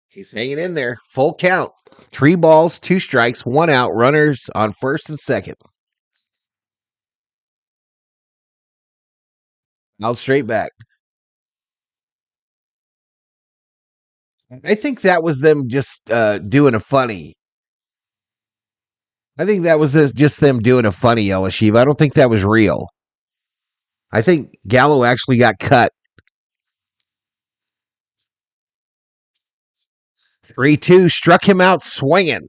He's hanging in there. Full count. 3 balls, 2 strikes, 1 out, runners on first and second. Out straight back. I think that was them just doing a funny. I think that was just them doing a funny, Yellow I don't think that was real. I think Gallo actually got cut. 3-2, struck him out swinging.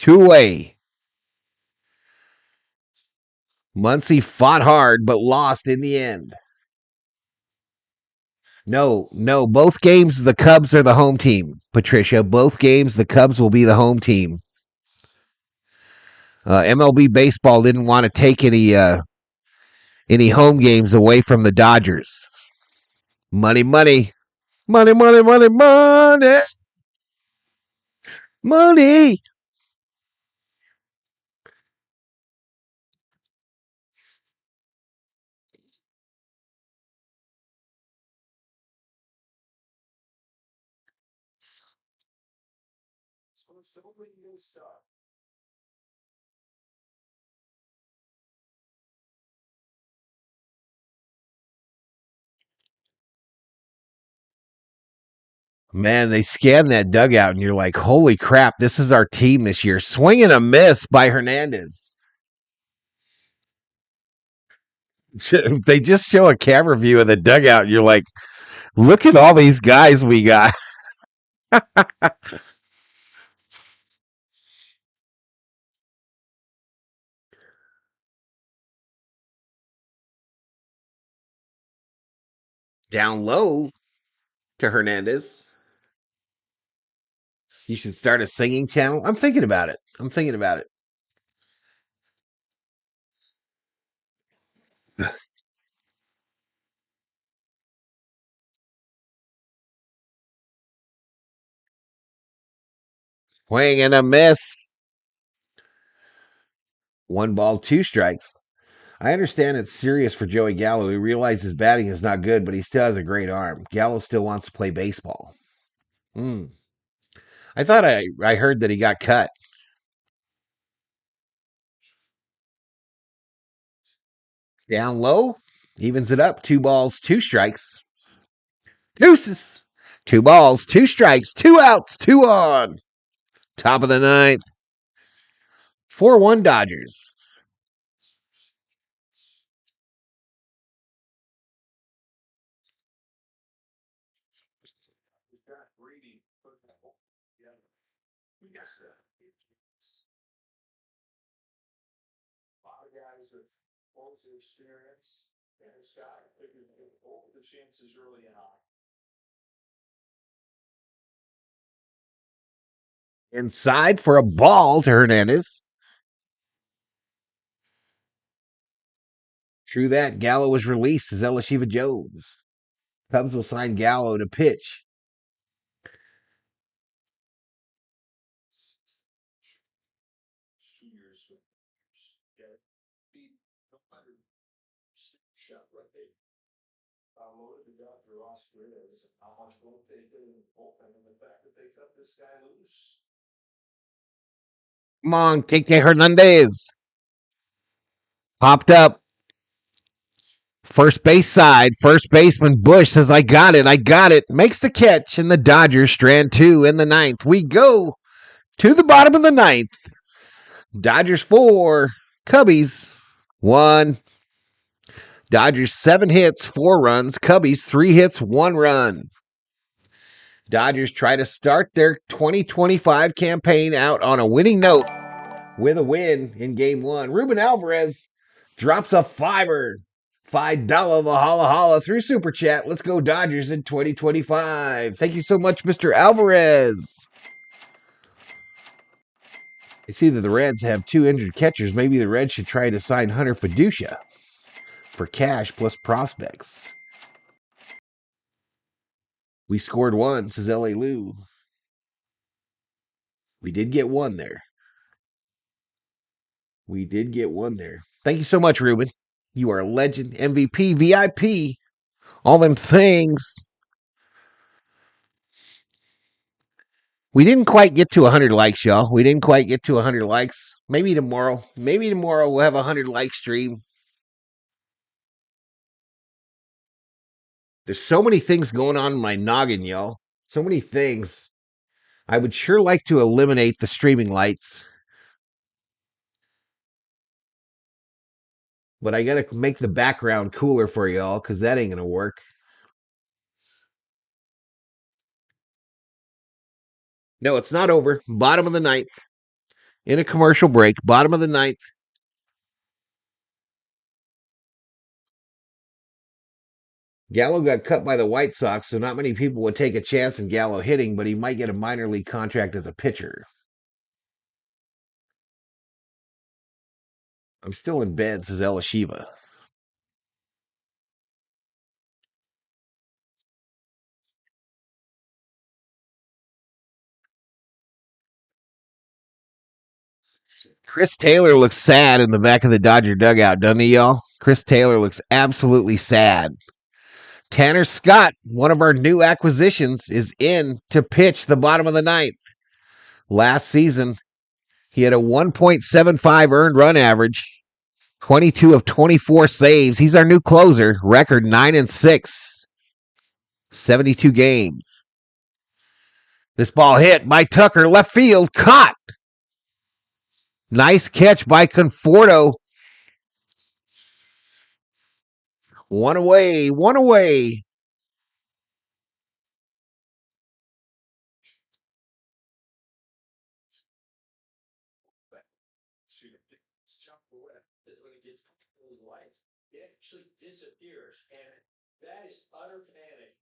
2 away. Muncy fought hard, but lost in the end. No, both games the Cubs are the home team, Patricia. Both games the Cubs will be the home team. MLB Baseball didn't want to take any home games away from the Dodgers. Money. Money. Man, they scan that dugout and you're like, holy crap, this is our team this year. Swing and a miss by Hernandez. They just show a camera view of the dugout and you're like, look at all these guys we got. Down low to Hernandez. You should start a singing channel. I'm thinking about it. Swing and a miss. 1 ball, 2 strikes. I understand it's serious for Joey Gallo. He realizes his batting is not good, but he still has a great arm. Gallo still wants to play baseball. I thought I heard that he got cut. Down low, evens it up. 2 balls, 2 strikes. Deuces. 2 balls, 2 strikes, 2 outs, 2 on. Top of the 9th. 4-1 Dodgers. Experience and Scott figured both the chances early on. Inside for a ball to Hernandez. True that. Gallo was released as Elishiva Jones. Cubs will sign Gallo to pitch. Come on, KK Hernandez. Popped up. First base side. First baseman Bush says, I got it. Makes the catch, and the Dodgers strand 2 in the 9th. We go to the bottom of the 9th. Dodgers 4, Cubbies, 1. Dodgers, 7 hits, 4 runs. Cubbies, 3 hits, 1 run. Dodgers try to start their 2025 campaign out on a winning note with a win in Game 1. Ruben Alvarez drops a $5 Valhalla through Super Chat. Let's go Dodgers in 2025. Thank you so much, Mr. Alvarez. I see that the Reds have 2 injured catchers. Maybe the Reds should try to sign Hunter Fiducia for cash plus prospects. We scored 1, says L.A. Lou. We did get 1 there. We did get 1 there. Thank you so much, Ruben. You are a legend, MVP, VIP, all them things. We didn't quite get to 100 likes, y'all. We didn't quite get to 100 likes. Maybe tomorrow. Maybe tomorrow we'll have a 100 like stream. There's so many things going on in my noggin, y'all. So many things. I would sure like to eliminate the streaming lights. But I got to make the background cooler for y'all because that ain't going to work. No, it's not over. Bottom of the 9th. In a commercial break. Bottom of the 9th. Gallo got cut by the White Sox, so not many people would take a chance in Gallo hitting, but he might get a minor league contract as a pitcher. I'm still in bed, says Ella Shiva. Chris Taylor looks sad in the back of the Dodger dugout, doesn't he, y'all? Chris Taylor looks absolutely sad. Tanner Scott, one of our new acquisitions, is in to pitch the bottom of the 9th. Last season, he had a 1.75 earned run average, 22 of 24 saves. He's our new closer, record 9-6, 72 games. This ball hit by Tucker, left field, caught. Nice catch by Conforto. One away, one away. It actually disappears, and that is utter panic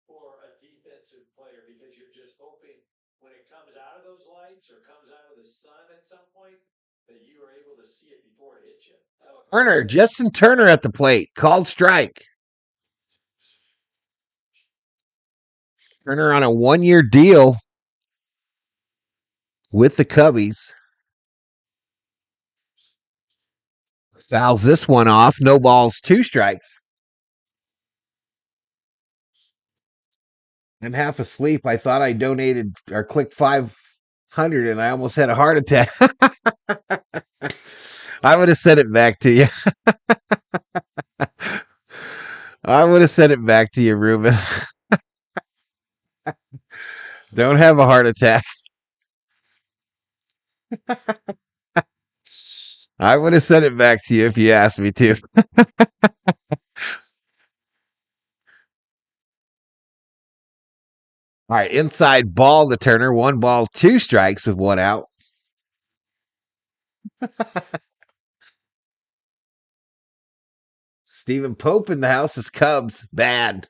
for a defensive player because you're just hoping when it comes out of those lights or comes out of the sun at some point that you are able to see it before it hits you. Turner, Justin Turner at the plate, called strike. Turner on a 1-year deal with the Cubbies. Fouls this one off. No balls, 2 strikes. I'm half asleep. I thought I donated or clicked 500 and I almost had a heart attack. I would have sent it back to you. I would have sent it back to you, Ruben. Don't have a heart attack. I would have sent it back to you if you asked me to. All right, inside ball to Turner. 1 ball, 2 strikes with 1 out. Stephen Pope in the house is Cubs. Bad.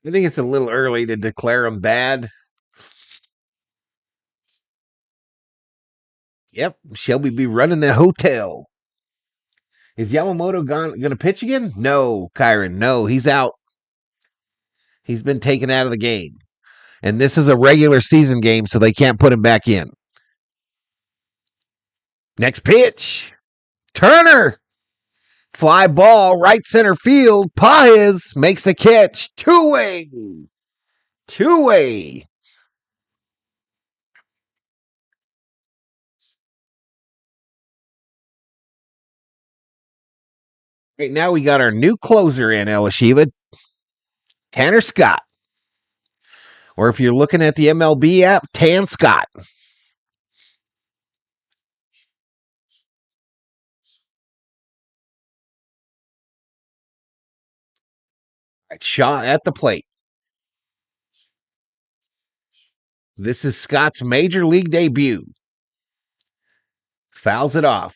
I think it's a little early to declare them bad. Yep, Shelby be running the hotel. Is Yamamoto going to pitch again? No, Kyron. No, he's out. He's been taken out of the game. And this is a regular season game, so they can't put him back in. Next pitch. Turner. Fly ball, right center field. Paez makes the catch. 2-way. 2-way. Right now we got our new closer in, Elishiva. Tanner Scott. Or if you're looking at the MLB app, Tan Scott. Shaw at the plate. This is Scott's major league debut. Fouls it off.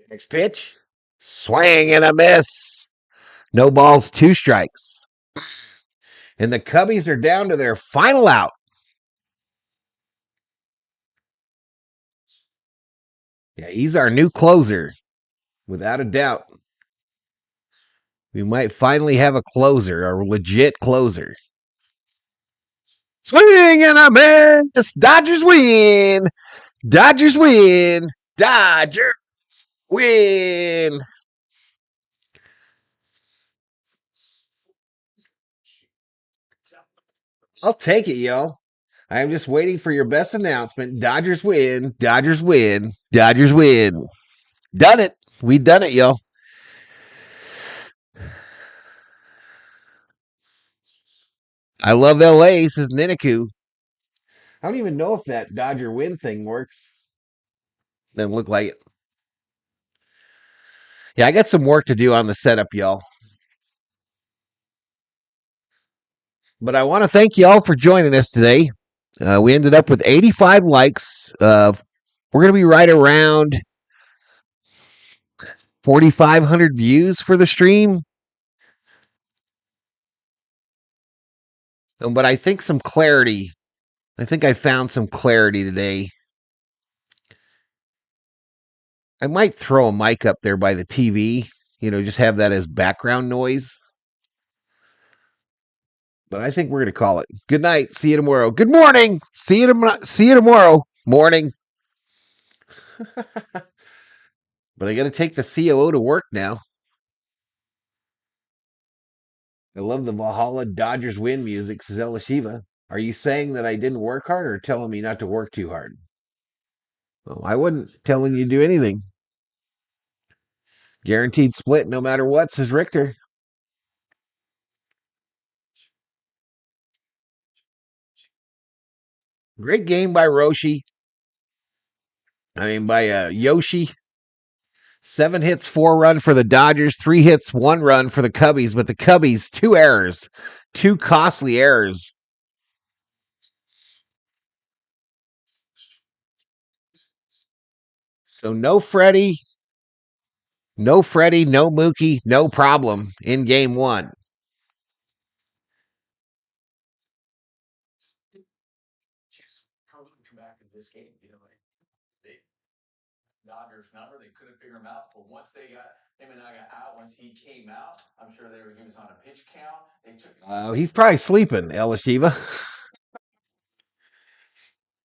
Next pitch. Swing and a miss. No balls, 2 strikes. And the Cubbies are down to their final out. Yeah, he's our new closer, without a doubt. We might finally have a closer, a legit closer. Swing and a miss. Dodgers win. Dodgers win. Dodgers win. I'll take it, yo. I am just waiting for your best announcement. Dodgers win. Dodgers win. Dodgers win. Done it. We done it, yo. I love LA, says Niniku. I don't even know if that Dodger win thing works. Doesn't look like it. Yeah, I got some work to do on the setup, y'all. But I want to thank y'all for joining us today. We ended up with 85 likes. We're going to be right around 4,500 views for the stream. But I think some clarity. I think I found some clarity today. I might throw a mic up there by the TV, just have that as background noise. But I think we're going to call it. Good night. See you tomorrow. Good morning. See you tomorrow. Morning. But I got to take the COO to work now. I love the Valhalla Dodgers win music, says Elishiva. Are you saying that I didn't work hard or telling me not to work too hard? Well, I wasn't telling you to do anything. Guaranteed split no matter what, says Richter. Great game by Roshi. By Yoshi. 7 hits, 4 run for the Dodgers, 3 hits, 1 run for the Cubbies, but the Cubbies, 2 errors, 2 costly errors. So no Freddie, no Mookie, no problem in game 1. Dodgers number. They couldn't figure him out, but once they got him and I got out, once he came out, I'm sure he was on a pitch count. They took. He's probably sleeping, Elishiva.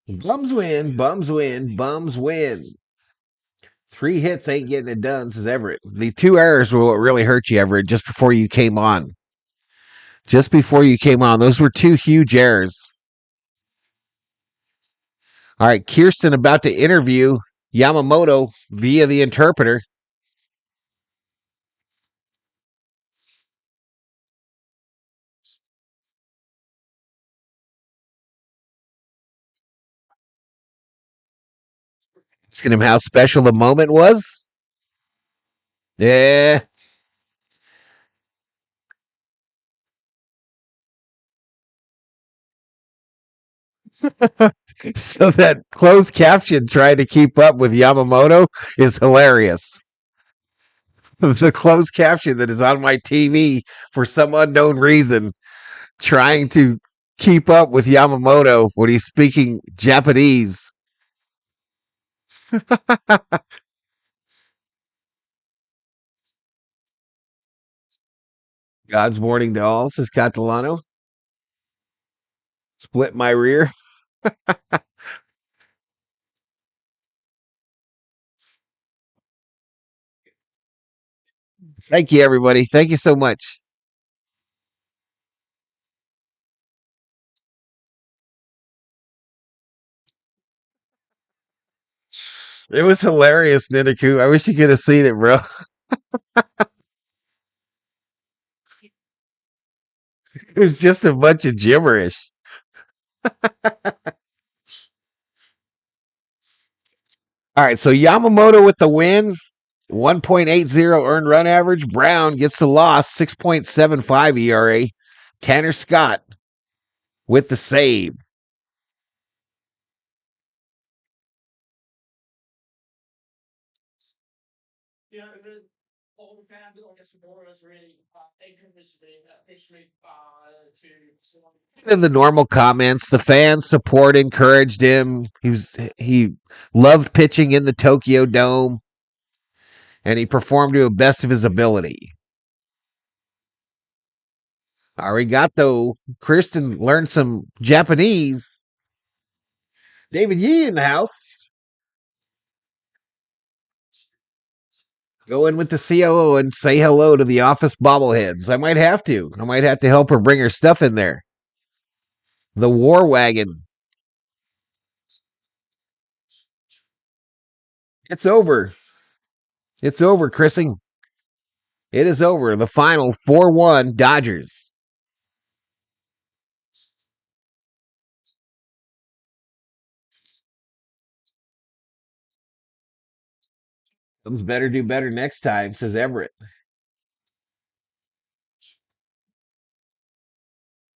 Bums win, bums win, bums win. 3 hits ain't getting it done, says Everett. The 2 errors were what really hurt you, Everett, just before you came on. Just before you came on. Those were 2 huge errors. All right, Kirsten about to interview Yamamoto via the interpreter. Asking him how special the moment was. Yeah. So that closed caption trying to keep up with Yamamoto is hilarious. The closed caption that is on my TV for some unknown reason, trying to keep up with Yamamoto when he's speaking Japanese. God's morning to all, says Catalano. Split my rear. Thank you, everybody. Thank you so much. It was hilarious, Niniku. I wish you could have seen it, bro. It was just a bunch of gibberish. All right, so Yamamoto with the win, 1.80 earned run average. Brown gets the loss, 6.75 ERA. Tanner Scott with the save. In the normal comments, the fans support encouraged him. He loved pitching in the Tokyo Dome, and he performed to the best of his ability. Arigato. Kristen learned some Japanese. David Yee in the house. Go in with the COO and say hello to the office bobbleheads. I might have to. I might have to help her bring her stuff in there. The War Wagon. It's over. It's over, Chrissy. It is over. The final 4-1 Dodgers. Cubs better do better next time, says Everett.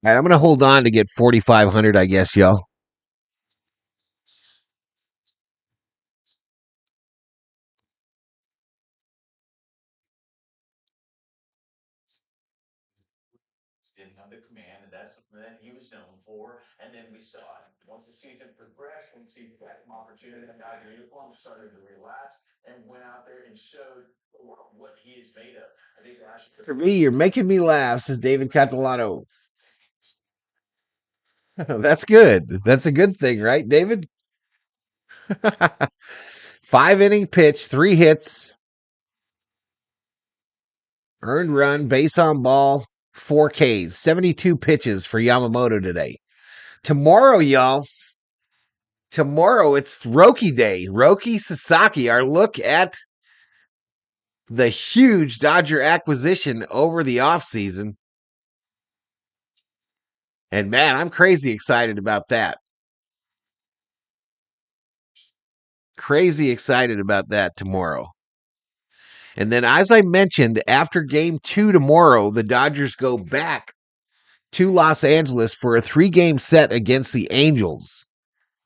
All right, I'm going to hold on to get 4,500, I guess, y'all. Didn't have the command, and that's something that he was known for. And then we saw it. Once the season progressed, we see that opportunity. That guy in uniform started to relax and went out there and showed the world what he is made of. I think For me, you're making me laugh, says David Catalano. That's good. That's a good thing, right, David? 5-inning pitch, 3 hits, earned run, base on ball, 4 Ks, 72 pitches for Yamamoto today. Tomorrow, y'all, it's Roki Day. Roki Sasaki, our look at the huge Dodger acquisition over the offseason. And man, I'm crazy excited about that. Crazy excited about that tomorrow. And then, as I mentioned, after game 2 tomorrow, the Dodgers go back to Los Angeles for a 3-game set against the Angels,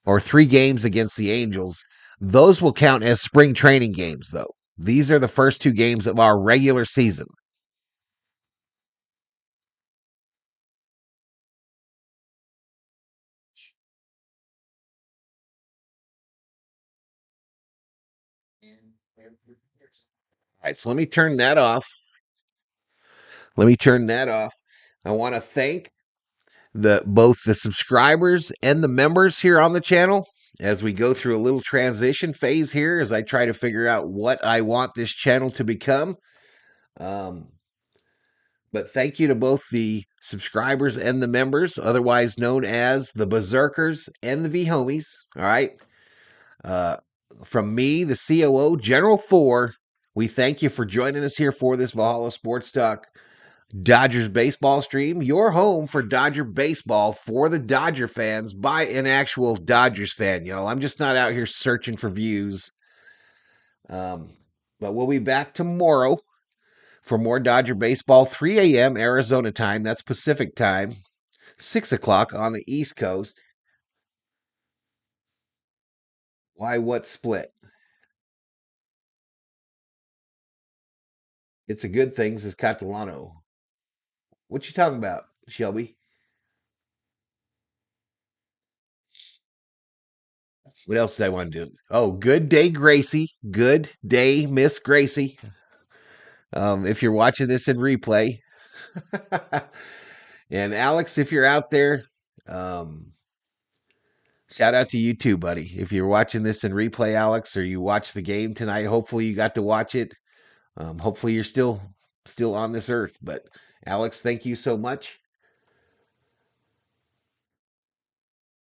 or 3 games against the Angels. Those will count as spring training games, though. These are the first 2 games of our regular season. All right, so let me turn that off. I want to thank both the subscribers and the members here on the channel as we go through a little transition phase here as I try to figure out what I want this channel to become. But thank you to both the subscribers and the members, otherwise known as the Berserkers and the V-Homies. All right. From me, the COO, General Thor, we thank you for joining us here for this Valhalla Sports Talk Dodgers baseball stream, your home for Dodger baseball for the Dodger fans by an actual Dodgers fan, y'all. I'm just not out here searching for views. But we'll be back tomorrow for more Dodger baseball, 3 a.m. Arizona time. That's Pacific time, 6 o'clock on the East Coast. Why, what split? It's a good thing, says Catalano. What you talking about, Shelby? What else did I want to do? Oh, good day, Gracie. Good day, Miss Gracie. If you're watching this in replay. And Alex, if you're out there, shout out to you too, buddy. If you're watching this in replay, Alex, or you watched the game tonight, hopefully you got to watch it. Hopefully you're still on this earth. But Alex, thank you so much.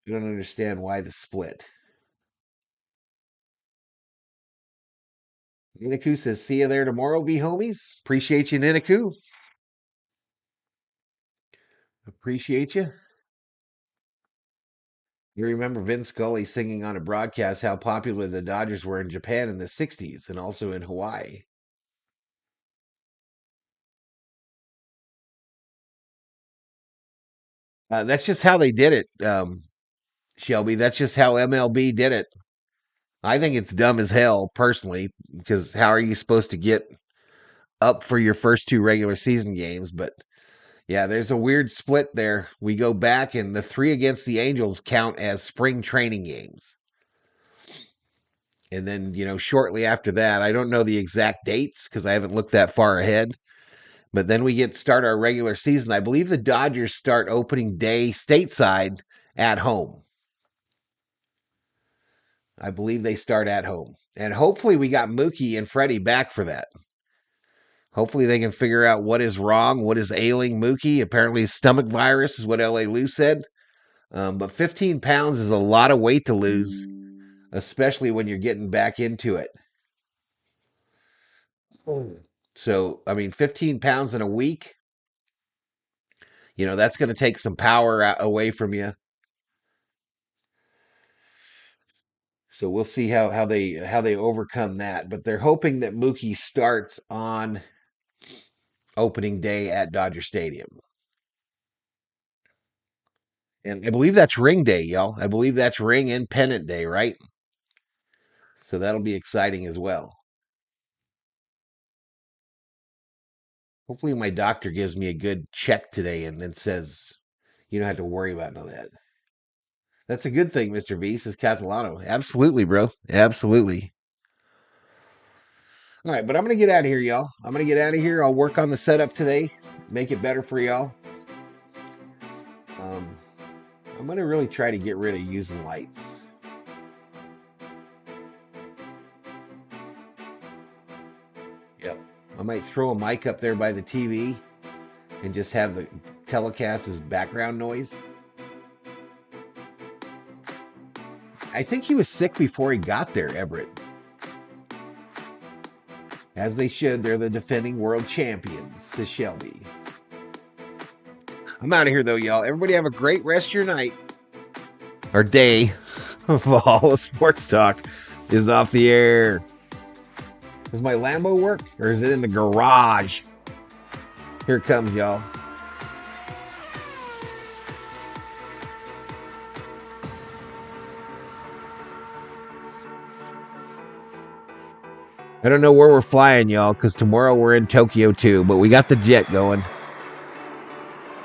I don't understand why the split. Ninaku says, see you there tomorrow, V-Homies. Appreciate you, Ninaku. Appreciate you. You remember Vin Scully singing on a broadcast how popular the Dodgers were in Japan in the 60s and also in Hawaii. That's just how they did it, Shelby. That's just how MLB did it. I think it's dumb as hell, personally, because how are you supposed to get up for your first 2 regular season games? But yeah, there's a weird split there. We go back, and the 3 against the Angels count as spring training games. And then, shortly after that, I don't know the exact dates because I haven't looked that far ahead. But then we start our regular season. I believe the Dodgers start opening day stateside at home. I believe they start at home. And hopefully we got Mookie and Freddie back for that. Hopefully they can figure out what is wrong, what is ailing Mookie. Apparently stomach virus is what L.A. Lou said. But 15 pounds is a lot of weight to lose, especially when you're getting back into it. So, 15 pounds in a week, that's going to take some power away from you. So we'll see how they overcome that. But they're hoping that Mookie starts on opening day at Dodger Stadium. And I believe that's ring day, y'all. I believe that's ring and pennant day, right? So that'll be exciting as well. Hopefully my doctor gives me a good check today and then says, you don't have to worry about none of that. That's a good thing, Mr. V, says Catalano. Absolutely, bro. Absolutely. All right, but I'm going to get out of here, y'all. I'm going to get out of here. I'll work on the setup today, make it better for y'all. I'm going to really try to get rid of using lights. Yep. I might throw a mic up there by the TV and just have the telecast as background noise. I think he was sick before he got there, Everett. As they should. They're the defending world champions, says Shelby. I'm out of here, though, y'all. Everybody have a great rest of your night. Or day. Valhalla Sports Talk is off the air. Does my Lambo work? Or is it in the garage? Here it comes, y'all. I don't know where we're flying, y'all, because tomorrow we're in Tokyo, too. But we got the jet going.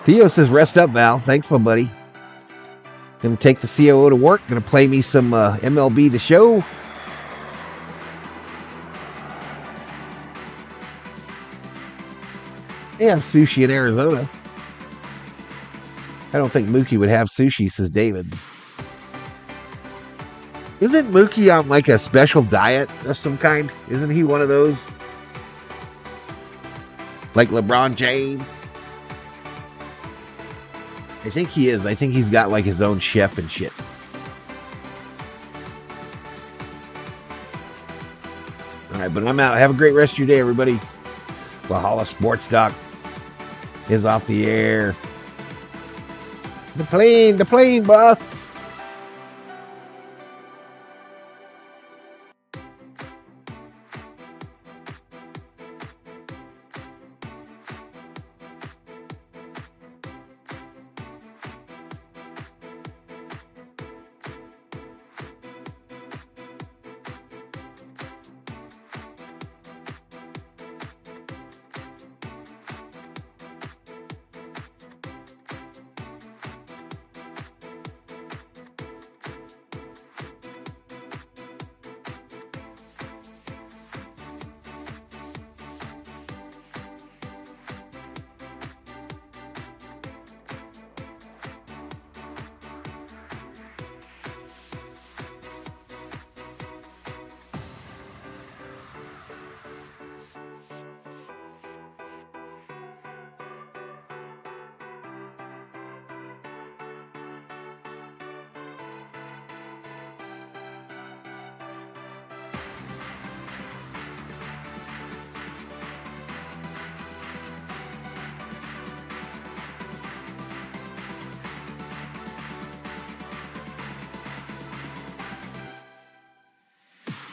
Theo says, rest up, Val. Thanks, my buddy. Gonna take the COO to work. Gonna play me some MLB The Show. They have sushi in Arizona. I don't think Mookie would have sushi, says David. Isn't Mookie on like a special diet of some kind? Isn't he one of those? Like LeBron James? I think he is. I think he's got like his own chef and shit. All right, but I'm out. Have a great rest of your day, everybody. Valhalla Sports Talk is off the air. The plane, boss.